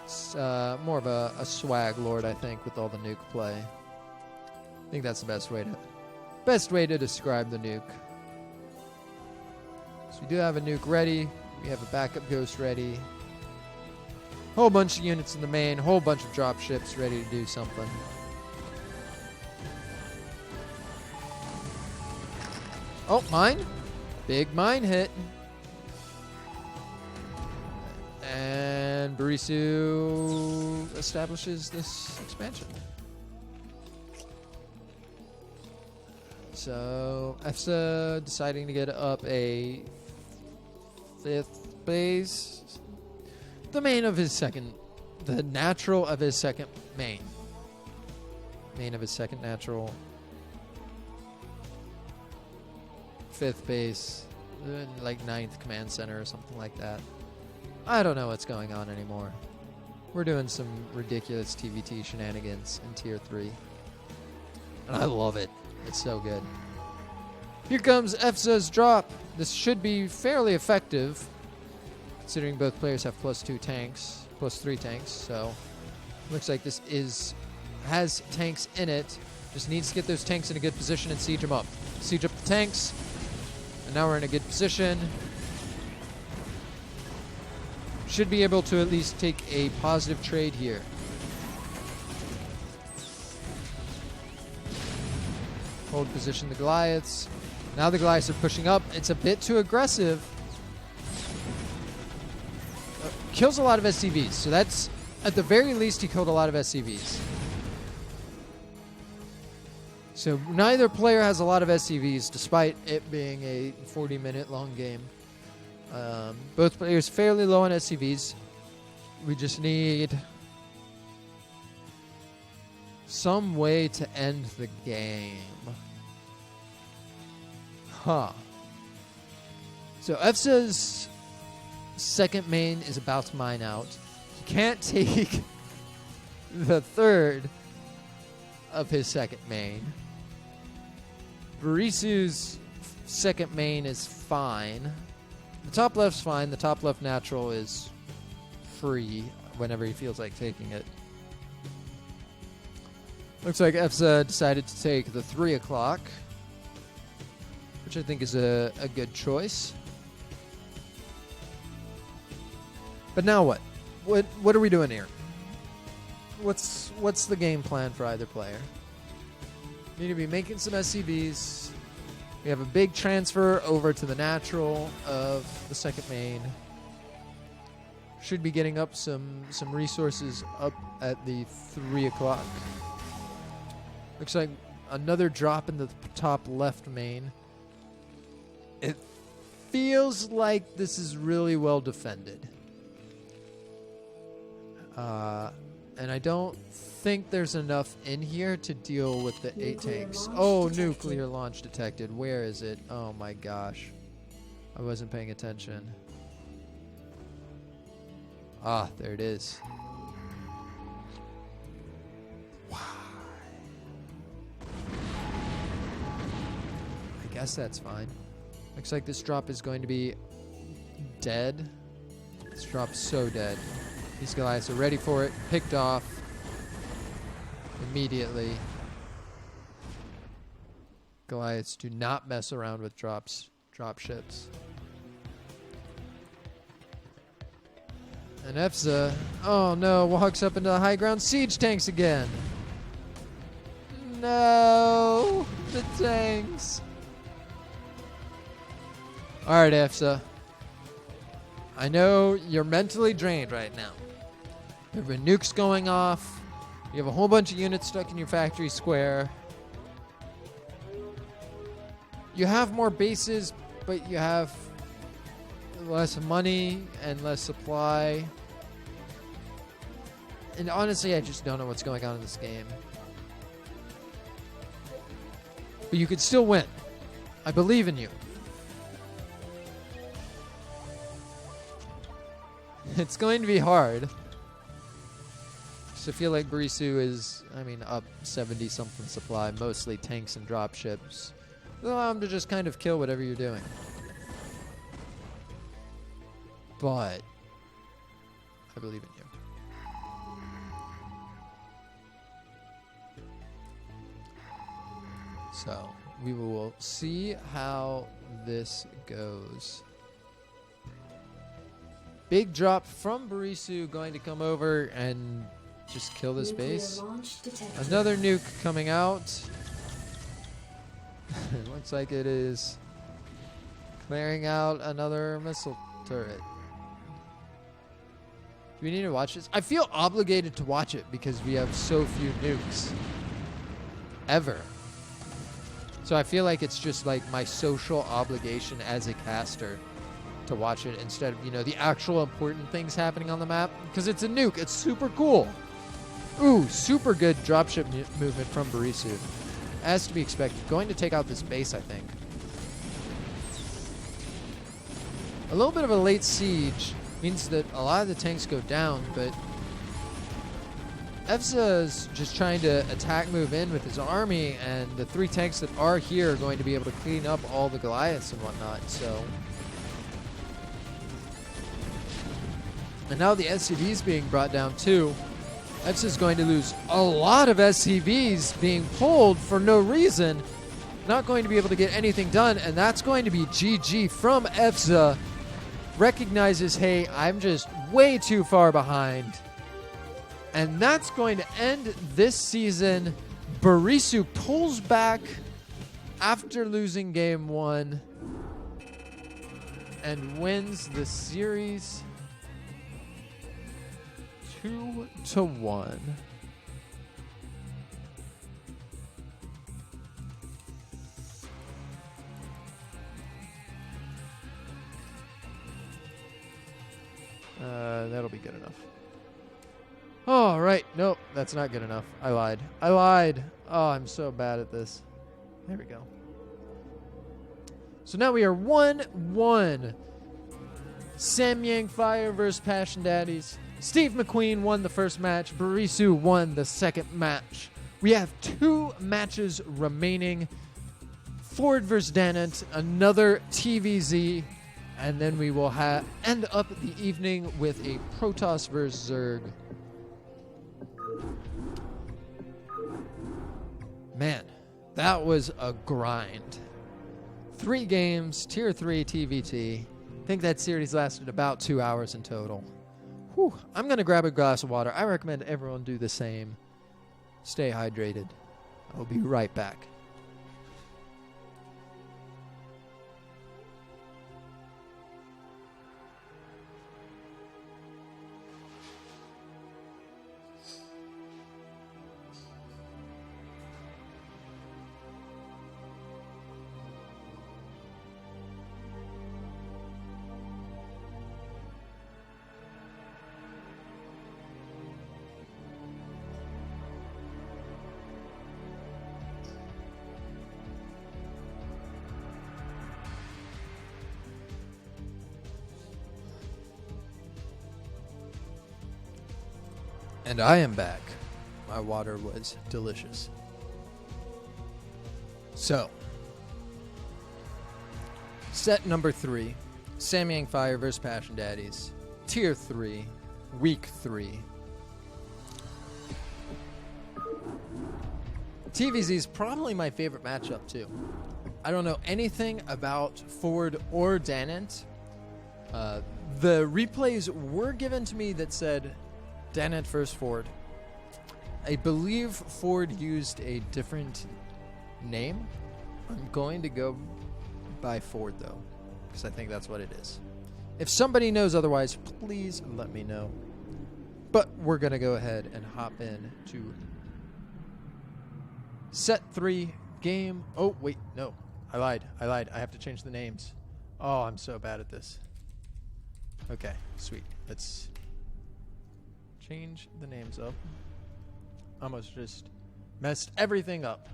It's more of a swag lord, I think, with all the nuke play. I think that's the best way to describe the nuke. So we do have a nuke ready. We have a backup ghost ready. Whole bunch of units in the main. Whole bunch of drop ships ready to do something. Oh, mine. Big mine hit. And Barisu establishes this expansion. So, EFSA deciding to get up a 5th base. The natural of his second main. Main of his second natural. 5th base. Like 9th command center or something like that. I don't know what's going on anymore. We're doing some ridiculous TVT shenanigans in Tier 3. And I love it. It's so good. Here comes EFSA's drop. This should be fairly effective, considering both players have +2 tanks, +3 tanks. So, looks like this has tanks in it. Just needs to get those tanks in a good position and siege them up. Siege up the tanks. And now we're in a good position. Should be able to at least take a positive trade here. Hold position the Goliaths. Now the Goliaths are pushing up. It's a bit too aggressive. Kills a lot of SCVs. So that's, at the very least, he killed a lot of SCVs. So neither player has a lot of SCVs, despite it being a 40-minute long game. Both players fairly low on SCVs. We just need some way to end the game. Huh. So EFSA's second main is about to mine out. He can't take the third of his second main. Barisu's second main is fine. The top left's fine. The top left natural is free whenever he feels like taking it. Looks like EFSA decided to take the 3 o'clock, which I think is a good choice. But now what? What are we doing here? What's the game plan for either player? We need to be making some SCVs. We have a big transfer over to the natural of the second main. Should be getting up some resources up at the 3 o'clock. Looks like another drop in the top left main. It feels like this is really well defended. And I don't think there's enough in here to deal with the 8 tanks. Oh, nuclear launch detected. Where is it? Oh my gosh. I wasn't paying attention. Ah, there it is. Wow. I guess that's fine. Looks like this drop is going to be dead. This drop's so dead. These Goliaths are ready for it. Picked off immediately. Goliaths do not mess around with drop ships. And EFSA, oh no, walks up into the high ground siege tanks again. No, the tanks. All right, EFSA. I know you're mentally drained right now. There have been nukes going off. You have a whole bunch of units stuck in your factory square. You have more bases, but you have less money and less supply. And honestly, I just don't know what's going on in this game. But you could still win. I believe in you. It's going to be hard. So I feel like Barisu is, I mean, up 70-something supply, mostly tanks and dropships. Allow him to just kind of kill whatever you're doing. But I believe in you. So we will see how this goes. Big drop from Barisu, going to come over and just kill this base. Another nuke coming out. It looks like it is clearing out another missile turret. Do we need to watch this? I feel obligated to watch it because we have so few nukes. Ever. So I feel like it's just like my social obligation as a caster to watch it instead of, you know, the actual important things happening on the map. Because it's a nuke. It's super cool. Ooh, super good dropship movement from Barisu. As to be expected. Going to take out this base, I think. A little bit of a late siege means that a lot of the tanks go down, but EFSA's just trying to attack move in with his army, and the 3 tanks that are here are going to be able to clean up all the Goliaths and whatnot, so. And now the SCVs being brought down too. EFSA's going to lose a lot of SCVs being pulled for no reason. Not going to be able to get anything done, and that's going to be GG from EFSA. Recognizes, hey, I'm just way too far behind. And that's going to end this season. Barisu pulls back after losing game 1 and wins the series 2-1. That'll be good enough. Oh, right. Nope, that's not good enough. I lied. Oh, I'm so bad at this. There we go. So now we are 1-1. Samyang Fire versus Passion Daddies. Steve McQueen won the first match. Barisu won the second match. We have 2 matches remaining. Ford versus Danant, another TVZ, and then we will end up the evening with a Protoss versus Zerg. Man, that was a grind. 3 games, tier 3 TVT. I think that series lasted about 2 hours in total. Whew. I'm going to grab a glass of water. I recommend everyone do the same. Stay hydrated. I'll be right back. And I am back. My water was delicious. So, set number 3, Samyang Fire vs. Passion Daddies, tier 3, week 3. TVZ is probably my favorite matchup too. I don't know anything about Ford or Danant. The replays were given to me that said Danant versus Ford. I believe Ford used a different name. I'm going to go by Ford though, because I think that's what it is. If somebody knows otherwise, please let me know. But we're going to go ahead and hop in to set 3 game. Oh, wait, no. I lied. I have to change the names. Oh, I'm so bad at this. Okay, sweet. Let's change the names up. Almost just messed everything up.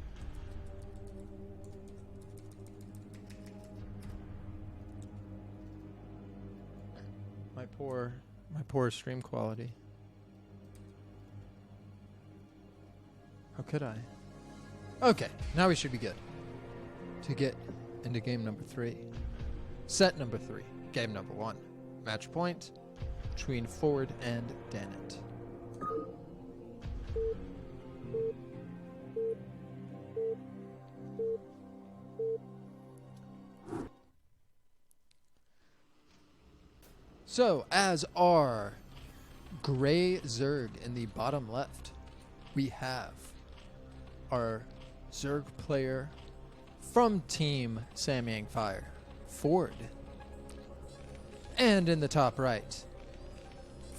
My poor stream quality. How could I? Okay, now we should be good to get into game number 3. Set number 3. Game number 1. Match point between Ford and Dennett. So, as our gray Zerg in the bottom left, we have our Zerg player from Team Samyang Fire, Ford. And in the top right,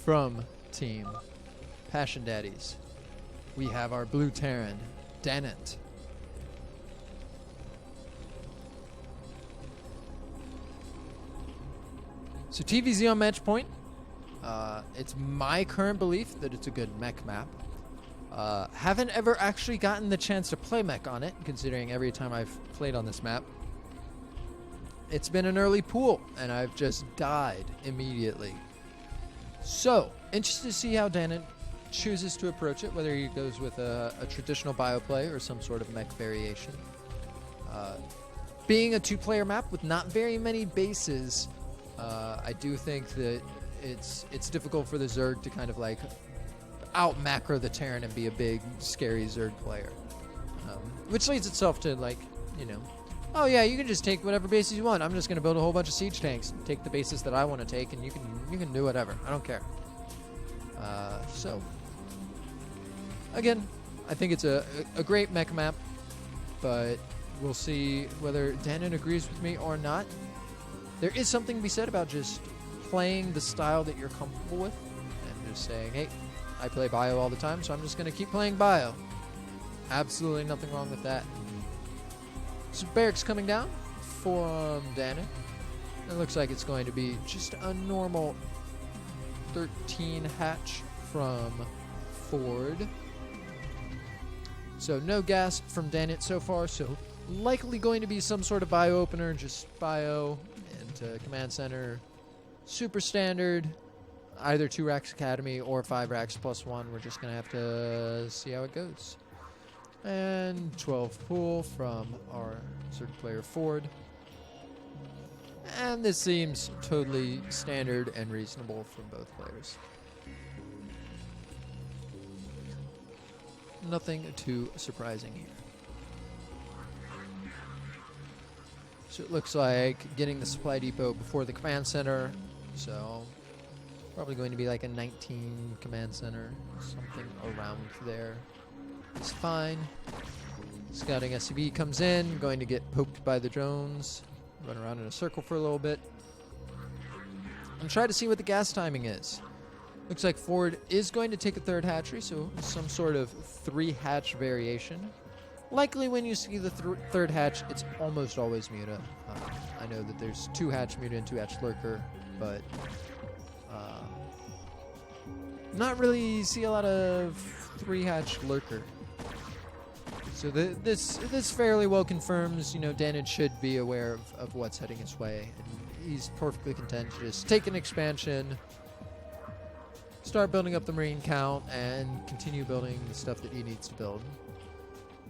from Team Passion Daddies, we have our blue Terran, Dennett. So TVZ on match point. It's my current belief that it's a good mech map. Haven't ever actually gotten the chance to play mech on it, considering every time I've played on this map, it's been an early pool, and I've just died immediately. So, interested to see how Dennett chooses to approach it, whether he goes with a traditional bioplay or some sort of mech variation. Being a 2-player map with not very many bases, I do think that it's difficult for the Zerg to kind of like out macro the Terran and be a big scary Zerg player, which leads itself to like, you know, oh yeah, you can just take whatever bases you want. I'm just going to build a whole bunch of siege tanks, take the bases that I want to take, and you can do whatever. I don't care. So again, I think it's a great mech map, but we'll see whether Dennett agrees with me or not. There is something to be said about just playing the style that you're comfortable with and just saying, hey, I play bio all the time, so I'm just going to keep playing bio. Absolutely nothing wrong with that. So barracks coming down from Dennett. It looks like it's going to be just a normal 13 hatch from Ford. So no gas from Dennett so far, so likely going to be some sort of bio opener, just bio into command center. Super standard, either 2 racks academy or 5 racks plus 1. We're just going to have to see how it goes. And 12 pool from our Zerg player Ford. And this seems totally standard and reasonable from both players. Nothing too surprising here. So it looks like getting the supply depot before the command center. So probably going to be like a 19 command center, something around there. It's fine. Scouting SCV comes in, going to get poked by the drones. Run around in a circle for a little bit. And try to see what the gas timing is. Looks like Ford is going to take a 3rd hatchery, so some sort of 3-hatch variation. Likely when you see the 3rd hatch, it's almost always Muta. I know that there's 2-hatch Muta and 2-hatch Lurker, but not really see a lot of 3-hatch Lurker. So this fairly well confirms, you know, Dennett should be aware of what's heading his way. And he's perfectly content to just take an expansion, start building up the Marine count, and continue building the stuff that he needs to build.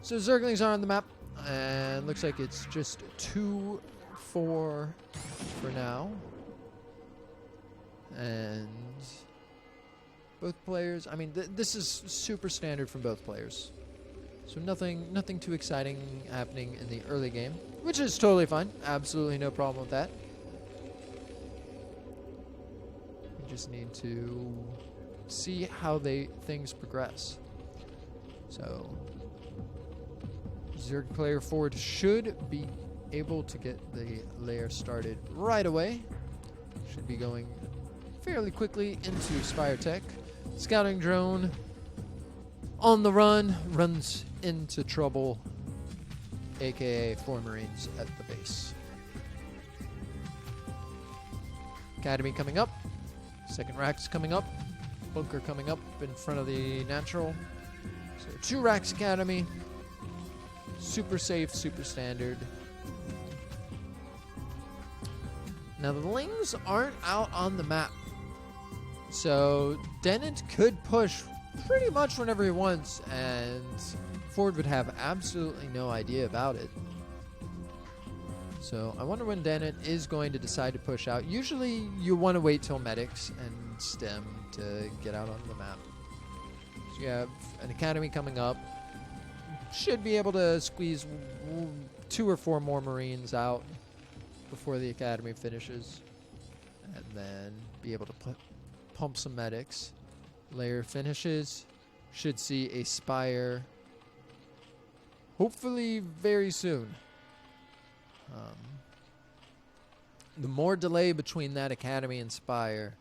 So Zerglings are on the map, and looks like it's just 2-4 for now. And both players, I mean, this is super standard from both players. So nothing too exciting happening in the early game, which is totally fine. Absolutely no problem with that. We just need to see how things progress. So Zerg player Ford should be able to get the lair started right away. Should be going fairly quickly into Spire Tech. Scouting drone on the run, runs into trouble, aka 4 Marines at the base. Academy coming up, 2nd racks coming up, bunker coming up in front of the natural. So 2 racks Academy, super safe, super standard. Now the Lings aren't out on the map, so Dennett could push pretty much whenever he wants, and Ford would have absolutely no idea about it. So I wonder when Dennett is going to decide to push out. Usually you want to wait till medics and stem to get out on the map. So you have an academy coming up. Should be able to squeeze 2 or 4 more Marines out before the academy finishes. And then be able to pump some medics. Layer finishes. Should see a Spire hopefully very soon. The more delay between that academy and Spire,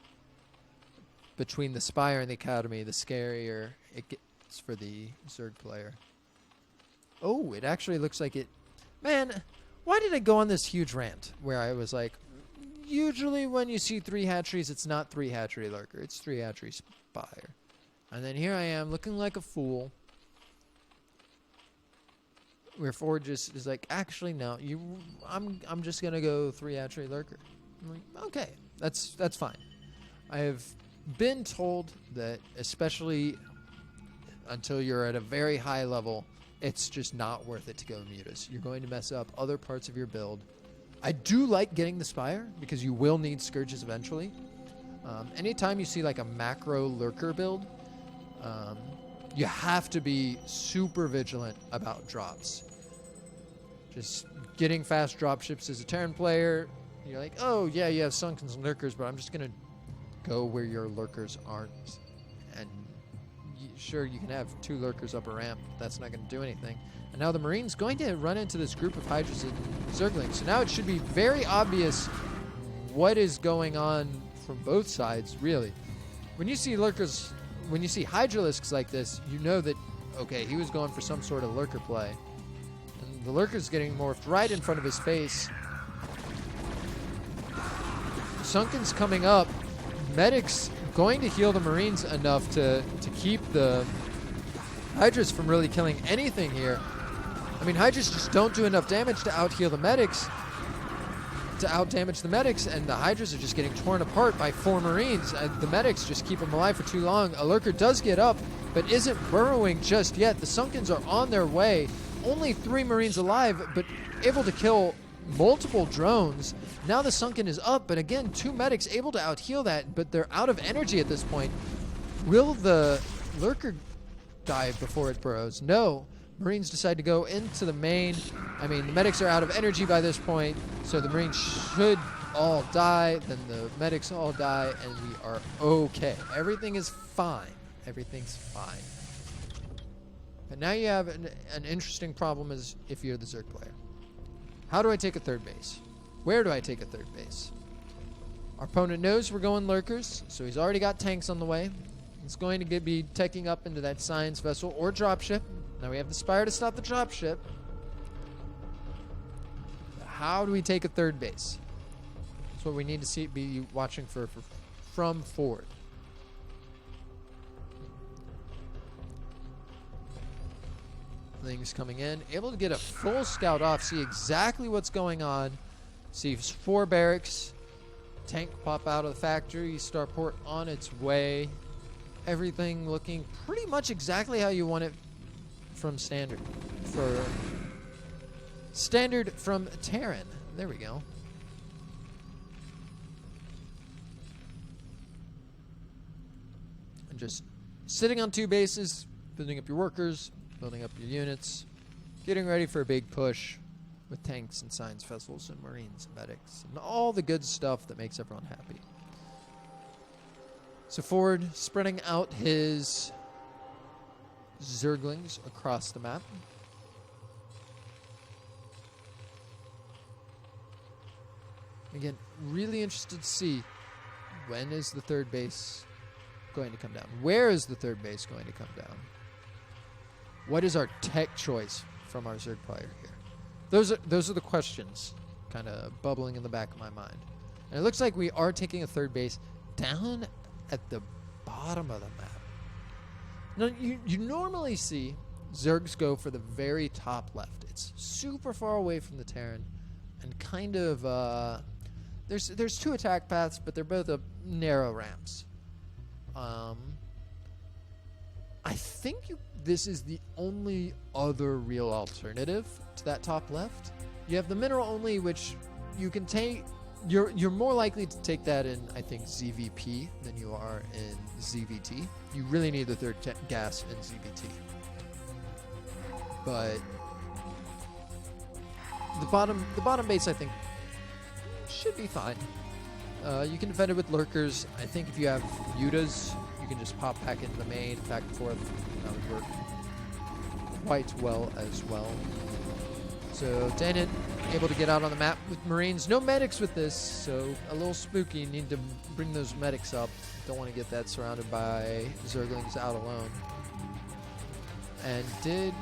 between the Spire and the academy, the scarier it gets for the Zerg player. Oh, it actually looks like it. Man, why did I go on this huge rant where I was like, usually when you see 3 hatcheries, it's not 3 hatchery lurker, it's 3 hatchery Spire. And then here I am looking like a fool. Where Ford just is like, actually no, I'm just gonna go 3 hatchery lurker. I'm like, okay, that's fine. I have been told that, especially until you're at a very high level, it's just not worth it to go mutas. You're going to mess up other parts of your build. I do like getting the Spire because you will need Scourges eventually. Anytime you see like a macro lurker build, you have to be super vigilant about drops. Just getting fast drop ships as a Terran player, you're like, oh yeah, you have Sunkens and lurkers, but I'm just going to go where your lurkers aren't. And sure, you can have 2 lurkers up a ramp, but that's not going to do anything. And now the Marine's going to run into this group of Hydras and Zerglings. So now it should be very obvious what is going on from both sides, really. When you see lurkers, when you see Hydralisks like this, you know that, okay, he was going for some sort of lurker play. And the lurker's getting morphed right in front of his face. Sunken's coming up. Medic's going to heal the Marines enough to keep the Hydras from really killing anything here. I mean, Hydras just don't do enough damage to out-heal the medics, to out-damage the medics, and the Hydras are just getting torn apart by 4 Marines. The medics just keep them alive for too long. A lurker does get up, but isn't burrowing just yet. The Sunkens are on their way. Only 3 Marines alive, but able to kill multiple drones. Now the Sunken is up, but again, 2 medics able to out-heal that, but they're out of energy at this point. Will the lurker die before it burrows? No. Marines decide to go into the main. I mean, the medics are out of energy by this point, so the Marines should all die, then the medics all die, and we are okay. Everything is fine. Everything's fine. But now you have an interesting problem as if you're the Zerg player. How do I take a 3rd base? Where do I take a 3rd base? Our opponent knows we're going lurkers, so he's already got tanks on the way. He's going to be teching up into that science vessel or dropship. Now we have the Spire to stop the dropship. How do we take a 3rd base? That's what we need to be watching for from Ford. Things coming in, able to get a full scout off, see exactly what's going on, see 4 barracks, tank pop out of the factory, starport on its way, everything looking pretty much exactly how you want it from standard, from Terran. There we go. And just sitting on 2 bases, building up your workers, building up your units, getting ready for a big push with tanks and science vessels and Marines and medics and all the good stuff that makes everyone happy. So Ford spreading out his Zerglings across the map. Again, really interested to see when is the 3rd base going to come down. Where is the 3rd base going to come down? What is our tech choice from our Zerg player here? Those are the questions kind of bubbling in the back of my mind. And it looks like we are taking a 3rd base down at the bottom of the map. Now, you normally see Zergs go for the very top left. It's super far away from the Terran and kind of, there's 2 attack paths, but they're both narrow ramps. I think this is the only other real alternative to that top left. You have the mineral only, which you can take. You're more likely to take that in, I think, ZVP than you are in ZVT. You really need the third gas in ZVT. But the bottom base, I think, should be fine. You can defend it with lurkers. I think if you have Yutas, you can just pop back into the main, back and forth. That would work quite well as well. So Dennett able to get out on the map with Marines. No medics with this, so a little spooky. Need to bring those medics up. Don't want to get that surrounded by Zerglings out alone. And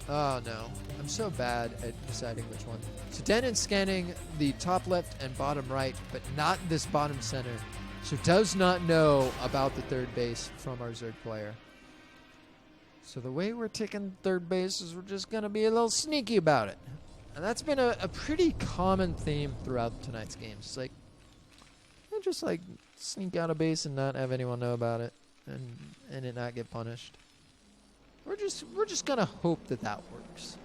oh no. I'm so bad at deciding which one. So Dennett scanning the top left and bottom right, but not this bottom center. So does not know about the third base from our Zerg player. So the way we're taking third base is we're just going to be a little sneaky about it. And that's been a pretty common theme throughout tonight's games. It's like, just like sneak out a base and not have anyone know about it and it not get punished. We're just going to hope that works.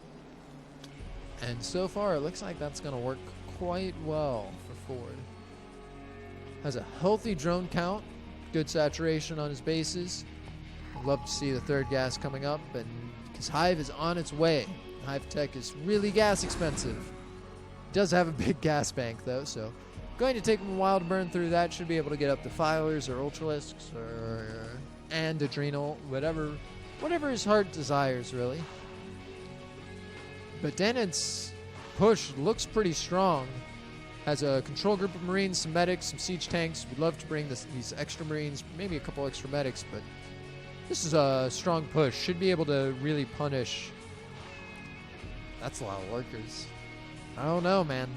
And so far, it looks like that's going to work quite well for Ford. Has a healthy drone count, good saturation on his bases. I'd love to see the third gas coming up, and because Hive is on its way. Hive Tech is really gas expensive. Does have a big gas bank though, so going to take him a while to burn through that. Should be able to get up to Filers or Ultralisks and Adrenal, whatever his heart desires, really. But Dennett's push looks pretty strong. Has a control group of Marines, some medics, some siege tanks. We'd love to bring these extra Marines, maybe a couple extra medics, but this is a strong push. Should be able to really punish. That's a lot of lurkers. I don't know, man.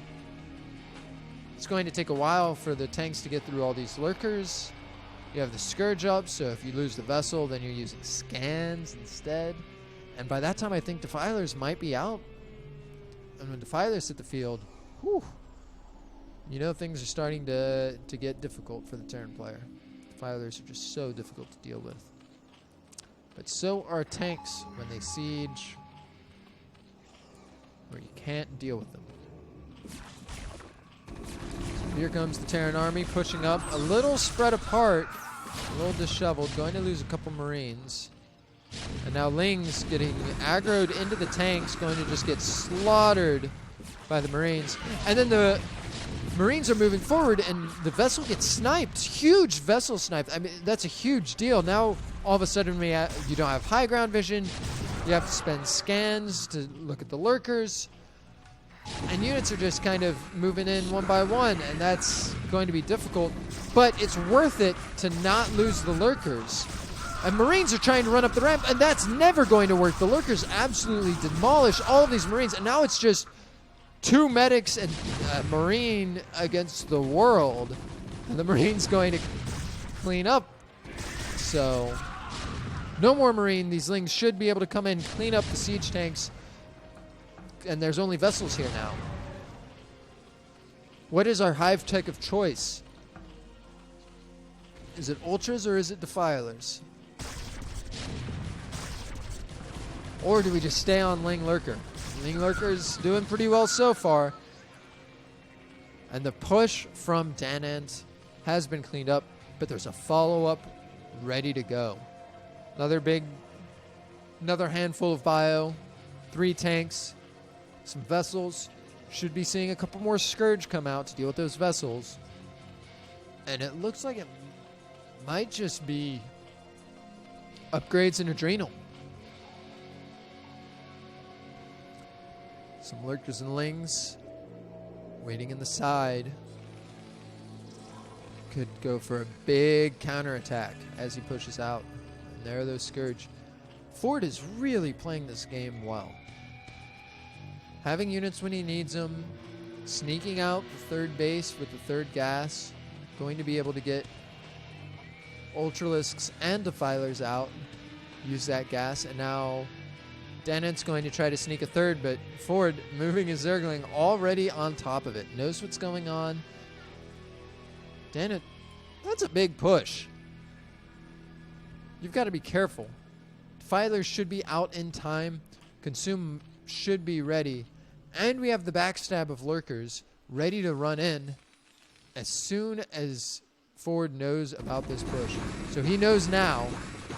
It's going to take a while for the tanks to get through all these lurkers. You have the Scourge up, so if you lose the vessel, then you're using scans instead. And by that time, I think Defilers might be out. And when Defilers hit the field, whew, you know things are starting to get difficult for the Terran player. Defilers are just so difficult to deal with. But so are tanks when they siege, where you can't deal with them. So here comes the Terran army pushing up, a little spread apart, a little disheveled, going to lose a couple Marines. And now Ling's getting aggroed into the tanks, going to just get slaughtered by the Marines. And then the Marines are moving forward, and the vessel gets sniped. Huge vessel sniped. I mean, that's a huge deal. Now, all of a sudden, you don't have high ground vision. You have to spend scans to look at the lurkers. And units are just kind of moving in one by one, and that's going to be difficult. But it's worth it to not lose the lurkers. And Marines are trying to run up the ramp, and that's never going to work. The lurkers absolutely demolish all of these Marines, and now it's just 2 medics and a Marine against the world. And the Marine's going to clean up. So, no more Marine. These Lings should be able to come in, clean up the siege tanks. And there's only vessels here now. What is our Hive Tech of choice? Is it Ultras or is it Defilers? Or do we just stay on Ling Lurker? Ling Lurker's doing pretty well so far. And the push from Danant has been cleaned up, but there's a follow-up ready to go. Another handful of bio, 3 tanks, some vessels. Should be seeing a couple more Scourge come out to deal with those vessels. And it looks like it might just be upgrades in Adrenal. Some Lurkers and Lings waiting in the side. Could go for a big counterattack as he pushes out. And there are those Scourge. Ford is really playing this game well. Having units when he needs them. Sneaking out the third base with the third gas. Going to be able to get Ultralisks and Defilers out. Use that gas. And now Dennett's going to try to sneak a third, but Ford moving his Zergling already on top of it. Knows what's going on. Dennett, that's a big push. you've got to be careful. Defilers should be out in time. Consume should be ready. And we have the backstab of lurkers ready to run in as soon as Ford knows about this push. So he knows now.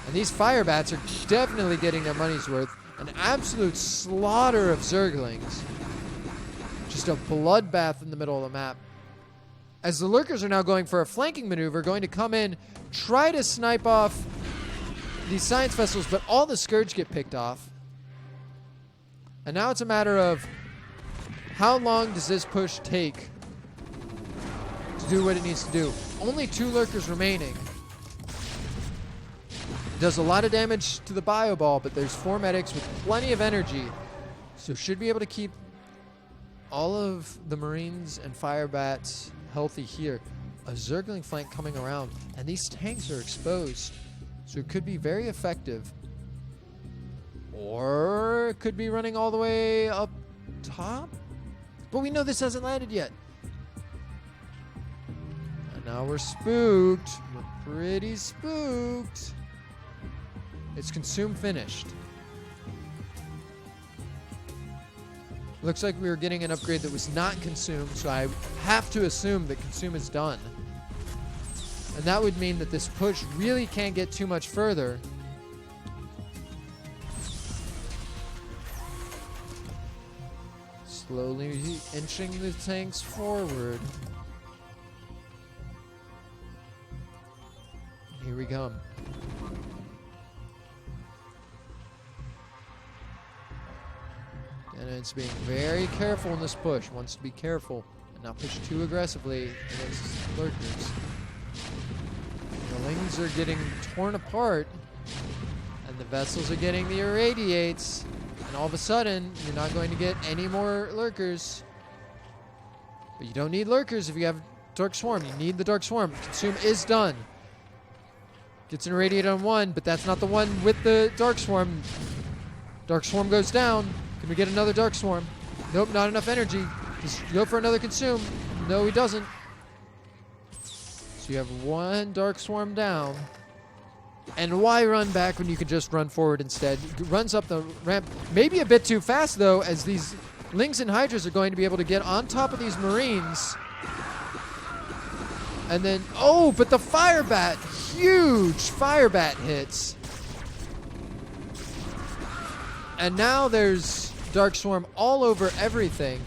And these fire bats are definitely getting their money's worth. An absolute slaughter of zerglings. Just a bloodbath in the middle of the map. As the lurkers are now going for a flanking maneuver, going to come in, try to snipe off these science vessels, but all the Scourge get picked off. And now it's a matter of how long does this push take to do what it needs to do. Only 2 lurkers remaining. Does a lot of damage to the bio ball, but there's 4 medics with plenty of energy. So should be able to keep all of the Marines and fire bats healthy here. A Zergling flank coming around, and these tanks are exposed. So it could be very effective. Or it could be running all the way up top. But we know this hasn't landed yet. And now we're spooked. We're pretty spooked. It's consume finished. Looks like we were getting an upgrade that was not consumed, so I have to assume that consume is done. And that would mean that this push really can't get too much further. Slowly inching the tanks forward. Here we come. And it's being very careful in this push. Wants to be careful and not push too aggressively against lurkers. The lings are getting torn apart, and the vessels are getting the irradiates. And all of a sudden, you're not going to get any more lurkers. But you don't need lurkers if you have Dark Swarm. You need the Dark Swarm. Consume is done. Gets an irradiate on 1, but that's not the one with the Dark Swarm. Dark Swarm goes down. Can we get another Dark Swarm? Nope, not enough energy. Just go for another consume. No, he doesn't. So you have 1 Dark Swarm down. And why run back when you can just run forward instead? Runs up the ramp. Maybe a bit too fast, though, as these Lings and Hydras are going to be able to get on top of these Marines. And then, oh, but the Fire Bat, huge Fire Bat hits. And now there's Dark Swarm all over everything.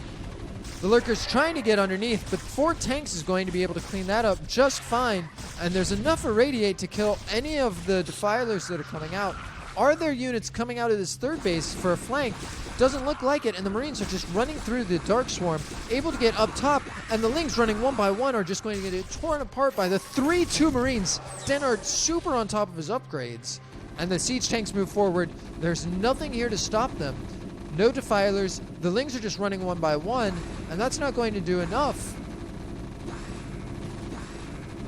The Lurker's trying to get underneath, but 4 tanks is going to be able to clean that up just fine. And there's enough Irradiate to kill any of the Defilers that are coming out. Are there units coming out of this 3rd base for a flank? Doesn't look like it, and the Marines are just running through the Dark Swarm, able to get up top, and the Lings running 1 by 1 are just going to get torn apart by the 3-2 Marines. Denard super on top of his upgrades. And the siege tanks move forward. There's nothing here to stop them. No Defilers. The Lings are just running 1 by 1, and that's not going to do enough.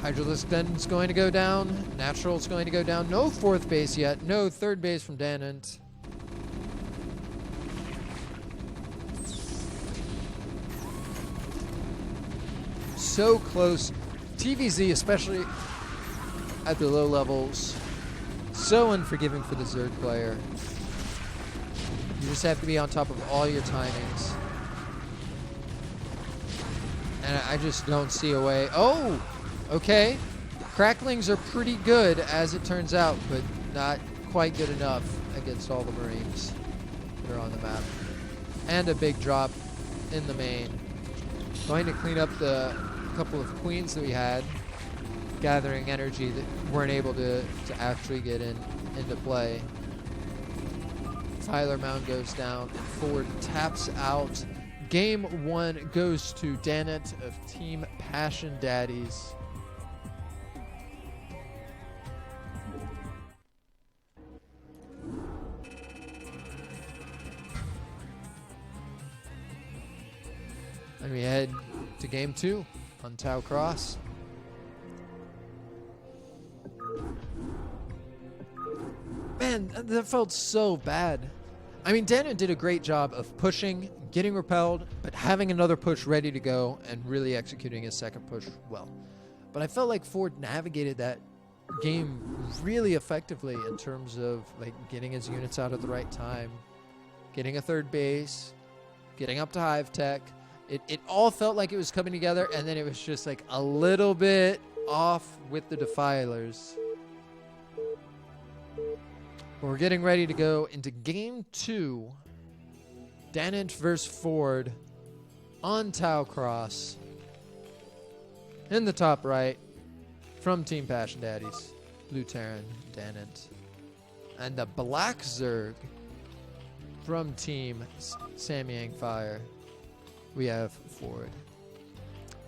Hydralisk then is going to go down. Natural is going to go down. No 4th base yet. No 3rd base from Danant. So close. TVZ, especially at the low levels, so unforgiving for the Zerg player. You just have to be on top of all your timings. And I just don't see a way. Oh, okay. Cracklings are pretty good, as it turns out, but not quite good enough against all the Marines that are on the map. And a big drop in the main. Going to clean up the couple of queens that we had, gathering energy that weren't able to actually get into play. Tyler Mound goes down, and Ford taps out. Game 1 goes to Danant of Team Passion Daddies. And we head to Game 2 on Tau Cross. Man, that felt so bad. I mean, Danant did a great job of pushing, getting repelled, but having another push ready to go and really executing his second push well. But I felt like Ford navigated that game really effectively in terms of like getting his units out at the right time, getting a third base, getting up to hive tech. It all felt like it was coming together, and then it was just like a little bit off with the defilers. We're getting ready to go into game 2. Danant versus Ford on Tau Cross. In the top right, from Team Passion Daddies, Blue Terran, Danant. And the Black Zerg from Team Samyang Fire, we have Ford.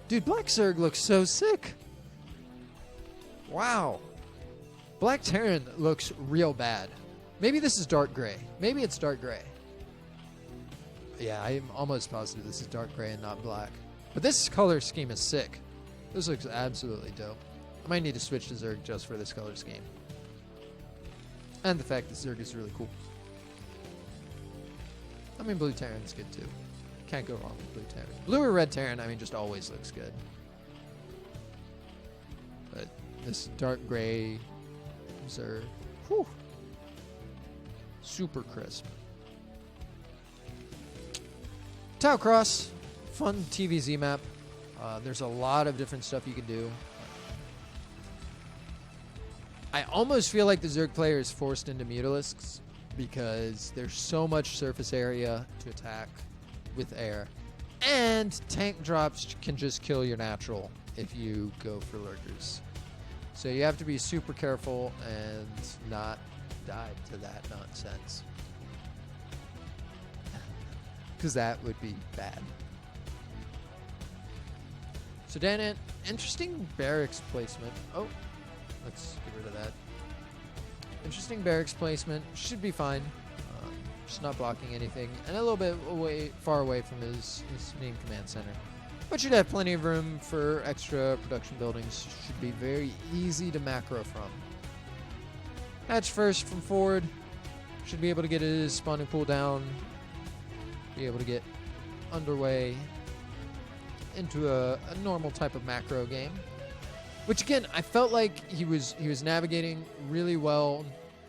Dude, Black Zerg looks so sick. Wow. Black Terran looks real bad. Maybe this is dark gray. Maybe it's dark gray. Yeah, I'm almost positive this is dark gray and not black. But this color scheme is sick. This looks absolutely dope. I might need to switch to Zerg just for this color scheme. And the fact that Zerg is really cool. I mean, Blue Terran's good too. Can't go wrong with Blue Terran. Blue or Red Terran, I mean, just always looks good. But this dark gray Zerg, whew, super crisp. Tau Cross, fun TVZ map. There's a lot of different stuff you can do. I almost feel like the Zerg player is forced into Mutalisks because there's so much surface area to attack with air. And tank drops can just kill your natural if you go for lurkers. So you have to be super careful and not die to that nonsense. Because that would be bad. So Danant, interesting barracks placement. Oh, let's get rid of that. Interesting barracks placement. Should be fine. Just not blocking anything. And a little bit far away from his main command center. But should have plenty of room for extra production buildings. Should be very easy to macro from. Hatch first from Ford. Should be able to get his spawning pool down. Be able to get underway into a normal type of macro game. Which again, I felt like he was navigating really well.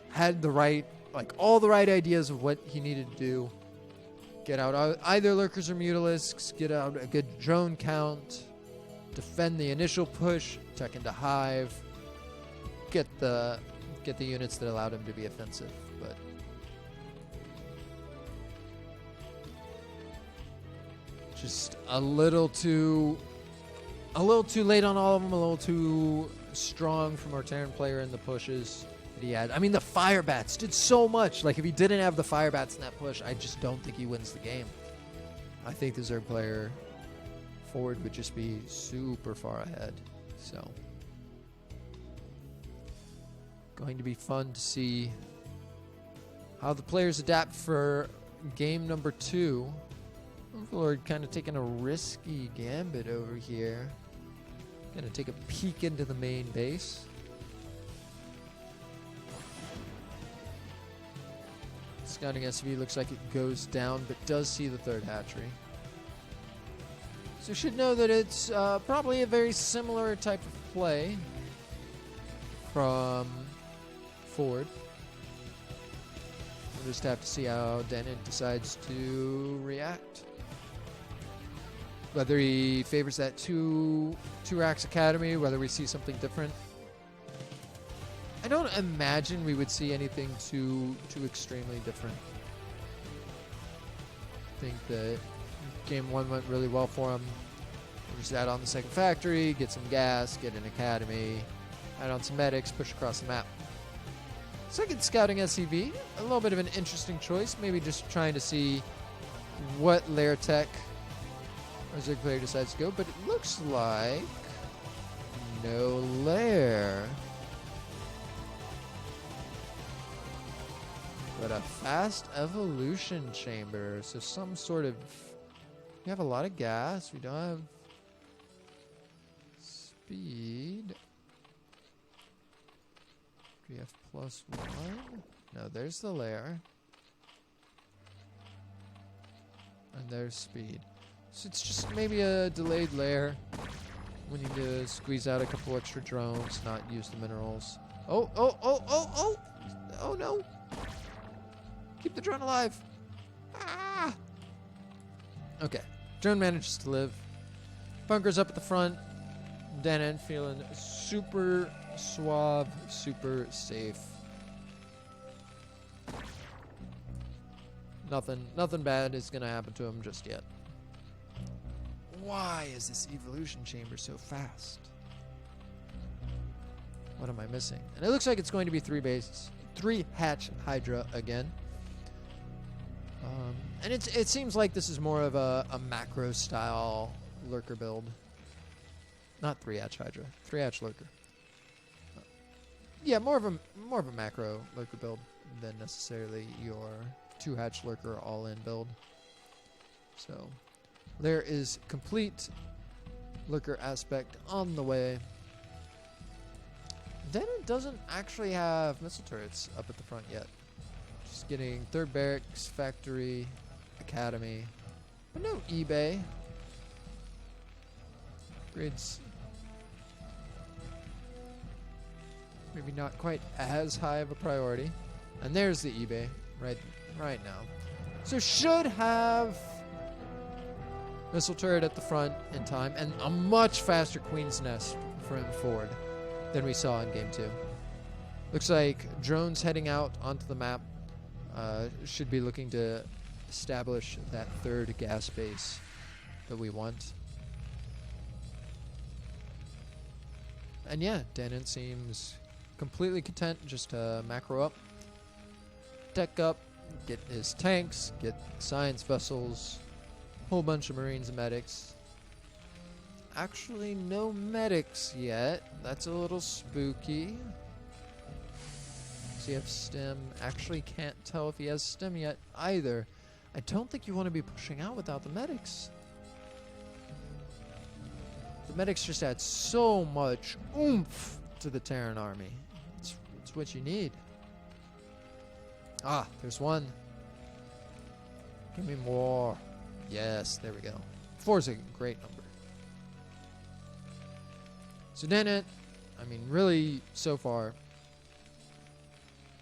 Had the right, like all the right ideas of what he needed to do. Get out either lurkers or mutalisks, get out a good drone count, defend the initial push, tech into hive, get the units that allowed him to be offensive. But just a little too late on all of them, a little too strong from our Terran player in the pushes that he had. I mean, the fire bats did so much. Like, if he didn't have the fire bats in that push, I just don't think he wins the game. I think the Zerg player forward would just be super far ahead. So, going to be fun to see how the players adapt for game number 2. Overlord kind of taking a risky gambit over here. Gonna take a peek into the main base. Scouting SV looks like it goes down, but does see the third hatchery. So should know that it's probably a very similar type of play from Ford. We'll just have to see how Danant decides to react. Whether he favors that two racks academy, whether we see something different. I don't imagine we would see anything too extremely different. I think that game 1 went really well for him. We'll just add on the second factory, get some gas, get an academy, add on some medics, push across the map. Second scouting SCV, a little bit of an interesting choice. Maybe just trying to see what lair tech our Zerg player decides to go, but it looks like no lair. But a fast evolution chamber. So some sort of... We have a lot of gas. We don't have speed. Do we have +1? No, there's the lair. And there's speed. So it's just maybe a delayed lair. We need to squeeze out a couple extra drones, not use the minerals. Oh, oh, oh, oh, oh! Oh no! Keep the drone alive! Ah! Okay. Drone manages to live. Bunker's up at the front. Danon feeling super suave, super safe. Nothing bad is gonna happen to him just yet. Why is this evolution chamber so fast? What am I missing? And it looks like it's going to be 3 hatch Hydra again. And it seems like this is more of a macro style lurker build. Not 3 hatch Hydra, 3 hatch lurker. Yeah, more of a macro lurker build than necessarily your 2 hatch lurker all in build. So there is complete lurker aspect on the way. Then it doesn't actually have missile turrets up at the front yet. Just getting 3rd barracks, factory, academy, but no eBay. Grids maybe not quite as high of a priority. And there's the eBay right now. So should have missile turret at the front in time, and a much faster Queen's Nest from forward than we saw in Game 2. Looks like drones heading out onto the map should be looking to establish that 3rd gas base that we want. And yeah, Danon seems completely content just to macro up, tech up, get his tanks, get science vessels, whole bunch of Marines and medics. Actually, no medics yet. That's a little spooky. Does he have stem? Actually can't tell if he has stem yet either. I don't think you want to be pushing out without the medics. The medics just add so much oomph to the Terran army. It's what you need. Ah, there's one. Give me more. Yes, there we go. 4 is a great number. So Danon, I mean, really, so far,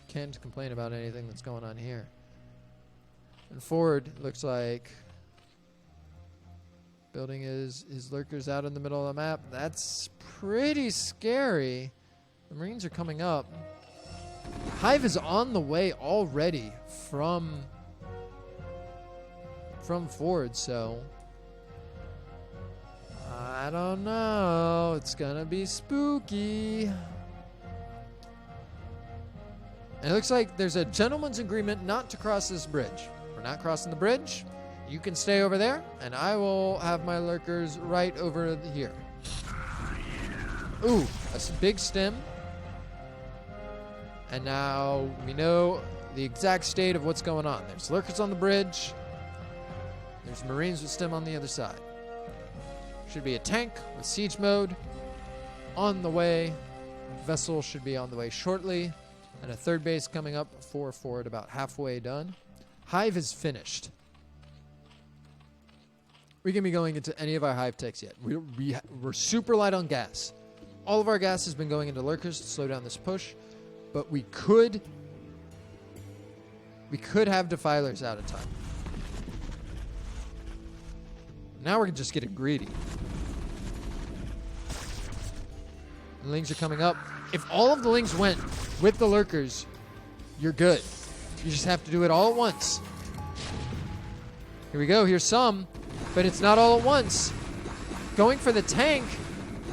can't complain about anything that's going on here. And forward looks like building his lurkers out in the middle of the map. That's pretty scary. The Marines are coming up. Hive is on the way already from forward, so I don't know. It's gonna be spooky. And it looks like there's a gentleman's agreement not to cross this bridge. We're not crossing the bridge. You can stay over there, and I will have my lurkers right over here. Ooh, a big stem. And now we know the exact state of what's going on. There's lurkers on the bridge. There's Marines with stem on the other side. Should be a tank with siege mode on the way. Vessel should be on the way shortly. And a 3rd base coming up for forward, about halfway done. Hive is finished. We can be going into any of our hive techs yet. We're super light on gas. All of our gas has been going into lurkers to slow down this push. But we could have defilers out of time. Now we're just getting greedy. The lings are coming up. If all of the lings went with the lurkers, you're good. You just have to do it all at once. Here we go. Here's some. But it's not all at once. Going for the tank.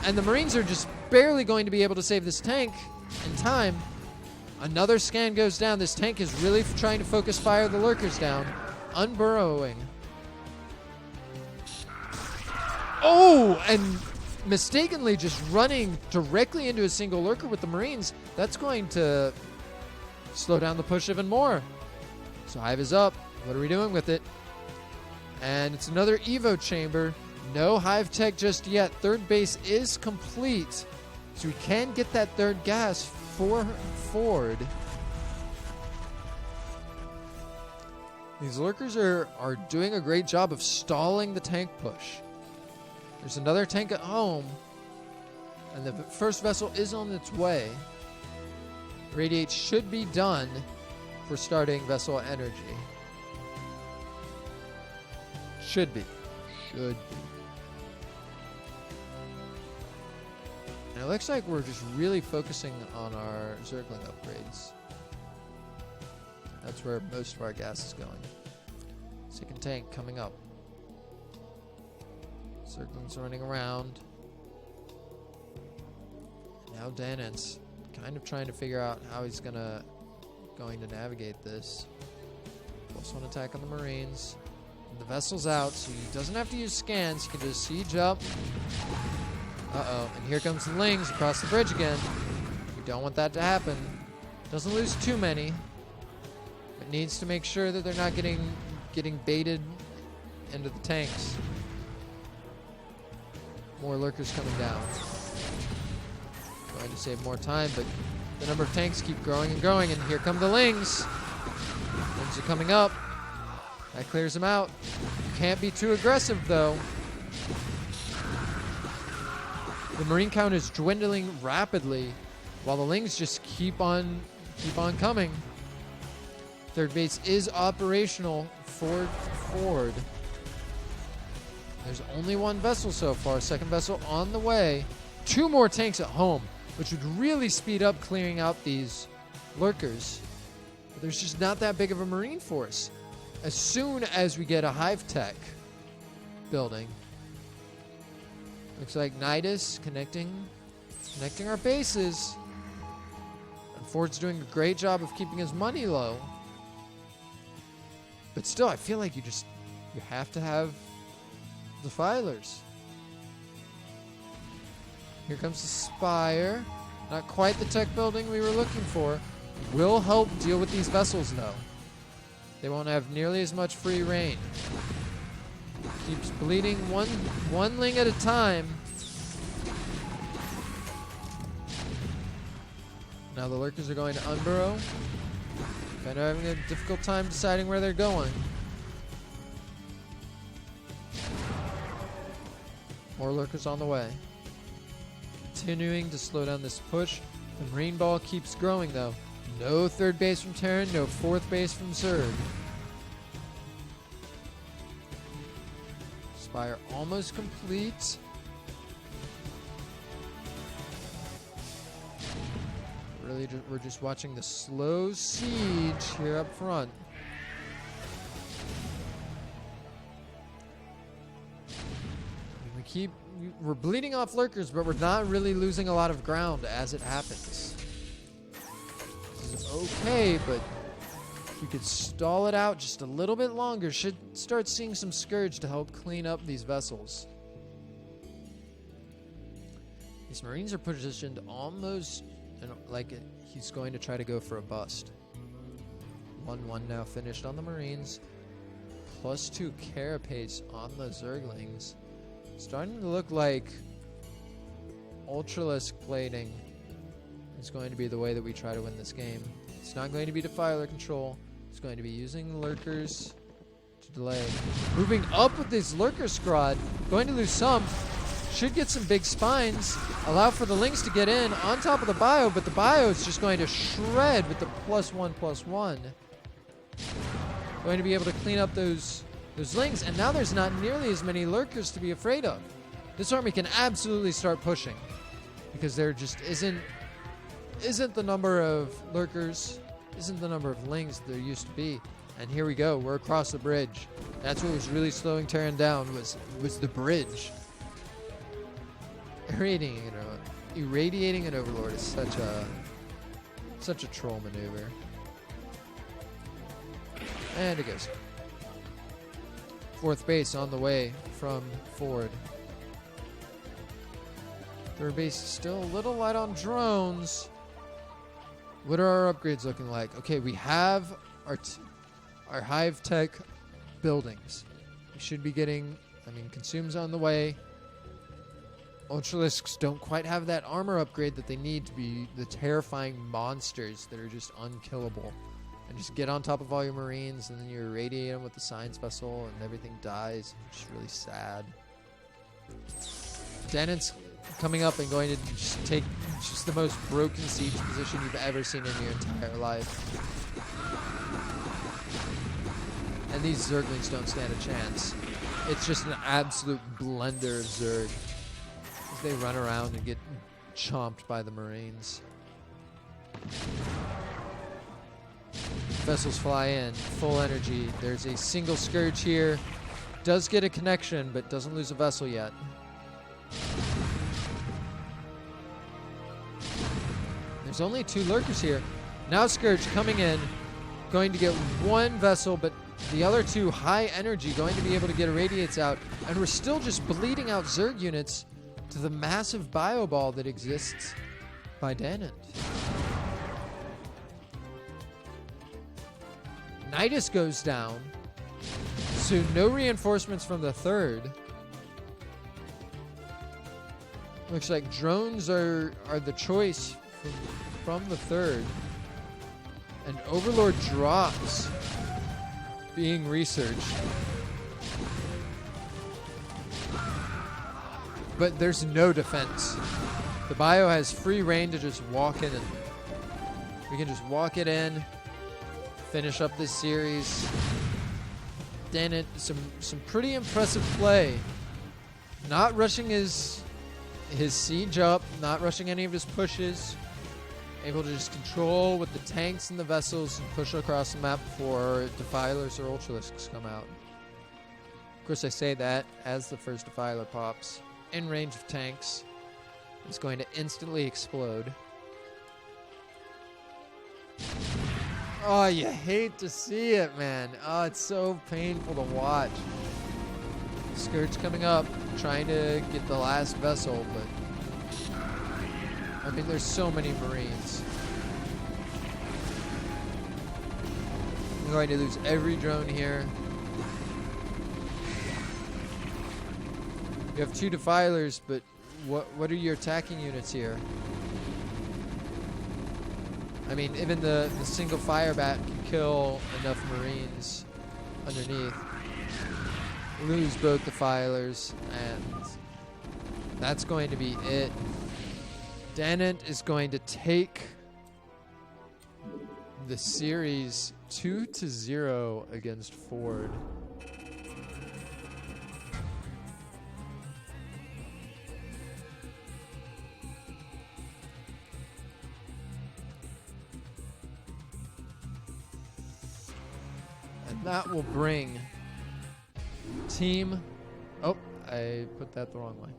And the Marines are just barely going to be able to save this tank in time. Another scan goes down. This tank is really trying to focus fire the lurkers down. Unburrowing. Oh, and mistakenly just running directly into a single lurker with the Marines. That's going to slow down the push even more. So Hive is up. What are we doing with it? And it's another Evo chamber. No Hive tech just yet. 3rd base is complete. So we can get that 3rd gas for forward. These lurkers are doing a great job of stalling the tank push. There's another tank at home. And the first vessel is on its way. Radiate should be done for starting vessel energy. Should be. And it looks like we're just really focusing on our Zergling upgrades. That's where most of our gas is going. Second tank coming up. Zergling's running around. Now Danon's kind of trying to figure out how he's going to navigate this. Also an attack on the Marines. And the vessel's out, so he doesn't have to use scans. He can just siege up. Uh-oh, and here comes the Lings across the bridge again. We don't want that to happen. Doesn't lose too many, but needs to make sure that they're not getting baited into the tanks. More lurkers coming down. Trying to save more time, but the number of tanks keep growing and growing, and here come the Lings. Lings are coming up. That clears them out. Can't be too aggressive, though. The Marine count is dwindling rapidly, while the Lings just keep on coming. Third base is operational. Forward. There's only one vessel so far. Second vessel on the way. 2 more tanks at home, which would really speed up clearing out these lurkers. But there's just not that big of a Marine force. As soon as we get a hive tech building, looks like Nidus connecting our bases. And Ford's doing a great job of keeping his money low. But still, I feel like you have to have the filers. Here comes the Spire. Not quite the tech building we were looking for. Will help deal with these vessels, though. They won't have nearly as much free reign. Keeps bleeding one Ling at a time. Now the lurkers are going to Unburrow. Kind of having a difficult time deciding where they're going. More lurkers on the way. Continuing to slow down this push. The Marine ball keeps growing, though. No third base from Terran, no fourth base from Zerg. Spire almost complete. Really, we're just watching the slow siege here up front. We're bleeding off lurkers, but we're not really losing a lot of ground as it happens. This is okay, but if we could stall it out just a little bit longer, should start seeing some Scourge to help clean up these vessels. These Marines are positioned almost like he's going to try to go for a bust. 1-1 now finished on the Marines. +2 carapace on the Zerglings. Starting to look like Ultralisk plating is going to be the way that we try to win this game. It's not going to be defiler control. It's going to be using lurkers to delay. Moving up with this lurker squad. Going to lose some. Should get some big spines. Allow for the Lings to get in on top of the bio, but the bio is just going to shred with the +1/+1. Going to be able to clean up those Lings, and now there's not nearly as many lurkers to be afraid of. This army can absolutely start pushing because there just isn't the number of lurkers, isn't the number of Lings there used to be. And here we go, we're across the bridge. That's what was really slowing Terran down was the bridge. Irradiating an Overlord is such a troll maneuver. And it goes. Fourth base on the way from Ford. Third base is still a little light on drones. What are our upgrades looking like? Okay, we have our hive tech buildings. We should be getting, Consume's on the way. Ultralisks don't quite have that armor upgrade that they need to be the terrifying monsters that are just unkillable. And just get on top of all your Marines, and then you irradiate them with the science vessel, and everything dies. It's just really sad. Denon's coming up and going to just take just the most broken siege position you've ever seen in your entire life. And these Zerglings don't stand a chance. It's just an absolute blender of Zerg as they run around and get chomped by the Marines. Vessels fly in, full energy. There's a single Scourge here. Does get a connection, but doesn't lose a vessel yet. There's only 2 Lurkers here. Now Scourge coming in, going to get 1 vessel, but the other 2 high energy, going to be able to get irradiates out. And we're still just bleeding out Zerg units to the massive bio ball that exists by Danant. Nidus goes down, so no reinforcements from the 3rd. Looks like drones are the choice from the 3rd. And Overlord drops, being researched. But there's no defense. The bio has free reign to just walk in, and we can just walk it in, finish up this series. Danant, some pretty impressive play. Not rushing his siege up, not rushing any of his pushes. Able to just control with the tanks and the vessels and push across the map before Defilers or Ultralisks come out. Of course, I say that as the first Defiler pops in range of tanks. It's going to instantly explode. Oh, you hate to see it, man. Oh, it's so painful to watch. Scourge coming up, trying to get the last vessel, but I mean, there's so many Marines. I'm going to lose every drone here. You have 2 Defilers, but what are your attacking units here? I mean, even the single fire bat can kill enough Marines underneath. Lose both Defilers, and that's going to be it. Danant is going to take the series 2-0 against Ford. And that will bring team... Oh, I put that the wrong way.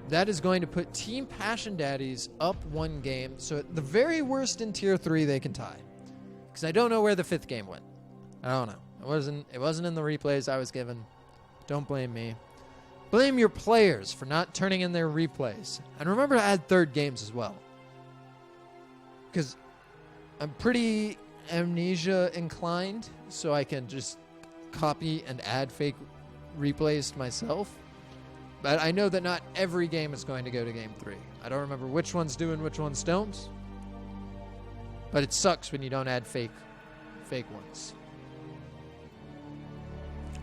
That is going to put Team Passion Daddies up 1 game. So at the very worst in Tier 3, they can tie. Because I don't know where the 5th game went. I don't know. It wasn't in the replays I was given. Don't blame me. Blame your players for not turning in their replays. And remember to add 3rd games as well. Because I'm pretty amnesia inclined, so I can just copy and add fake replays to myself. But I know that not every game is going to go to game 3. I don't remember which ones do and which ones don't. But it sucks when you don't add fake ones.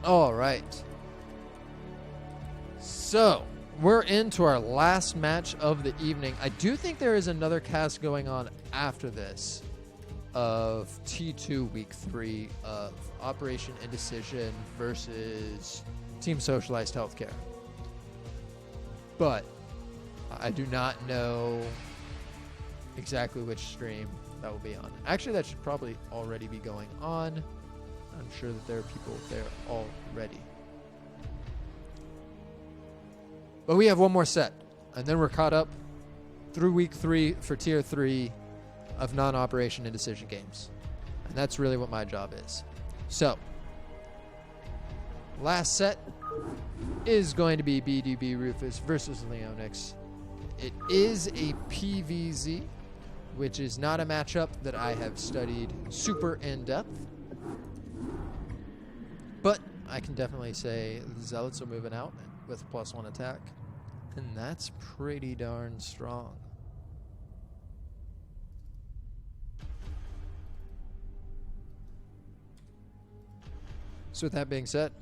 All right. So, we're into our last match of the evening. I do think there is another cast going on after this of T2 Week 3 of Operation Indecision versus Team Socialized Healthcare. But I do not know exactly which stream that will be on. Actually, that should probably already be going on. I'm sure that there are people there already. But we have one more set, and then we're caught up through week 3 for Tier 3 of non-Operation Indecision games. And that's really what my job is. So, last set is going to be BDB Rufus versus Leonix. It is a PVZ, which is not a matchup that I have studied super in depth. But I can definitely say the Zealots are moving out with +1 attack. And that's pretty darn strong. So with that being said,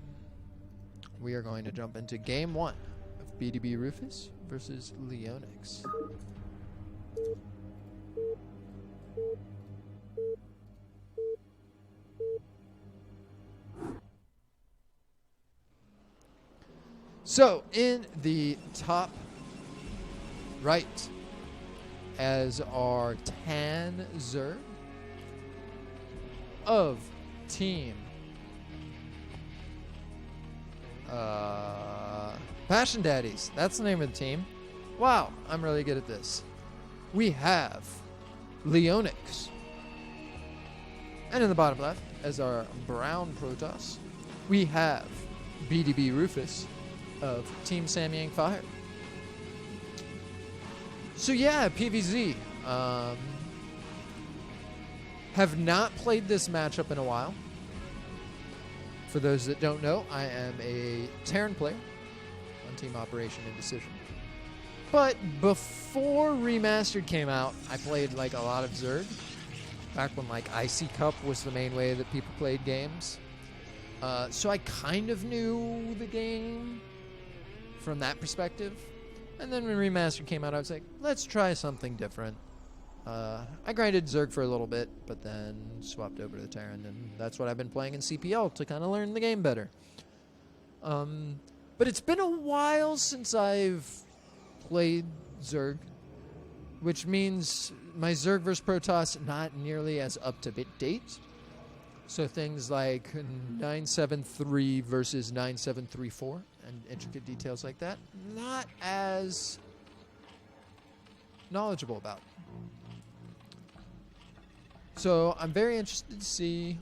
we are going to jump into game 1 of BDB Rufus versus Leonix. So, in the top right, as our Tan Zerg of Team Passion Daddies. That's the name of the team. Wow, I'm really good at this. We have Leonix. And in the bottom left, as our brown Protoss, we have BDB Rufus of Team Samyang Fire. So yeah, PvZ. Have not played this matchup in a while. For those that don't know, I am a Terran player on Team Operation and Decision. But before Remastered came out, I played like a lot of Zerg. Back when like IC Cup was the main way that people played games. So I kind of knew the game from that perspective. And then when Remastered came out, I was like, let's try something different. I grinded Zerg for a little bit, but then swapped over to the Terran, and that's what I've been playing in CPL to kind of learn the game better. But it's been a while since I've played Zerg, which means my Zerg vs. Protoss not nearly as up-to-date. So things like 973 versus 9734 and intricate details like that, not as knowledgeable about. So I'm very interested to see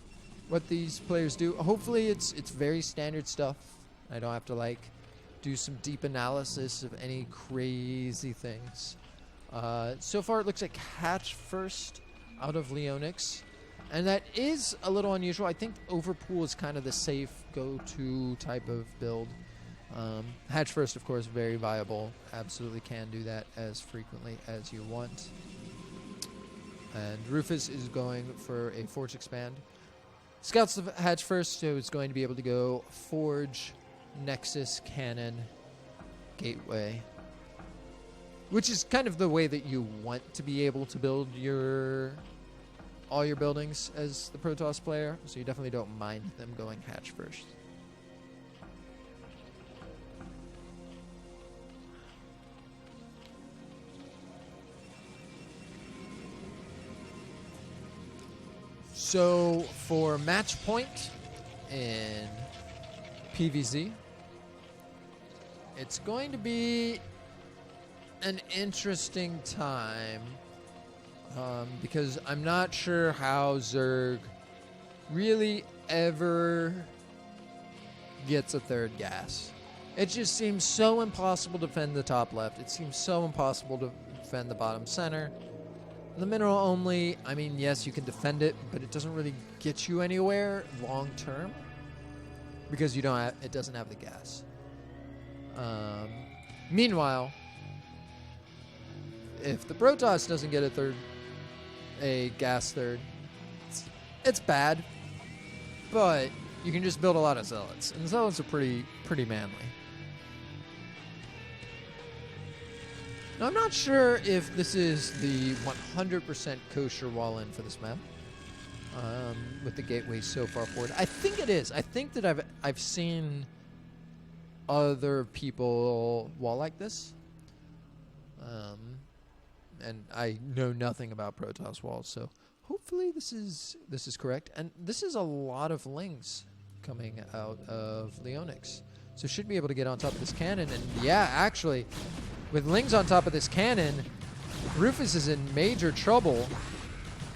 what these players do. Hopefully it's very standard stuff. I don't have to like do some deep analysis of any crazy things. So far it looks like Hatch first out of Leonix. And that is a little unusual. I think Overpool is kind of the safe go-to type of build. Hatch first, of course, very viable. Absolutely can do that as frequently as you want. And Rufus is going for a Forge Expand. Scouts the Hatch first, so it's going to be able to go Forge, Nexus, Cannon, Gateway. Which is kind of the way that you want to be able to build all your buildings as the Protoss player. So you definitely don't mind them going Hatch first. So for match point in PvZ, it's going to be an interesting time because I'm not sure how Zerg really ever gets a third gas. It just seems so impossible to defend the top left. It seems so impossible to defend the bottom center. The mineral only, I mean, yes, you can defend it, but it doesn't really get you anywhere long term because you don't have, it doesn't have the gas. Meanwhile, if the Protoss doesn't get a gas third, it's bad, but you can just build a lot of zealots, and zealots are pretty manly. Now, I'm not sure if this is the 100% kosher wall-in for this map with the gateway so far forward. I think it is. I think that I've seen other people wall like this, and I know nothing about Protoss walls, so hopefully this is correct. And this is a lot of lings coming out of Leonix, so should be able to get on top of this cannon. And yeah, actually, with lings on top of this cannon, Rufus is in major trouble.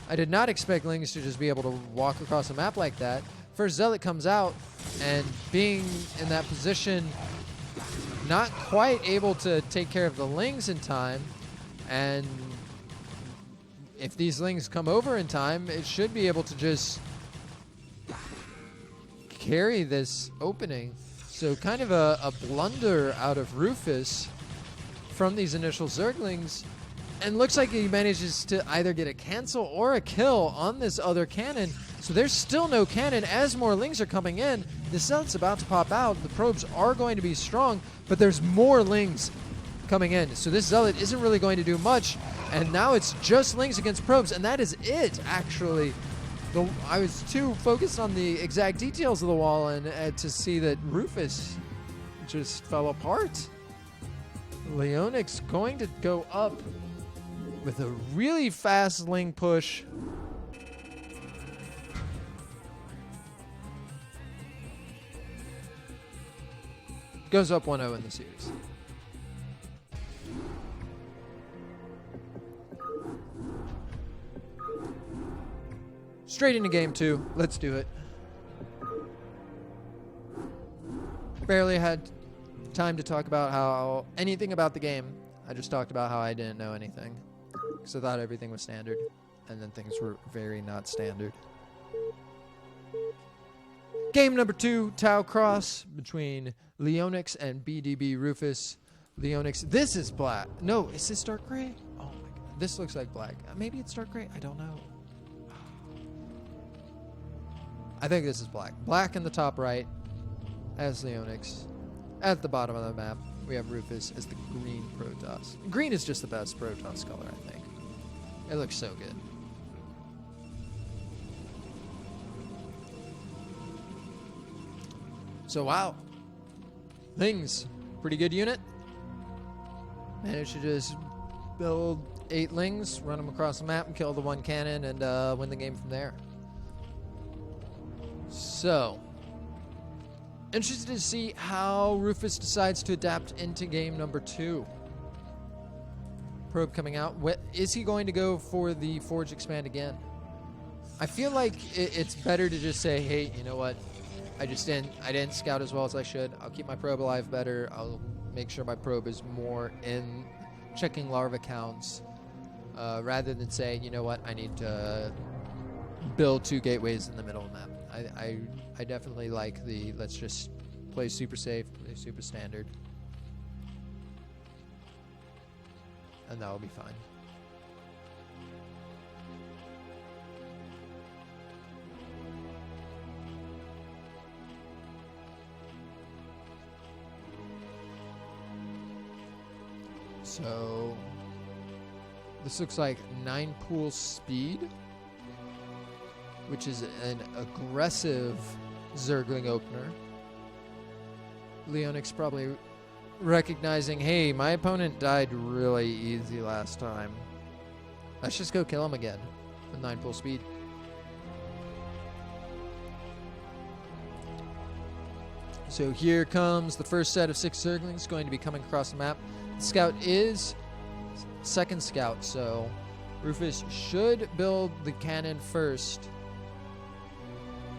I did not expect lings to just be able to walk across a map like that. First Zealot comes out, and being in that position, not quite able to take care of the lings in time. And if these lings come over in time, it should be able to just carry this opening. So kind of a blunder out of Rufus from these initial Zerglings, and looks like he manages to either get a cancel or a kill on this other cannon. So there's still no cannon. As more lings are coming in, the Zealot's about to pop out. The probes are going to be strong, but there's more lings coming in. So this Zealot isn't really going to do much, and now it's just lings against probes, and that is it, actually. I was too focused on the exact details of the wall and to see that Rufus just fell apart. Leonix going to go up with a really fast ling push. Goes up 1-0 in the series. Straight into game 2. Let's do it. Barely had time to talk about anything about the game. I just talked about how I didn't know anything, because I thought everything was standard, and then things were very not standard. Game number 2, Tau Cross between Leonix and BDB Rufus. Leonix, this is black. No, is this dark gray? Oh my god, this looks like black. Maybe it's dark gray, I don't know. I think this is black. Black in the top right as Leonix. At the bottom of the map, we have Rufus as the green Protoss. Green is just the best Protoss color, I think. It looks so good. So, wow. Lings, pretty good unit. Managed to just build 8 lings, run them across the map, and kill the 1 cannon, and win the game from there. So, interested to see how Rufus decides to adapt into game number 2. Probe coming out. Is he going to go for the Forge Expand again? I feel like it's better to just say, hey, you know what? I didn't scout as well as I should. I'll keep my probe alive better. I'll make sure my probe is more in checking larva counts, rather than say, you know what, I need to build 2 gateways in the middle of the map. I definitely like the let's just play super safe, play super standard, and that will be fine. So this looks like 9 pool speed, which is an aggressive Zergling opener. Leonix probably recognizing, hey, my opponent died really easy last time. Let's just go kill him again with 9 pool speed. So here comes the first set of 6 Zerglings going to be coming across the map. The scout is second scout, so Rufus should build the cannon first.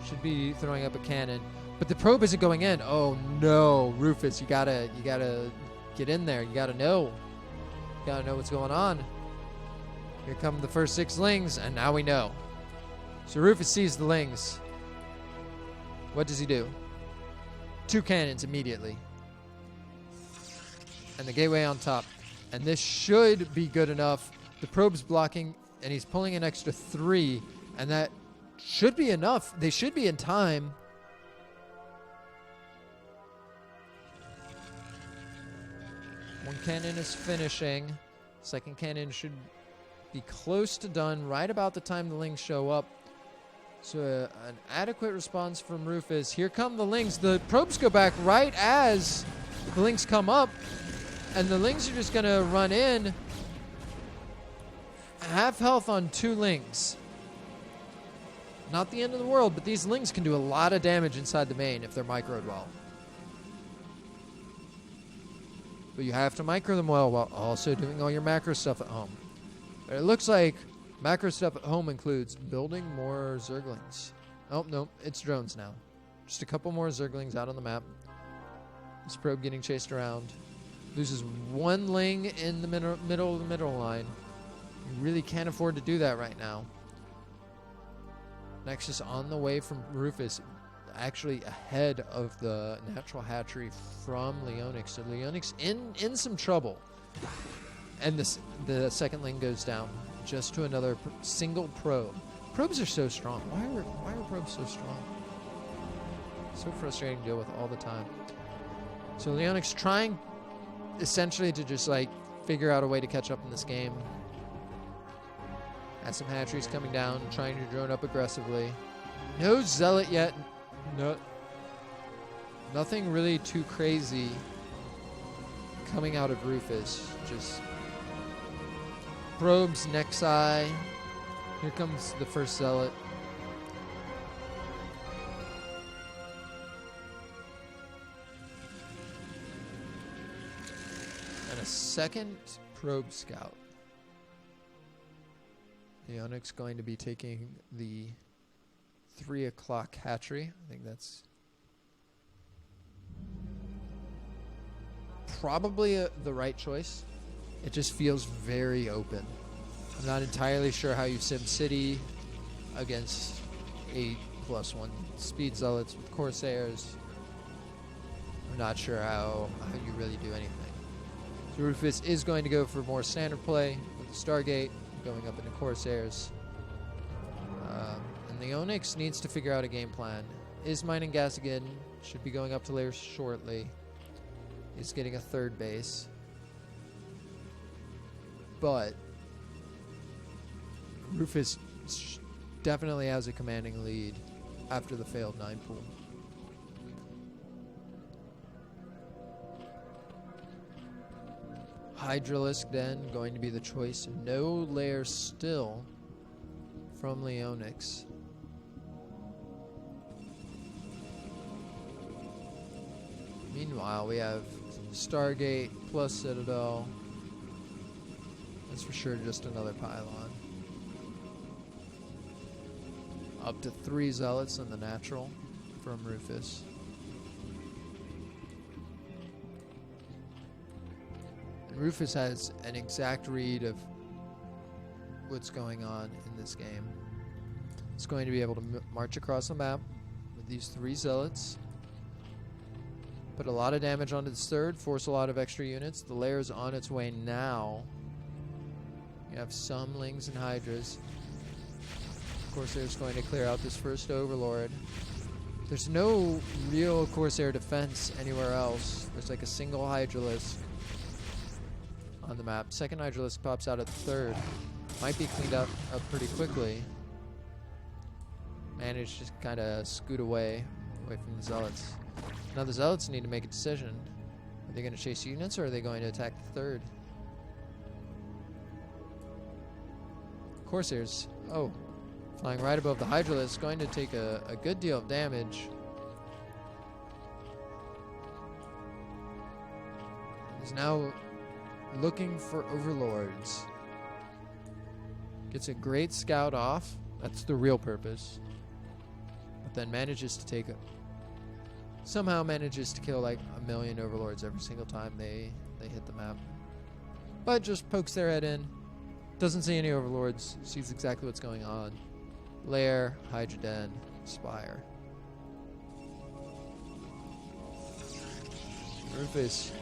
Should be throwing up a cannon, but the probe isn't going in. Oh no, Rufus, you gotta get in there. You gotta know what's going on. Here come the first 6 lings, and now we know. So Rufus sees the lings. What does he do? 2 cannons immediately, and the gateway on top, and this should be good enough. The probe's blocking, and he's pulling an extra 3, and that should be enough. They should be in time. One cannon is finishing. Second cannon should be close to done right about the time the lings show up. So an adequate response from Rufus. Here come the lings. The probes go back right as the lings come up, and the lings are just going to run in. Half health on 2 lings. Not the end of the world, but these lings can do a lot of damage inside the main if they're microed well. But you have to micro them well while also doing all your macro stuff at home. But it looks like macro stuff at home includes building more Zerglings. Oh, no, it's drones now. Just a couple more Zerglings out on the map. This probe getting chased around. Loses 1 ling in the middle of the middle line. You really can't afford to do that right now. Nexus on the way from Rufus, actually ahead of the natural hatchery from Leonix. So Leonix in some trouble. And the second ling goes down just to another single probe. Probes are so strong. Why are probes so strong? So frustrating to deal with all the time. So Leonix trying essentially to just like figure out a way to catch up in this game. Has some hatcheries coming down, trying to drone up aggressively. No Zealot yet. No, nothing really too crazy coming out of Rufus. Just probes, Nexi. Here comes the first Zealot. And a second probe scout. The Onyx going to be taking the 3 o'clock hatchery. I think that's probably the right choice. It just feels very open. I'm not entirely sure how you sim City against 8+1 speed zealots with Corsairs. I'm not sure how you really do anything. So Rufus is going to go for more standard play with the Stargate, going up into Corsairs. And the Onyx needs to figure out a game plan. Is mining gas again. Should be going up to layers shortly. Is getting a 3rd base. But Rufus definitely has a commanding lead after the failed 9 pool. Hydralisk then going to be the choice. No layer still from Leonix. Meanwhile, we have Stargate plus Citadel. That's for sure just another pylon. Up to 3 zealots in the natural from Rufus. And Rufus has an exact read of what's going on in this game. It's going to be able to march across the map with these 3 zealots. Put a lot of damage onto this 3rd, force a lot of extra units. The layer is on its way now. You have some Lings and Hydras. Corsair's going to clear out this first Overlord. There's no real Corsair defense anywhere else. There's like a single Hydralisk on the map. Second Hydralisk pops out at the 3rd. Might be cleaned up pretty quickly. Managed to kind of scoot away from the Zealots. Now the Zealots need to make a decision. Are they going to chase units or are they going to attack the 3rd? Corsairs. Oh. Flying right above the Hydralisk. Going to take a good deal of damage. He's now looking for Overlords. Gets a great scout off. That's the real purpose. But then manages to take somehow manages to kill like 1 million Overlords every single time they hit the map. But just pokes their head in. Doesn't see any Overlords. Sees exactly what's going on. Lair, Hydra Den, Spire. Rufus,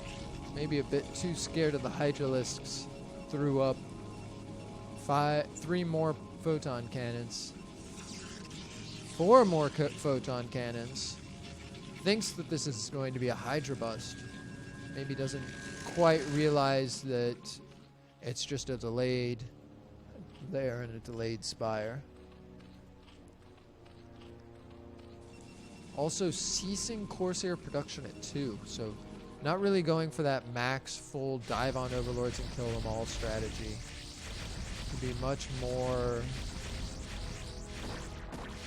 maybe a bit too scared of the Hydralisks, threw up 3 more photon cannons. 4 more photon cannons. Thinks that this is going to be a Hydra bust. Maybe doesn't quite realize that it's just a delayed lair and a delayed Spire. Also ceasing Corsair production at 2, so not really going for that max full dive on Overlords and kill them all strategy. Could be much more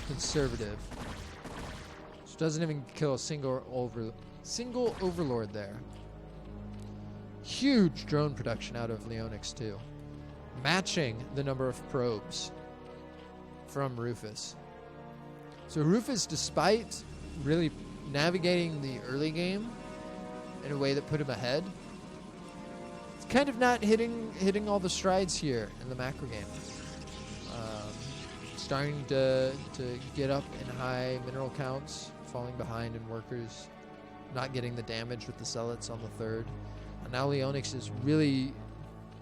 conservative. So doesn't even kill a single Overlord there. Huge drone production out of Leonix too. Matching the number of probes from Rufus. So Rufus, despite really navigating the early game in a way that put him ahead, it's kind of not hitting all the strides here in the macro game. Starting to get up in high mineral counts, falling behind in workers, not getting the damage with the Zealots on the 3rd. And now Leonix is really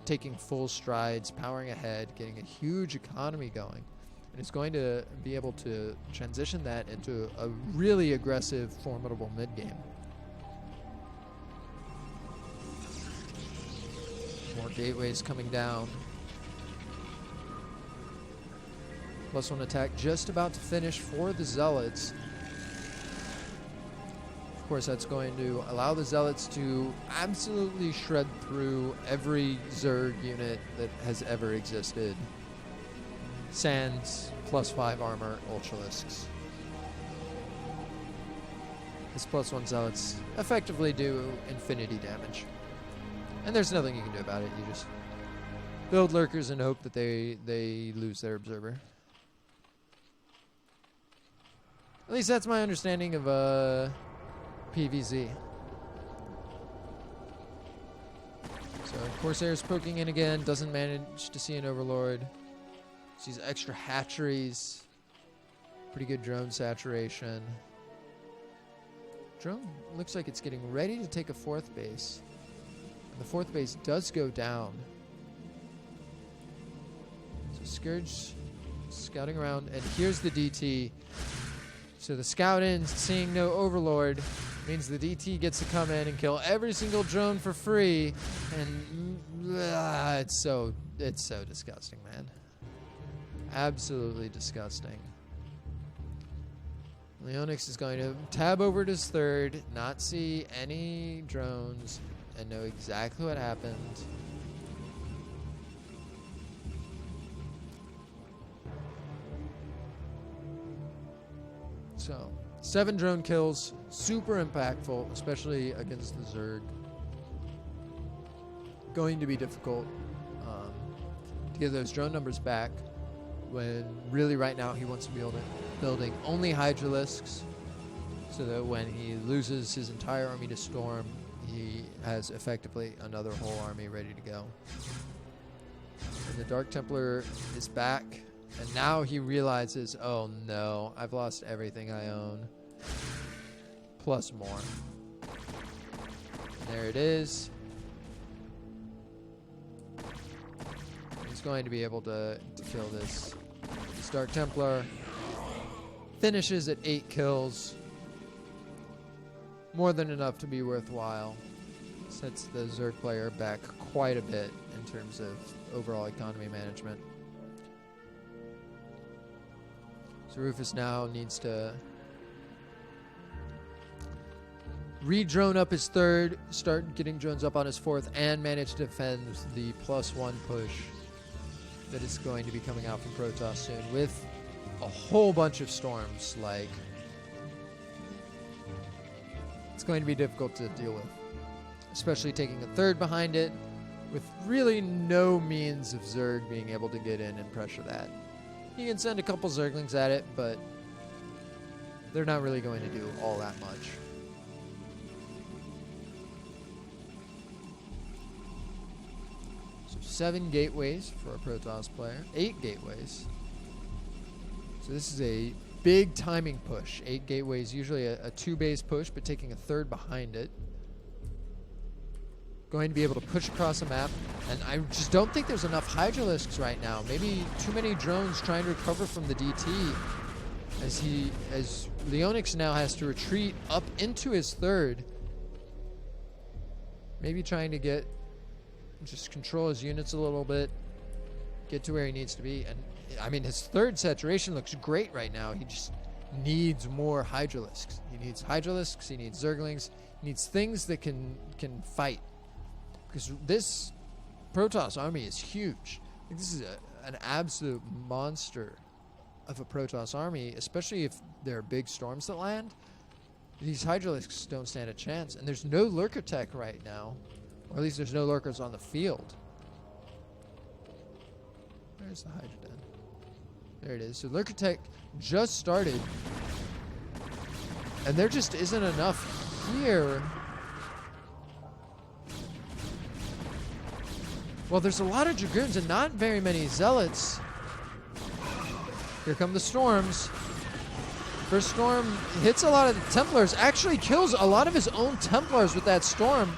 taking full strides, powering ahead, getting a huge economy going. And he's going to be able to transition that into a really aggressive, formidable mid-game. More gateways coming down. +1 attack just about to finish for the Zealots. Of course, that's going to allow the Zealots to absolutely shred through every Zerg unit that has ever existed. Sans +5 armor Ultralisks. His +1 Zealots effectively do infinity damage. And there's nothing you can do about it. You just build lurkers and hope that they lose their observer. At least that's my understanding of PVZ. So Corsair's poking in again, doesn't manage to see an Overlord. Sees extra hatcheries. Pretty good drone saturation. Drone looks like it's getting ready to take a 4th base. And the 4th base does go down. So Scourge scouting around, and here's the DT. So the scout in, seeing no Overlord, means the DT gets to come in and kill every single drone for free. And it's so disgusting, man. Absolutely disgusting. Leonix is going to tab over to his 3rd, not see any drones, and know exactly what happened. So, 7 drone kills, super impactful, especially against the Zerg. Going to be difficult to get those drone numbers back, when really right now he wants to be building only Hydralisks, so that when he loses his entire army to Storm, he has effectively another whole army ready to go. And the Dark Templar is back. And now he realizes, oh no, I've lost everything I own. Plus more. And there it is. He's going to be able to kill this Dark Templar. Finishes at 8 kills. More than enough to be worthwhile. Sets the Zerg player back quite a bit in terms of overall economy management. So Rufus now needs to re-drone up his 3rd, start getting drones up on his 4th, and manage to defend the +1 push that is going to be coming out from Protoss soon with a whole bunch of storms. Like, it's going to be difficult to deal with, especially taking a 3rd behind it with really no means of Zerg being able to get in and pressure that. You can send a couple Zerglings at it, but they're not really going to do all that much. So 7 gateways for a Protoss player. 8 gateways. So this is a big timing push. 8 gateways, usually a 2-base push, but taking a 3rd behind it. Going to be able to push across a map, and I just don't think there's enough Hydralisks right now. Maybe too many drones trying to recover from the DT, as Leonix now has to retreat up into his 3rd. Maybe trying to just control his units a little bit, get to where he needs to be. And I mean, his 3rd saturation looks great right now. He just needs more Hydralisks. He needs Hydralisks, he needs Zerglings, he needs things that can fight. Because this Protoss army is huge. I think this is an absolute monster of a Protoss army, especially if there are big storms that land. These Hydralisks don't stand a chance. And there's no lurker tech right now. Or at least there's no lurkers on the field. Where's the Hydra Den? There it is. So lurker tech just started. And there just isn't enough here. Well, there's a lot of Dragoons and not very many Zealots. Here come the storms. First storm hits a lot of the Templars. Actually kills a lot of his own Templars with that storm.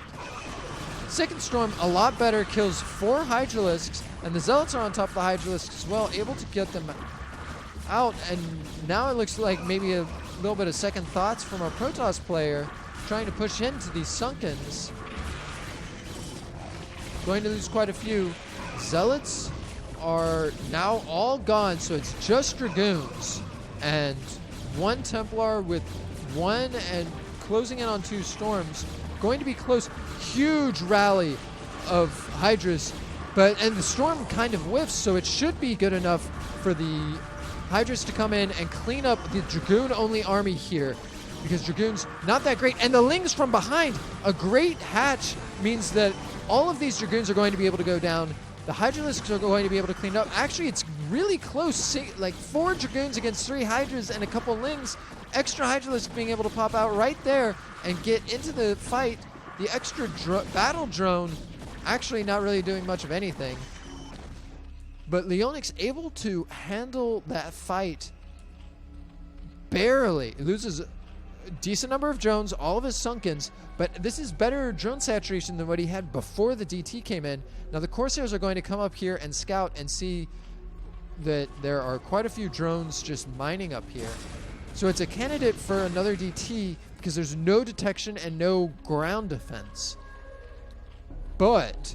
Second storm, a lot better. Kills 4 Hydralisks. And the Zealots are on top of the Hydralisks as well. Able to get them out, and now it looks like maybe a little bit of second thoughts from our Protoss player trying to push into these Sunkens. Going to lose quite a few. Zealots are now all gone, so it's just Dragoons and one Templar with one and closing in on 2 Storms. Going to be close. Huge rally of Hydras, and the Storm kind of whiffs, so it should be good enough for the Hydras to come in and clean up the Dragoon-only army here, because Dragoon's not that great. And the Lings from behind, a great hatch means that all of these Dragoons are going to be able to go down. The Hydralisks are going to be able to clean up. Actually, it's really close, like 4 Dragoons against 3 Hydras and a couple Lings. Extra Hydralisk being able to pop out right there and get into the fight. The extra battle drone actually not really doing much of anything. But Leonix able to handle that fight barely. It loses a decent number of drones, all of his Sunkens, but this is better drone saturation than what he had before the DT came in. Now the Corsairs are going to come up here and scout and see that there are quite a few drones just mining up here. So it's a candidate for another DT because there's no detection and no ground defense. But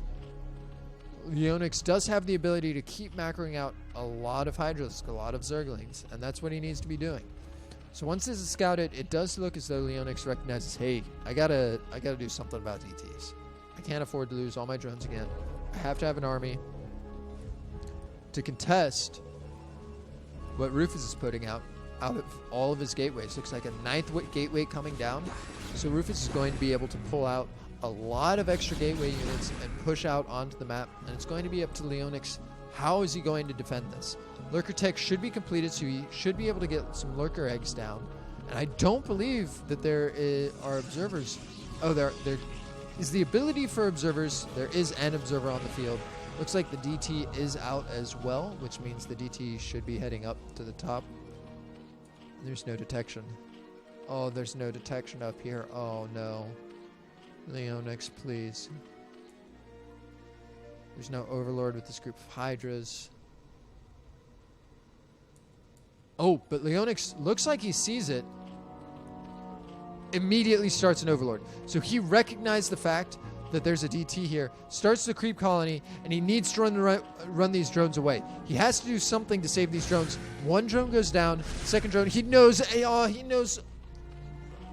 Leonix does have the ability to keep macroing out a lot of Hydralisk, a lot of Zerglings, and that's what he needs to be doing. So once this is scouted, it does look as though Leonix recognizes, hey, I gotta do something about DTs. I can't afford to lose all my drones again. I have to have an army to contest what Rufus is putting out of all of his gateways. Looks like a 9th gateway coming down. So Rufus is going to be able to pull out a lot of extra gateway units and push out onto the map. And it's going to be up to Leonix. How is he going to defend this? Lurker tech should be completed, so he should be able to get some lurker eggs down. And I don't believe that there are observers. Oh, there is the ability for observers. There is an observer on the field. Looks like the DT is out as well, which means the DT should be heading up to the top. There's no detection. Oh, there's no detection up here. Oh, no. Leonix, please. There's no Overlord with this group of Hydras. Oh, but Leonix looks like he sees it. Immediately starts an Overlord. So he recognized the fact that there's a DT here, starts the creep colony, and he needs to run these drones away. He has to do something to save these drones. One drone goes down, second drone, he knows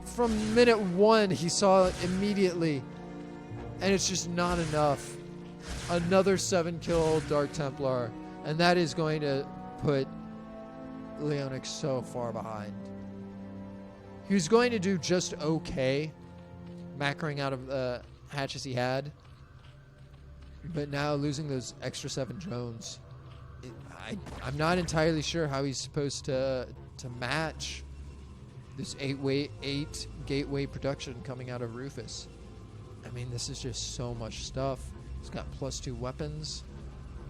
from minute 1, he saw it immediately, and it's just not enough. Another 7-kill Dark Templar, and that is going to put Leonix so far behind. He was going to do just okay, macroing out of the hatches he had, but now losing those extra 7 drones, I'm not entirely sure how he's supposed to match this 8 gateway production coming out of Rufus. I mean, this is just so much stuff. He's got +2 weapons,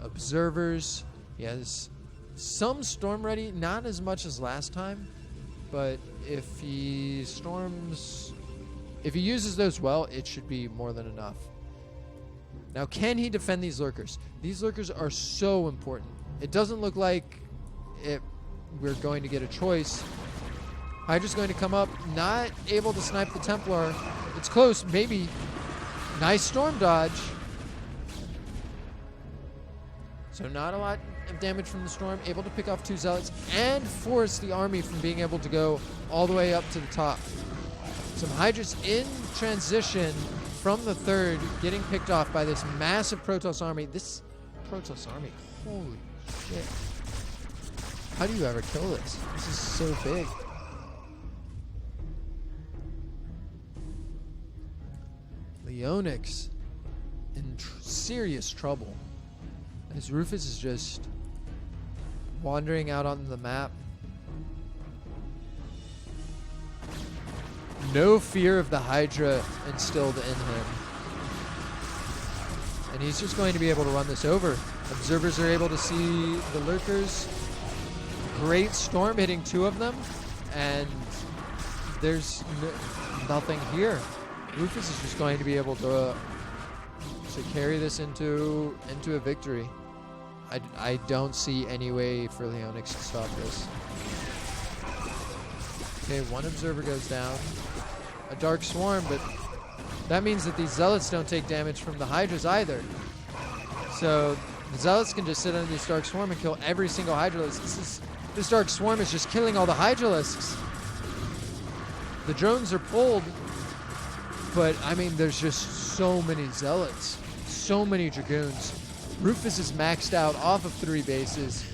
observers. He has some storm ready, not as much as last time, but if he uses those well, it should be more than enough. Now, can he defend these lurkers? These lurkers are so important. It doesn't look like we're going to get a choice. Hydra's going to come up, not able to snipe the Templar. It's close, maybe. Nice storm dodge. So not a lot of damage from the storm. Able to pick off 2 zealots and force the army from being able to go all the way up to the top. Some Hydras in transition from the 3rd, getting picked off by this massive Protoss army. This Protoss army, holy shit. How do you ever kill this? This is so big. Leonix in serious trouble, as Rufus is just wandering out on the map. No fear of the Hydra instilled in him. And he's just going to be able to run this over. Observers are able to see the lurkers. Great storm hitting 2 of them. And there's nothing here. Rufus is just going to be able to carry this into a victory. I don't see any way for Leonix to stop this. Okay, one observer goes down. A Dark Swarm, but that means that these Zealots don't take damage from the Hydras either. So the Zealots can just sit under this Dark Swarm and kill every single Hydralisk. This Dark Swarm is just killing all the Hydralisks. The drones are pulled, but I mean, there's just so many Zealots, so many Dragoons. Rufus is maxed out off of 3 bases.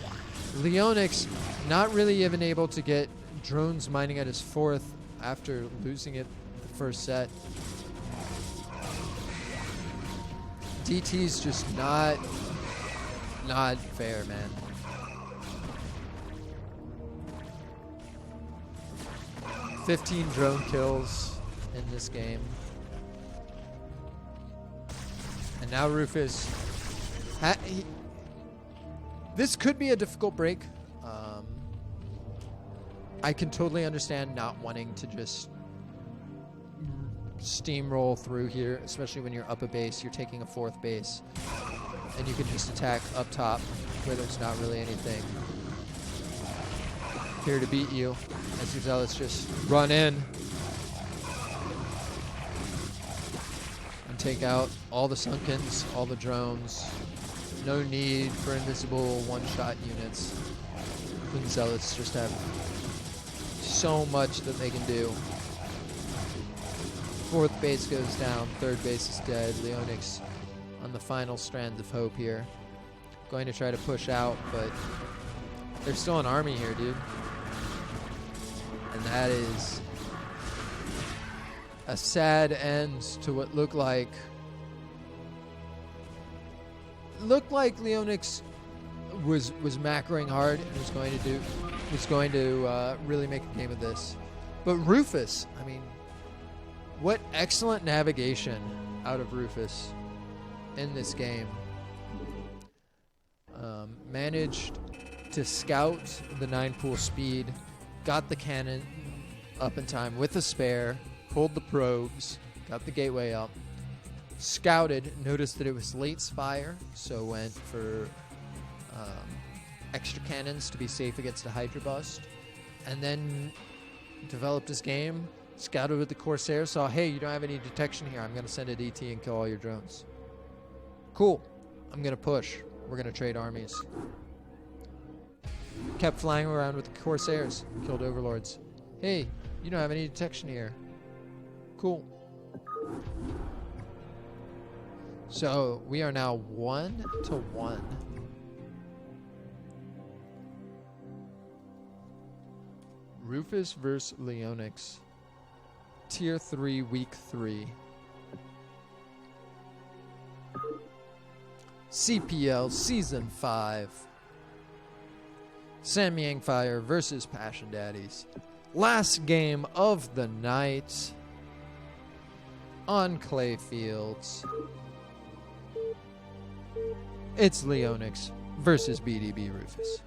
Leonix not really even able to get drones mining at his 4th after losing it the first set. DT's just not fair, man. "15 drone kills in this game. And now Rufus... this could be a difficult break. I can totally understand not wanting to just steamroll through here, especially when you're up a base, you're taking a 4th base, and you can just attack up top where there's not really anything here to beat you, as your Zealots just run in and take out all the Sunkens, all the drones. No need for invisible one-shot units. The Zealots just have so much that they can do. 4th base goes down, 3rd base is dead. Leonix on the final strand of hope here. Going to try to push out, but there's still an army here, dude. And that is a sad end to what looked like Leonix was macroing hard and was going to really make a game of this. But Rufus, I mean, what excellent navigation out of Rufus in this game. Managed to scout the 9-pool speed, got the cannon up in time with a spare, pulled the probes, got the gateway up, scouted, noticed that it was late spire, so went for extra cannons to be safe against a Hydra bust, and then developed his game, scouted with the Corsair, saw, hey, you don't have any detection here, I'm going to send a DT and kill all your drones. Cool, I'm going to push. We're going to trade armies. Kept flying around with the Corsairs, killed Overlords. Hey, you don't have any detection here. Cool. So we are now 1-1. Rufus versus Leonix. Tier 3, Week 3. CPL Season 5. Samyang Fire versus Passion Daddies. Last game of the night on clay fields. It's Leonix versus BDB Rufus.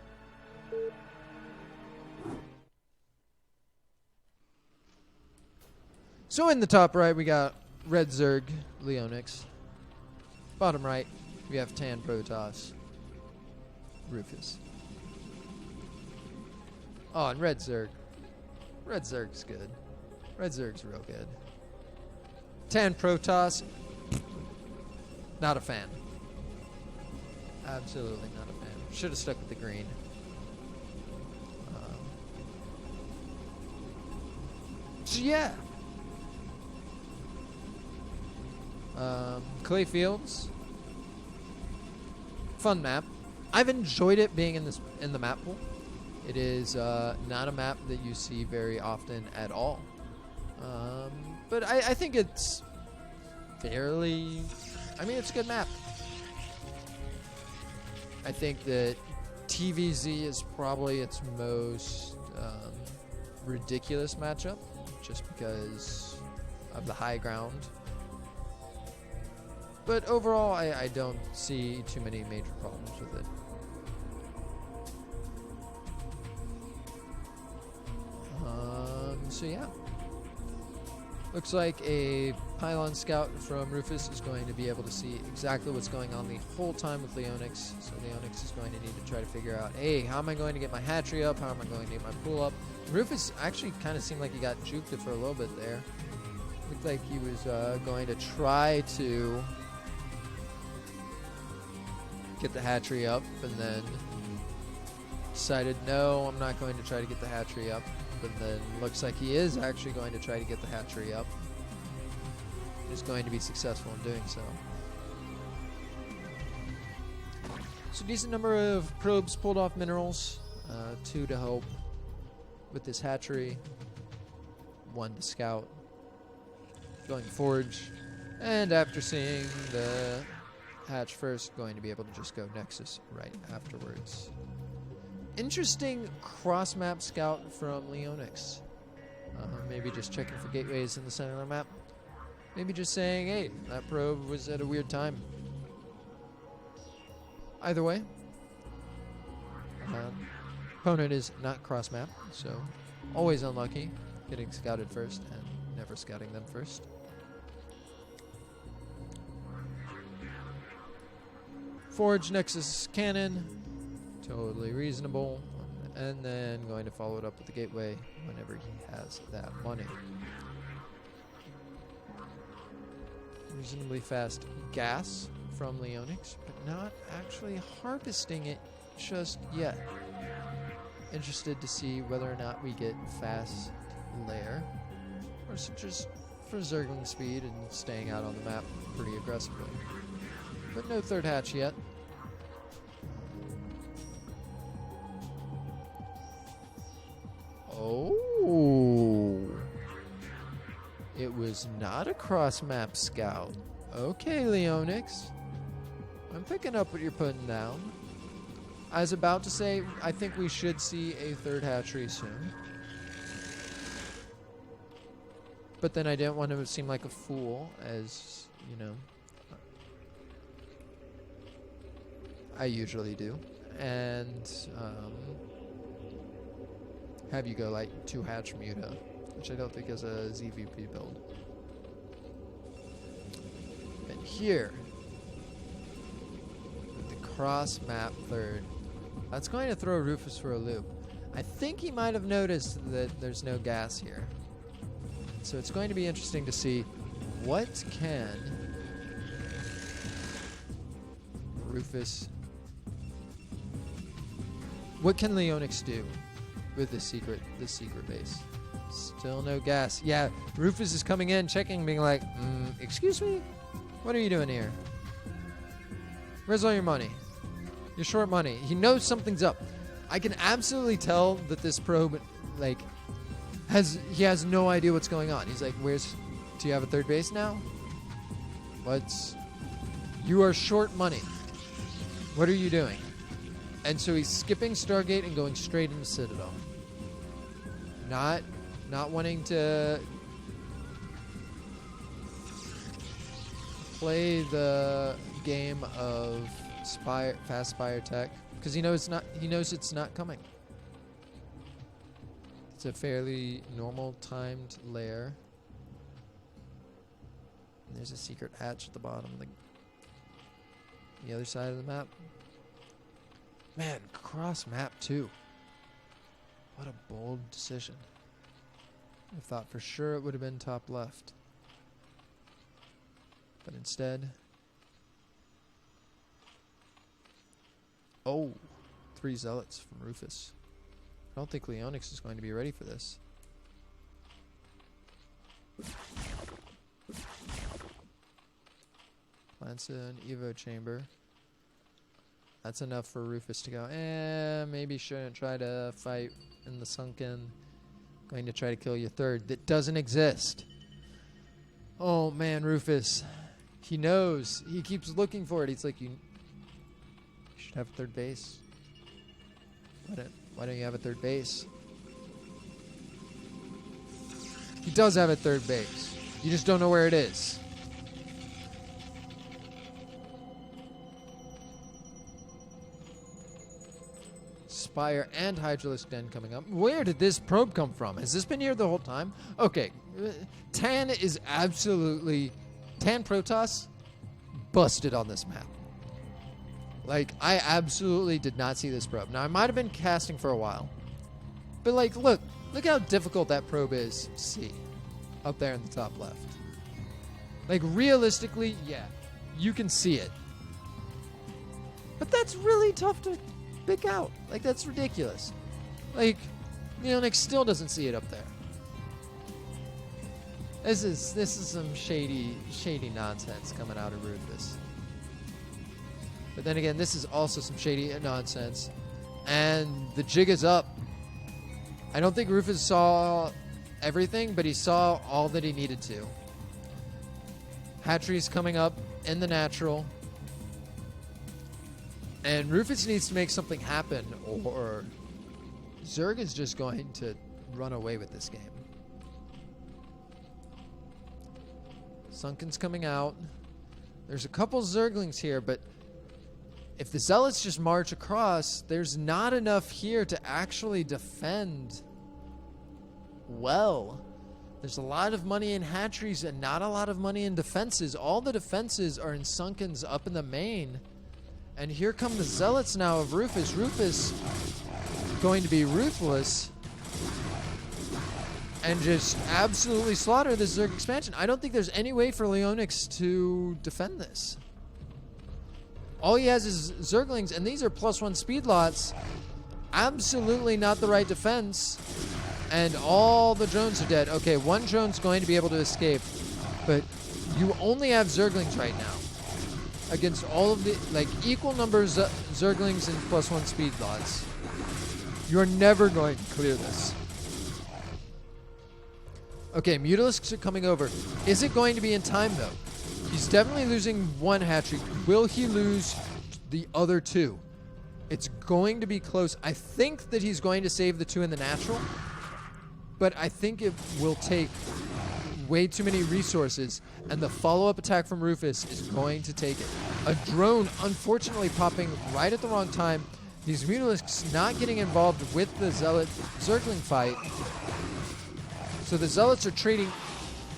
So in the top right, we got Red Zerg, Leonix. Bottom right, we have Tan Protoss, Rufus. Oh, and Red Zerg. Red Zerg's good. Red Zerg's real good. Tan Protoss, not a fan. Absolutely not a fan. Should have stuck with the green. So yeah. Clay Fields. Fun map. I've enjoyed it being in the map pool. It is not a map that you see very often at all. But I think it's fairly... I mean, it's a good map. I think that TVZ is probably its most ridiculous matchup, just because of the high ground. But overall, I don't see too many major problems with it. So yeah. Looks like a pylon scout from Rufus is going to be able to see exactly what's going on the whole time with Leonix. So Leonix is going to need to try to figure out, hey, how am I going to get my hatchery up? How am I going to get my pool up? Rufus actually kind of seemed like he got juked it for a little bit there. Looked like he was going to try to get the hatchery up, and then decided, no, I'm not going to try to get the hatchery up. But then looks like he is actually going to try to get the hatchery up. He's going to be successful in doing so. So decent number of probes pulled off minerals. 2 to help with this hatchery. 1 to scout. Going to forge. And after seeing the hatch first, going to be able to just go Nexus right afterwards. Interesting cross-map scout from Leonix. Maybe just checking for gateways in the center of the map. Maybe just saying, hey, that probe was at a weird time. Either way, opponent is not cross-map, so always unlucky getting scouted first and never scouting them first. Forge Nexus Cannon. Totally reasonable. And then going to follow it up with the gateway whenever he has that money. Reasonably fast gas from Leonix, but not actually harvesting it just yet. Interested to see whether or not we get fast lair, or is it just for zergling speed and staying out on the map pretty aggressively. But no third hatch yet. Oh, it was not a cross-map scout. Okay, Leonix. I'm picking up what you're putting down. I was about to say, I think we should see a third hatchery soon. But then I didn't want to seem like a fool, as, you know, I usually do. And, have you go like 2 hatch Muta, which I don't think is a ZVP build. And here, with the cross map third, that's going to throw Rufus for a loop. I think he might have noticed that there's no gas here. So it's going to be interesting to see what can Leonix do with this secret base. Still no gas. Yeah, Rufus is coming in, checking, being like, excuse me? What are you doing here? Where's all your money? You're short money. He knows something's up. I can absolutely tell that this probe, like, he has no idea what's going on. He's like, do you have a third base now? You are short money. What are you doing? And so he's skipping Stargate and going straight into Citadel. Not wanting to play the game of fast Spire tech because he knows it's not coming. It's a fairly normal timed lair. And there's a secret hatch at the bottom of the other side of the map. Man, cross map too. What a bold decision. I thought for sure it would have been top left. But instead... Oh, 3 zealots from Rufus. I don't think Leonix is going to be ready for this. Plants an Evo chamber. That's enough for Rufus to go, maybe shouldn't try to fight in the sunken. Going to try to kill your third. That doesn't exist. Oh, man, Rufus. He knows. He keeps looking for it. He's like, you should have a third base. Why don't you have a third base? He does have a third base. You just don't know where it is. Spire and Hydralisk Den coming up. Where did this probe come from? Has this been here the whole time? Okay. Tan is absolutely... Tan Protoss busted on this map. Like, I absolutely did not see this probe. Now, I might have been casting for a while. But, like, look how difficult that probe is to see up there in the top left. Like, realistically, yeah, you can see it. But that's really tough to pick out. Like, that's ridiculous. Like, Neonix still doesn't see it up there. This is some shady nonsense coming out of Rufus. But then again, this is also some shady nonsense. And the jig is up. I don't think Rufus saw everything, but he saw all that he needed to. Hatchery's coming up in the natural. And Rufus needs to make something happen, or Zerg is just going to run away with this game. Sunken's coming out. There's a couple Zerglings here, but if the Zealots just march across, there's not enough here to actually defend well. There's a lot of money in hatcheries and not a lot of money in defenses. All the defenses are in Sunken's up in the main. And here come the Zealots now of Rufus. Rufus going to be ruthless and just absolutely slaughter this Zerg expansion. I don't think there's any way for Leonix to defend this. All he has is Zerglings, and these are +1 speed lots. Absolutely not the right defense. And all the drones are dead. Okay, one drone's going to be able to escape, but you only have Zerglings right now against all of the, like, equal numbers of Zerglings and +1 speed lots. You're never going to clear this. Okay, Mutalisks are coming over. Is it going to be in time, though? He's definitely losing one hatchery. Will he lose the other two? It's going to be close. I think that he's going to save the two in the natural, but I think it will take way too many resources, and the follow-up attack from Rufus is going to take it. A drone, unfortunately, popping right at the wrong time. These Mutalisks not getting involved with the Zealot Zergling fight. So the Zealots are trading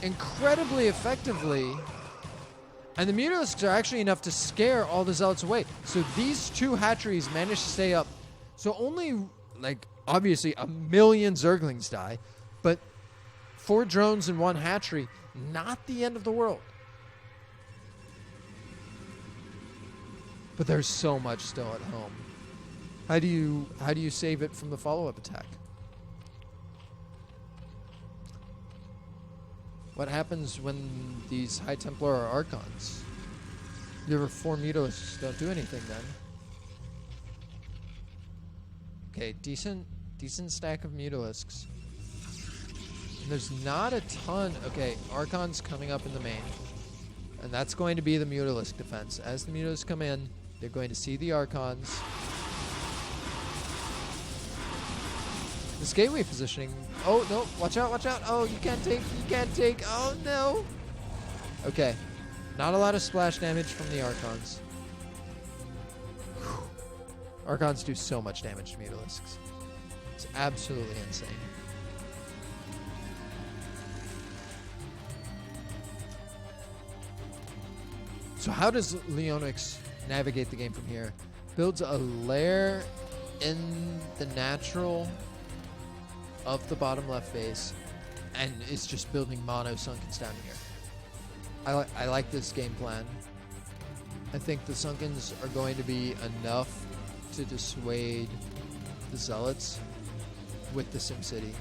incredibly effectively, and the Mutalisks are actually enough to scare all the Zealots away. So these two hatcheries manage to stay up. So only, like, obviously 1 million Zerglings die, but 4 drones and 1 hatchery, not the end of the world. But there's so much still at home. How do you save it from the follow-up attack? What happens when these High Templar are Archons? Your 4 Mutalisks don't do anything then. Okay, decent stack of Mutalisks. And there's not a ton. Okay, Archons coming up in the main. And that's going to be the Mutalisk defense. As the Mutalisks come in, they're going to see the Archons. This gateway positioning. Oh, no. Watch out, watch out. Oh, you can't take. Oh, no. Okay. Not a lot of splash damage from the Archons. Whew. Archons do so much damage to Mutalisks. It's absolutely insane. So how does Leonix navigate the game from here? Builds a lair in the natural of the bottom left base, and is just building mono Sunkens down here. I like this game plan. I think the Sunkens are going to be enough to dissuade the Zealots with the SimCity.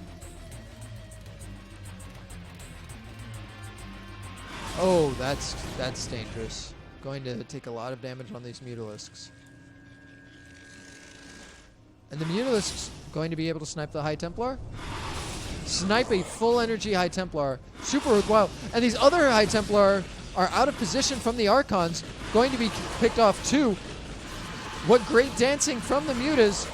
Oh, that's dangerous. Going to take a lot of damage on these Mutalisks. And the Mutalisks going to be able to snipe the High Templar. Snipe a full energy High Templar. Super worthwhile. And these other High Templar are out of position from the Archons. Going to be picked off too. What great dancing from the Mutas.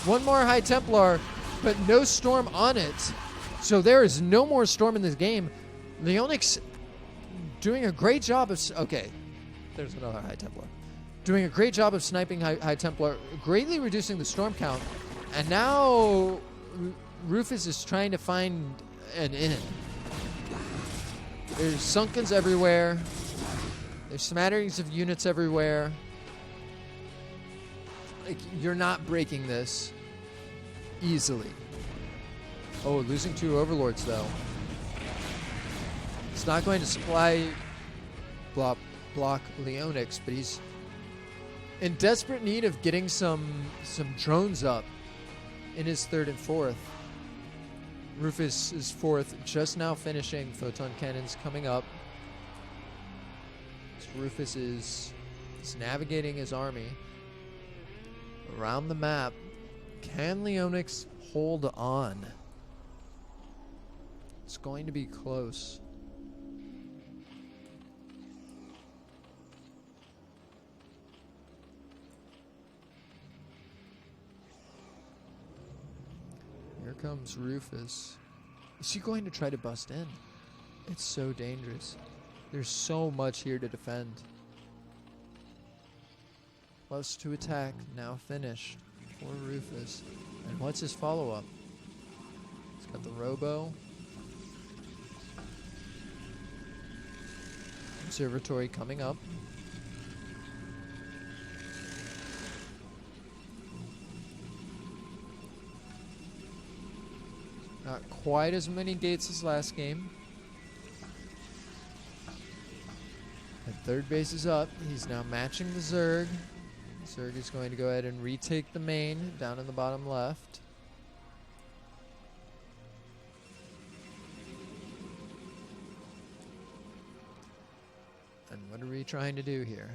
One more High Templar, but no Storm on it. So there is no more Storm in this game. Leonix doing a great job of... Okay, there's another High Templar. doing a great job of sniping High Templar, greatly reducing the storm count. And now Rufus is trying to find an in. There's Sunkens everywhere. There's smatterings of units everywhere. Like, you're not breaking this easily. Oh, losing 2 overlords though. It's not going to supply block Leonix, but he's in desperate need of getting some drones up in his 3rd and 4th. Rufus is 4th, just now finishing. Photon cannons coming up. So Rufus is navigating his army around the map. Can Leonix hold on? It's going to be close. Here comes Rufus. Is he going to try to bust in? It's so dangerous. There's so much here to defend. Plus to attack, now finished for Rufus. And what's his follow-up? He's got the Robo. Observatory coming up. Not quite as many gates as last game. And 3rd base is up. He's now matching the Zerg. Zerg is going to go ahead and retake the main down in the bottom left. And what are we trying to do here?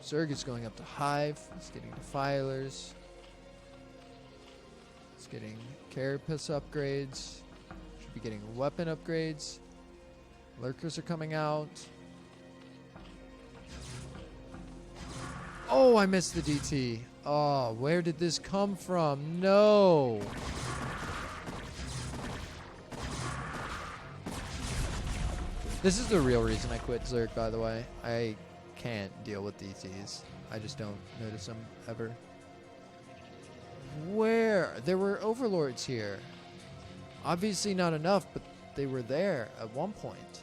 Zerg is going up to Hive. He's getting defilers. He's getting carapace upgrades. Should be getting weapon upgrades. Lurkers are coming out. Oh, I missed the DT. Oh, where did this come from? No. This is the real reason I quit Zerg, by the way. I can't deal with DTs. I just don't notice them ever. Where? There were overlords here. Obviously not enough, but they were there at one point.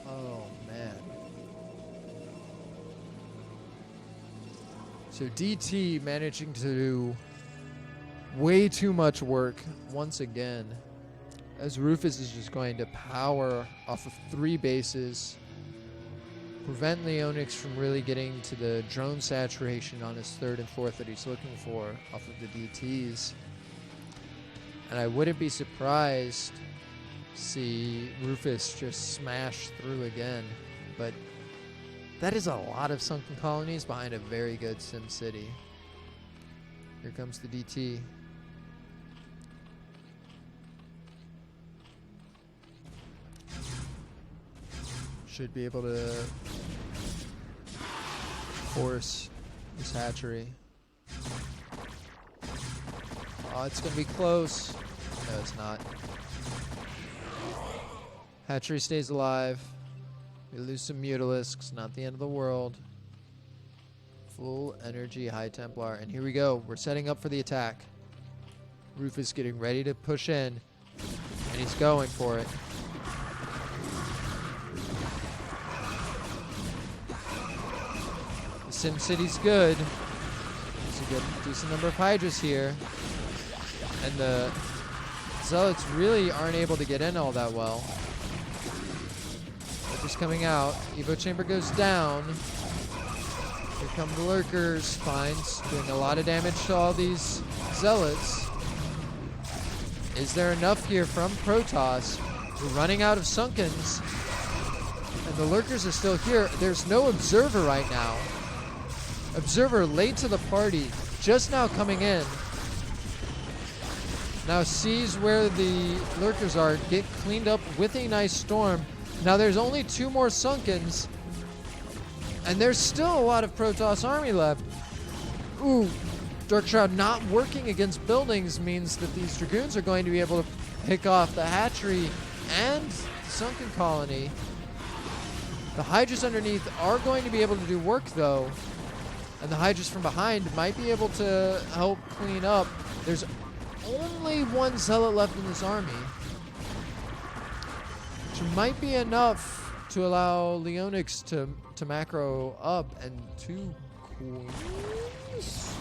Oh, man. So DT managing to do way too much work once again, as Rufus is just going to power off of 3 bases, prevent Leonix from really getting to the drone saturation on his 3rd and 4th that he's looking for off of the DTs. And I wouldn't be surprised to see Rufus just smash through again, but that is a lot of sunken colonies behind a very good Sim City. Here comes the DT. Should be able to force this hatchery. Oh, it's going to be close. No, it's not. Hatchery stays alive. We lose some Mutalisks. Not the end of the world. Full energy High Templar. And here we go. We're setting up for the attack. Rufus getting ready to push in. And he's going for it. SimCity's good. There's a good, decent number of Hydras here. And the Zealots really aren't able to get in all that well. Lurkers coming out. Evo Chamber goes down. Here come the Lurkers. Finds doing a lot of damage to all these Zealots. Is there enough here from Protoss? We're running out of Sunkens. And the Lurkers are still here. There's no Observer right now. Observer late to the party, just now coming in. Now sees where the Lurkers are, get cleaned up with a nice storm. Now there's only 2 more Sunkens, and there's still a lot of Protoss army left. Ooh, Dark Shroud not working against buildings means that these Dragoons are going to be able to pick off the hatchery and the Sunken Colony. The Hydras underneath are going to be able to do work, though. And the Hydras from behind might be able to help clean up. There's only one Zealot left in this army, which might be enough to allow Leonix to macro up. And 2 Queens?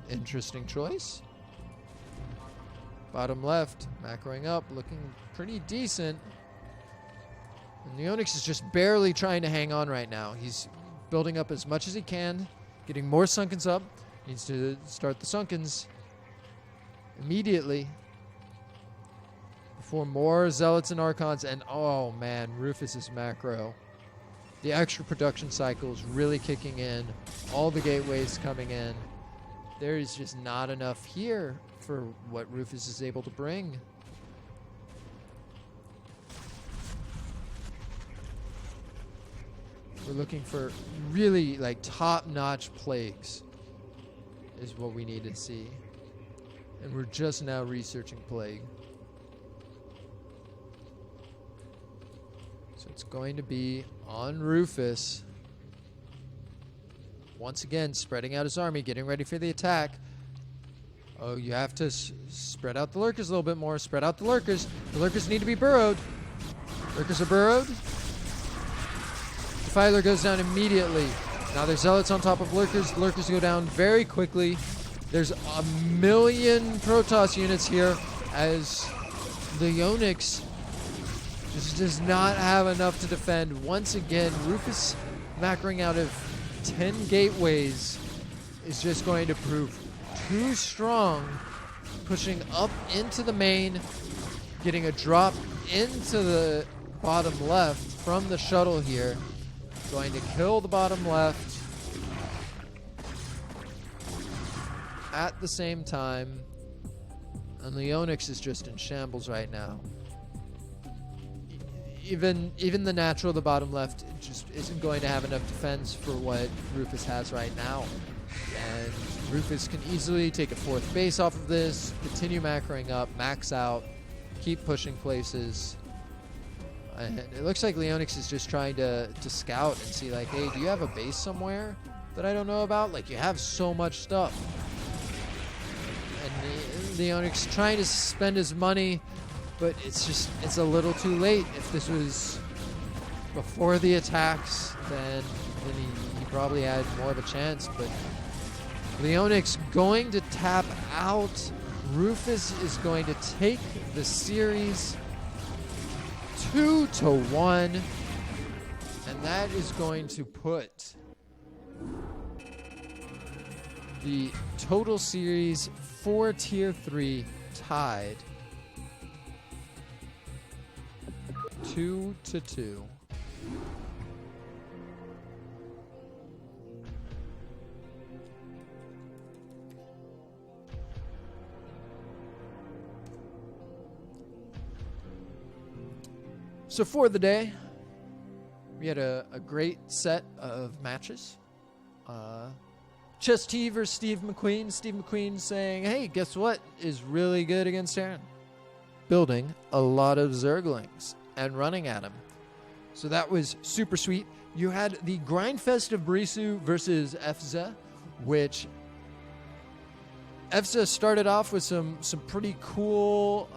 Interesting choice. Bottom left, macroing up, looking pretty decent. And Leonix is just barely trying to hang on right now. He's building up as much as he can, getting more Sunkens up. Needs to start the Sunkens immediately before more Zealots and Archons. And oh man, Rufus's macro. The extra production cycle is really kicking in. All the gateways coming in. There is just not enough here for what Rufus is able to bring. We're looking for really like top-notch plagues is what we need to see. And we're just now researching plague. So it's going to be on Rufus. Once again, spreading out his army, getting ready for the attack. Oh, you have to spread out the Lurkers a little bit more. Spread out the Lurkers. The Lurkers need to be burrowed. Lurkers are burrowed. Defiler goes down immediately. Now there's Zealots on top of Lurkers. Lurkers go down very quickly. There's a million Protoss units here as the Leonix just does not have enough to defend. Once again, Rufus macroing out of 10 gateways is just going to prove too strong. Pushing up into the main, getting a drop into the bottom left from the shuttle here. Going to kill the bottom left. At the same time, and Leonix is just in shambles right now. Even the natural, the bottom left, just isn't going to have enough defense for what Rufus has right now. And Rufus can easily take a 4th base off of this, continue macroing up, max out, keep pushing places. And it looks like Leonix is just trying to scout and see, like, hey, do you have a base somewhere that I don't know about? Like, you have so much stuff. And Leonix trying to spend his money, but it's a little too late. If this was before the attacks, then he probably had more of a chance. But Leonix going to tap out. Rufus is going to take the series 2-1, and that is going to put the total series for Tier 3 tied 2-2. So for the day, we had a great set of matches. Chess T versus Steve McQueen. Steve McQueen saying, hey, guess what is really good against Terran? Building a lot of Zerglings and running at him. So that was super sweet. You had the Grindfest of Barisu versus EFZA, which EFZA started off with some pretty cool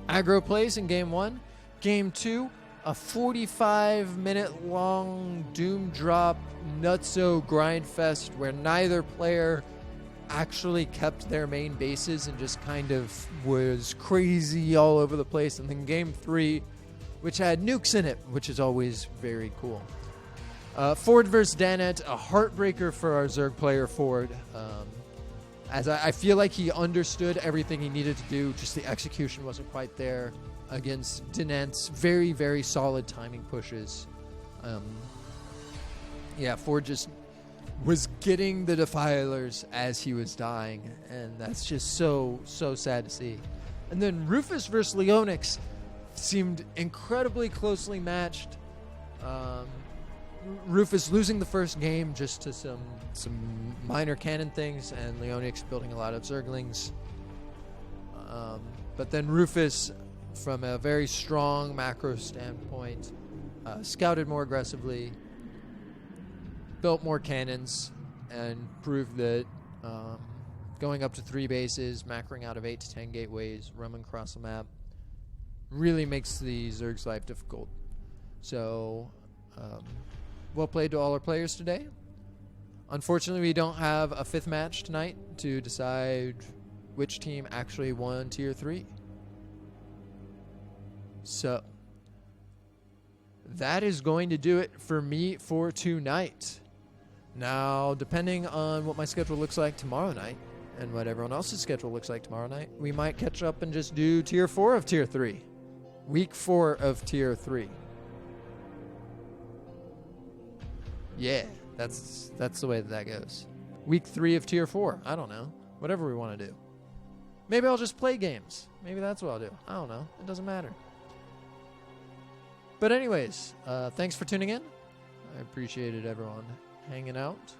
aggro plays in Game 1. Game 2, a 45-minute long Doom Drop nutso grind fest where neither player actually kept their main bases and just kind of was crazy all over the place. And then Game 3, which had nukes in it, which is always very cool. Ford versus Danet, a heartbreaker for our Zerg player Ford. As I feel like he understood everything he needed to do, just the execution wasn't quite there against Danet's very, very solid timing pushes. Ford just was getting the Defilers as he was dying, and that's just so sad to see. And then Rufus versus Leonix seemed incredibly closely matched. Rufus losing the first game just to some minor cannon things, and Leonix building a lot of Zerglings. But then Rufus, from a very strong macro standpoint, scouted more aggressively, built more cannons, and proved that going up to 3 bases, macroing out of 8 to 10 gateways, roaming across the map, really makes the Zerg's life difficult. So, well played to all our players today. Unfortunately, we don't have a 5th match tonight to decide which team actually won Tier 3. So, that is going to do it for me for tonight. Now, depending on what my schedule looks like tomorrow night, and what everyone else's schedule looks like tomorrow night, we might catch up and just do Tier 4 of Tier 3. Week 4 of Tier 3. Yeah, that's the way that goes. Week 3 of Tier 4. I don't know. Whatever we want to do. Maybe I'll just play games. Maybe that's what I'll do. I don't know. It doesn't matter. But anyways, thanks for tuning in. I appreciated everyone hanging out.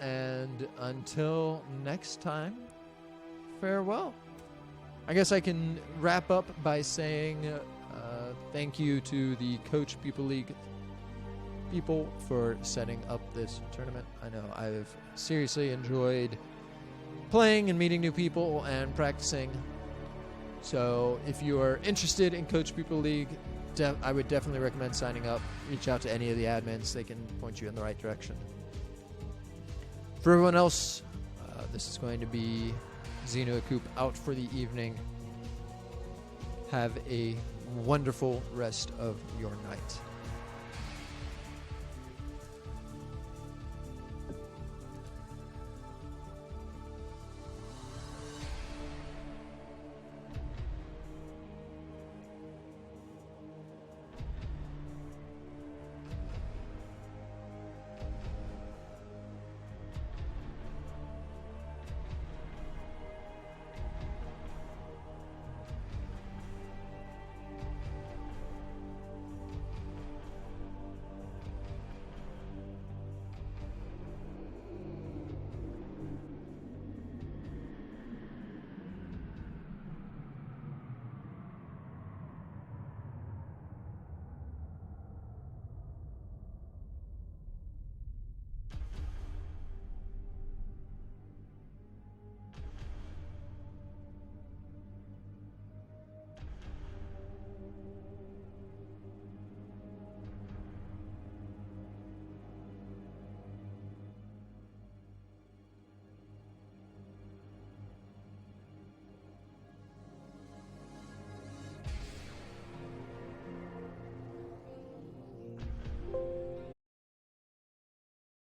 And until next time, farewell. I guess I can wrap up by saying thank you to the Coach Pupil League people for setting up this tournament. I know I've seriously enjoyed playing and meeting new people and practicing. So if you are interested in Coach Pupil League, I would definitely recommend signing up. Reach out to any of the admins. They can point you in the right direction. For everyone else, this is going to be ZenoAkoop out for the evening. Have a wonderful rest of your night.